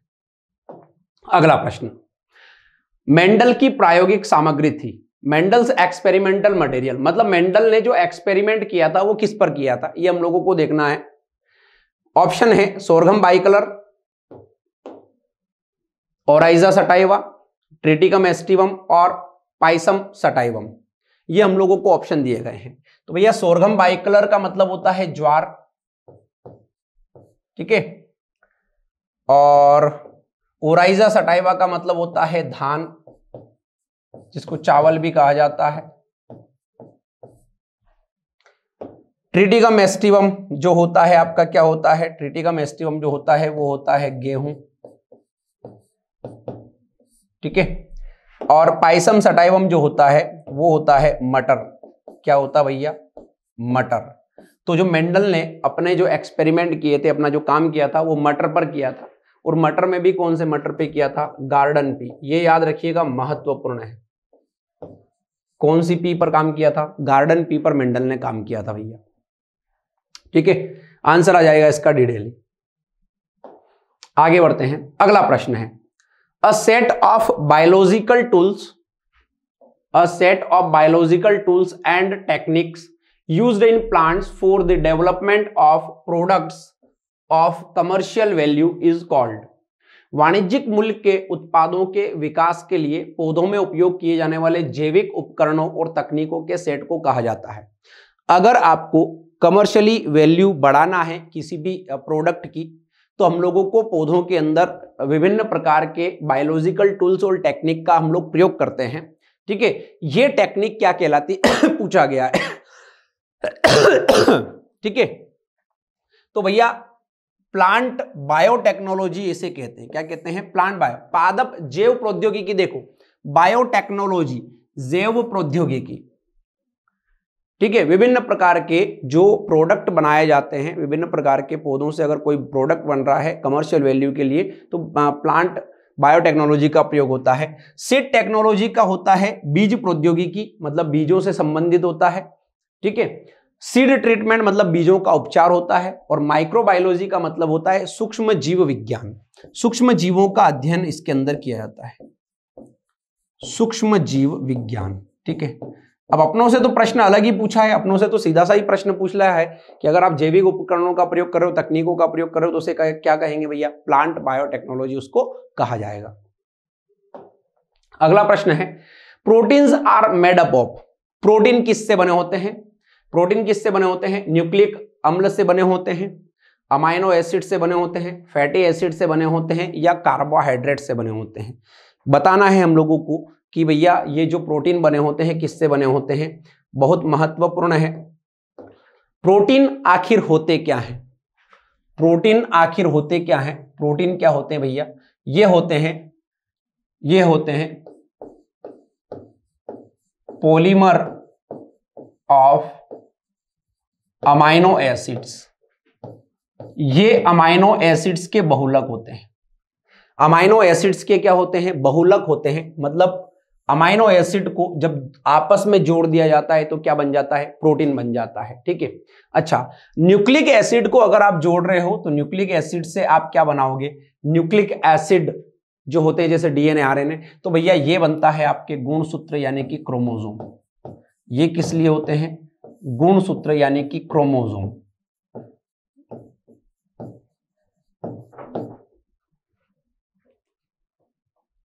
अगला प्रश्न, मेंडल की प्रायोगिक सामग्री थी। मेंडल्स एक्सपेरिमेंटल मटेरियल, मतलब मेंडल ने जो एक्सपेरिमेंट किया था वो किस पर किया था, ये हम लोगों को देखना है। ऑप्शन है सोरघम bicolor, Oryza sativa, Triticum aestivum और पाइसम सटाइवम। ये हम लोगों को ऑप्शन दिए गए हैं। तो भैया सोरघम बाइकलर का मतलब होता है ज्वार, ठीक है, और ओराइजा सटाइवा का मतलब होता है धान, जिसको चावल भी कहा जाता है। ट्रिटिकम एस्टिवम जो होता है आपका क्या होता है, ट्रिटिकम एस्टिवम जो होता है वो होता है गेहूं, ठीक है, और पाइसम सटाइवम जो होता है वो होता है मटर। क्या होता है भैया, मटर। तो जो मेंडल ने अपने जो एक्सपेरिमेंट किए थे, अपना जो काम किया था वो मटर पर किया था, और मटर में भी कौन से मटर पे किया था, गार्डन पी। ये याद रखिएगा, महत्वपूर्ण है। कौन सी पी पर काम किया था, गार्डन पी पर मेंडल ने काम किया था भैया, ठीक है। आंसर आ जाएगा इसका डिटेल। आगे बढ़ते हैं, अगला प्रश्न है, a set of biological tools and techniques used in plants for the development of products of commercial value is called. वाणिज्यिक मूल्य के उत्पादों के विकास के लिए पौधों में उपयोग किए जाने वाले जैविक उपकरणों और तकनीकों के सेट को कहा जाता है। अगर आपको कमर्शियली वैल्यू बढ़ाना है किसी भी प्रोडक्ट की, तो हम लोगों को पौधों के अंदर विभिन्न प्रकार के बायोलॉजिकल टूल्स और टेक्निक का हम लोग प्रयोग करते हैं, ठीक है। ये टेक्निक क्या कहलाती पूछा गया है, ठीक है। तो भैया प्लांट बायोटेक्नोलॉजी इसे कहते हैं, क्या कहते हैं, प्लांट बायो, पादप जैव प्रौद्योगिकी। देखो बायोटेक्नोलॉजी, जैव प्रौद्योगिकी, ठीक है। विभिन्न प्रकार के जो प्रोडक्ट बनाए जाते हैं, विभिन्न प्रकार के पौधों से अगर कोई प्रोडक्ट बन रहा है कमर्शियल वैल्यू के लिए, तो प्लांट बायोटेक्नोलॉजी का प्रयोग होता है। सीड टेक्नोलॉजी का होता है बीज प्रौद्योगिकी, मतलब बीजों से संबंधित होता है, ठीक है। सीड ट्रीटमेंट मतलब बीजों का उपचार होता है। और माइक्रोबायोलॉजी का मतलब होता है सूक्ष्म जीव विज्ञान, सूक्ष्म जीवों का अध्ययन इसके अंदर किया जाता है, सूक्ष्म जीव विज्ञान, ठीक है। अब अपनों से तो प्रश्न अलग ही पूछा है, अपनों से तो सीधा सा ही प्रश्न पूछ रहा है कि अगर आप जैविक उपकरणों का प्रयोग कर रहे हो, तकनीकों का प्रयोग कर रहे हो, तो उसे क्या कहेंगे भैया, प्लांट बायोटेक्नोलॉजी उसको कहा जाएगा। अगला प्रश्न है, proteins are made up of. Protein किससे बने होते हैं, प्रोटीन किससे बने होते हैं, न्यूक्लिक अम्ल से बने होते हैं, अमाइनो एसिड से बने होते हैं, फैटी एसिड से बने होते हैं, या कार्बोहाइड्रेट से बने होते हैं। बताना है हम लोगों को कि भैया ये जो प्रोटीन बने होते हैं किससे बने होते हैं, बहुत महत्वपूर्ण है। प्रोटीन आखिर होते क्या है, प्रोटीन आखिर होते क्या है, प्रोटीन क्या होते हैं भैया, ये होते हैं पॉलीमर ऑफ अमाइनो एसिड्स। ये अमाइनो एसिड्स के बहुलक होते हैं। अमाइनो एसिड्स के क्या होते हैं, बहुलक होते हैं। मतलब अमाइनो एसिड को जब आपस में जोड़ दिया जाता है तो क्या बन जाता है, प्रोटीन बन जाता है, ठीक है। अच्छा, न्यूक्लिक एसिड को अगर आप जोड़ रहे हो तो न्यूक्लिक एसिड से आप क्या बनाओगे, न्यूक्लिक एसिड जो होते हैं जैसे डीएनए आरएनए, तो भैया ये बनता है आपके गुणसूत्र यानी कि क्रोमोसोम। ये किस लिए होते हैं, गुणसूत्र यानी कि क्रोमोसोम,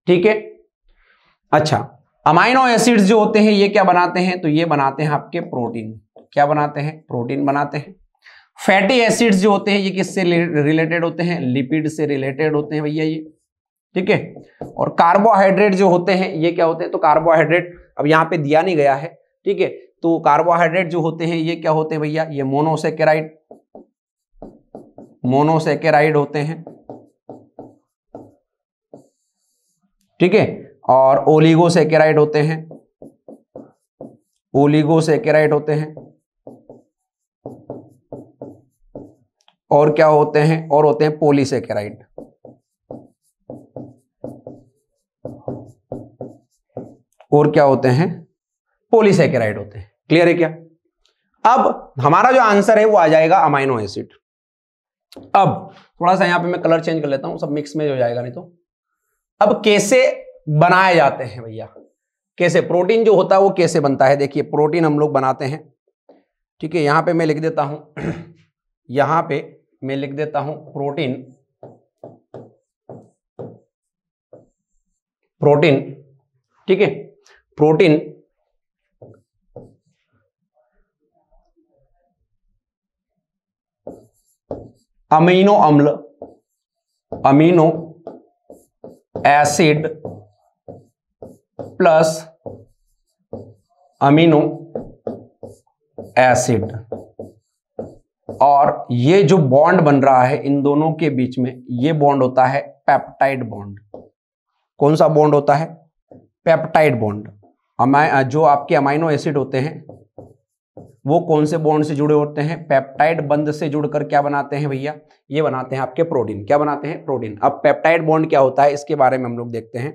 ठीक है। अच्छा, अमाइनो एसिड्स जो होते हैं ये क्या बनाते हैं, तो ये बनाते हैं आपके प्रोटीन। क्या बनाते हैं, प्रोटीन बनाते हैं। फैटी एसिड्स जो होते हैं ये किससे रिलेटेड होते हैं, लिपिड से रिलेटेड होते हैं भैया ये, ठीक है। और कार्बोहाइड्रेट जो होते हैं ये क्या होते हैं, तो कार्बोहाइड्रेट अब यहां पे दिया नहीं गया है, ठीक है। तो कार्बोहाइड्रेट जो होते हैं ये क्या होते हैं भैया, ये मोनोसेकेराइड होते हैं, ठीक है। और ओलिगोसेकेराइड होते हैं, और क्या होते हैं, और होते हैं पॉलीसेकेराइड, और क्या होते हैं, पॉलीसेकेराइड होते हैं। क्लियर है क्या। अब हमारा जो आंसर है वो आ जाएगा अमाइनो एसिड। अब थोड़ा सा यहां पे मैं कलर चेंज कर लेता हूं, सब मिक्स में हो जाएगा नहीं तो। अब कैसे बनाए जाते हैं भैया, कैसे प्रोटीन जो होता है वो कैसे बनता है, देखिए प्रोटीन हम लोग बनाते हैं, ठीक है। यहां पे मैं लिख देता हूं यहां पे मैं लिख देता हूं प्रोटीन, ठीक है। प्रोटीन अमीनो अम्ल, amino acid plus amino acid, और ये जो बॉन्ड बन रहा है इन दोनों के बीच में, ये बॉन्ड होता है पेप्टाइड बॉन्ड। कौन सा बॉन्ड होता है? Peptide bond. जो आपके अमाइनो एसिड होते हैं वो कौन से बॉन्ड से जुड़े होते हैं? पेप्टाइड बंध से जुड़कर क्या बनाते हैं भैया? ये बनाते हैं आपके प्रोटीन। क्या बनाते हैं? प्रोटीन। अब पेप्टाइड बॉन्ड क्या होता है इसके बारे में हम लोग देखते हैं।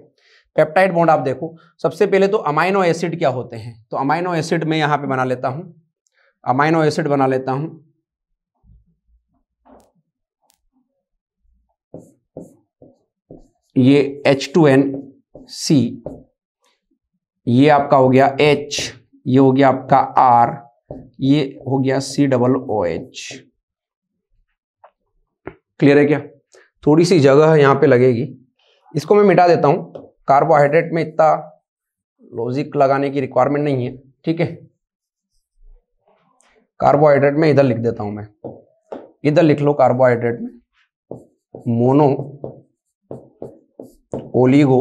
पेप्टाइड बॉन्ड आप देखो, सबसे पहले तो अमाइनो एसिड क्या होते हैं, तो अमाइनो एसिड में यहां पे बना लेता हूं, अमाइनो एसिड बना लेता हूं। ये H2NC, ये आपका हो गया H, ये हो गया आपका R, ये हो गया COOH। क्लियर है क्या? थोड़ी सी जगह यहां पे लगेगी, इसको मैं मिटा देता हूं। कार्बोहाइड्रेट में इतना लॉजिक लगाने की रिक्वायरमेंट नहीं है, ठीक है। कार्बोहाइड्रेट में इधर लिख देता हूं मैं, इधर लिख लो कार्बोहाइड्रेट में मोनो, ओलिगो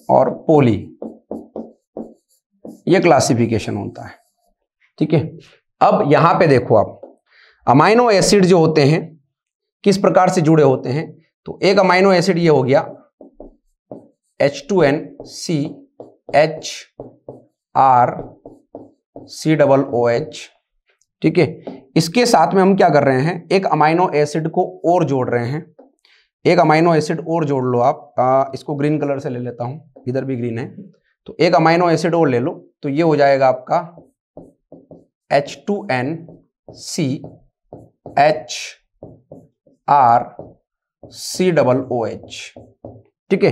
और पोली, ये क्लासिफिकेशन होता है, ठीक है। अब यहां पे देखो आप, अमाइनो एसिड जो होते हैं किस प्रकार से जुड़े होते हैं, तो एक अमाइनो एसिड ये हो गया H2NCHRCOOH, ठीक है। इसके साथ में हम क्या कर रहे हैं, एक अमाइनो एसिड को और जोड़ रहे हैं, एक अमाइनो एसिड और जोड़ लो आप। इसको ग्रीन कलर से ले लेता हूं, इधर भी ग्रीन है, तो एक अमाइनो एसिड और ले लो, तो ये हो जाएगा आपका H2NCHRCOOH, ठीक है।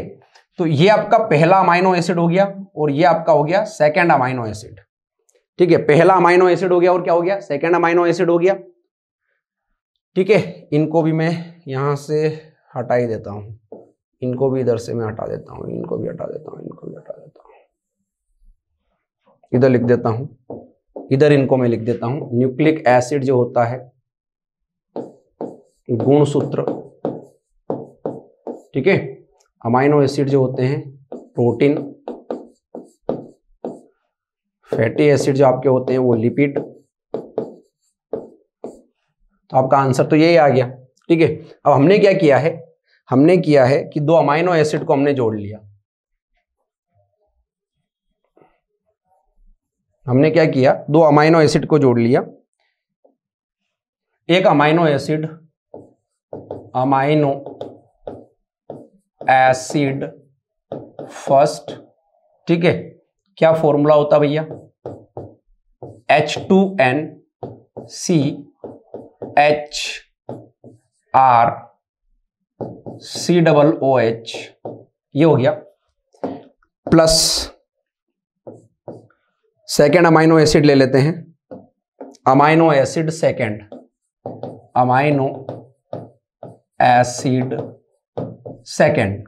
तो ये आपका पहला अमाइनो एसिड हो गया और ये आपका हो गया सेकेंड अमाइनो एसिड, ठीक है। पहला अमाइनो एसिड हो गया और क्या हो गया, सेकेंड अमाइनो एसिड हो गया, ठीक है। इनको भी मैं यहां से हटा ही देता हूं, इनको भी इधर से मैं हटा देता हूं, इनको भी हटा देता हूं, इनको भी हटा देता हूं, इधर लिख देता हूं, इधर इनको मैं लिख देता हूं। न्यूक्लिक एसिड जो होता है गुणसूत्र, ठीक है। अमाइनो एसिड जो होते हैं प्रोटीन, फैटी एसिड जो आपके होते हैं वो लिपिड। तो आपका आंसर तो यही आ गया, ठीक है। अब हमने क्या किया है, हमने किया है कि दो अमाइनो एसिड को हमने जोड़ लिया। हमने क्या किया, दो अमाइनो एसिड को जोड़ लिया। एक amino acid, amino acid first, ठीक है। क्या फॉर्मूला होता भैया, H2NCHRCOOH, ये हो गया, प्लस सेकेंड अमाइनो एसिड ले लेते हैं, amino acid second, amino acid second,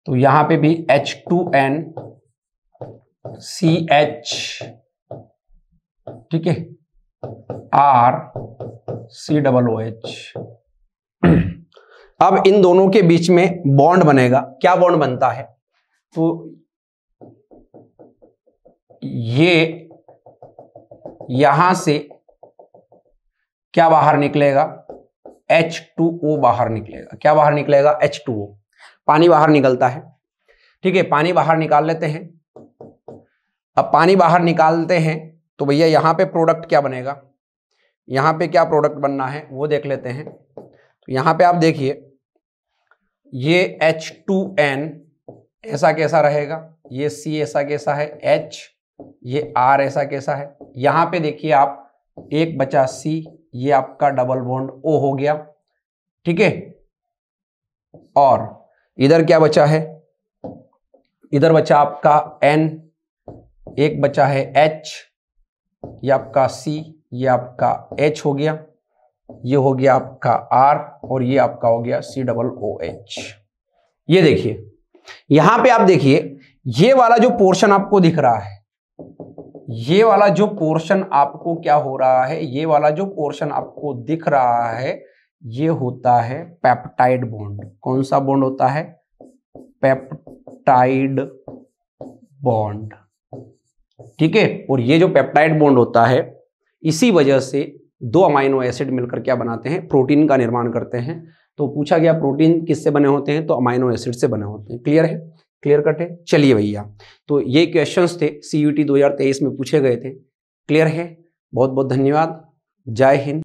तो यहां पे भी H2NCH, ठीक है, RCOOH। अब इन दोनों के बीच में बॉन्ड बनेगा। क्या बॉन्ड बनता है, तो ये यहां से क्या बाहर निकलेगा, H2O बाहर निकलेगा। क्या बाहर निकलेगा, H2O, पानी बाहर निकलता है, ठीक है। पानी बाहर निकाल लेते हैं। अब पानी बाहर निकालते हैं तो भैया यहां पे प्रोडक्ट क्या बनेगा, यहां पे क्या प्रोडक्ट बनना है वो देख लेते हैं। तो यहां पे आप देखिए, ये H2N ऐसा कैसा रहेगा, ये C ऐसा कैसा है, H, ये R ऐसा कैसा है। यहां पे देखिए आप, एक बचा C, ये आपका डबल बॉन्ड O हो गया, ठीक है। और इधर क्या बचा है, इधर बचा आपका N, एक बचा है H, ये आपका C, ये आपका H हो गया, ये हो गया आपका R, और ये आपका हो गया COOH। ये देखिए, यहां पे आप देखिए, ये वाला जो पोर्शन आपको दिख रहा है, ये वाला जो पोर्शन आपको क्या हो रहा है, ये वाला जो पोर्शन आपको दिख रहा है ये होता है पेप्टाइड बॉन्ड। कौन सा बॉन्ड होता है? Peptide bond. ठीक है, और ये जो पेप्टाइड बॉन्ड होता है इसी वजह से दो अमाइनो एसिड मिलकर क्या बनाते हैं? प्रोटीन का निर्माण करते हैं। तो पूछा गया प्रोटीन किससे बने होते हैं? तो अमाइनो एसिड से बने होते हैं। क्लियर है? क्लियर कट है? चलिए भैया, तो ये क्वेश्चंस थे CUET 2023 में पूछे गए थे। क्लियर है? बहुत बहुत धन्यवाद। जय हिंद।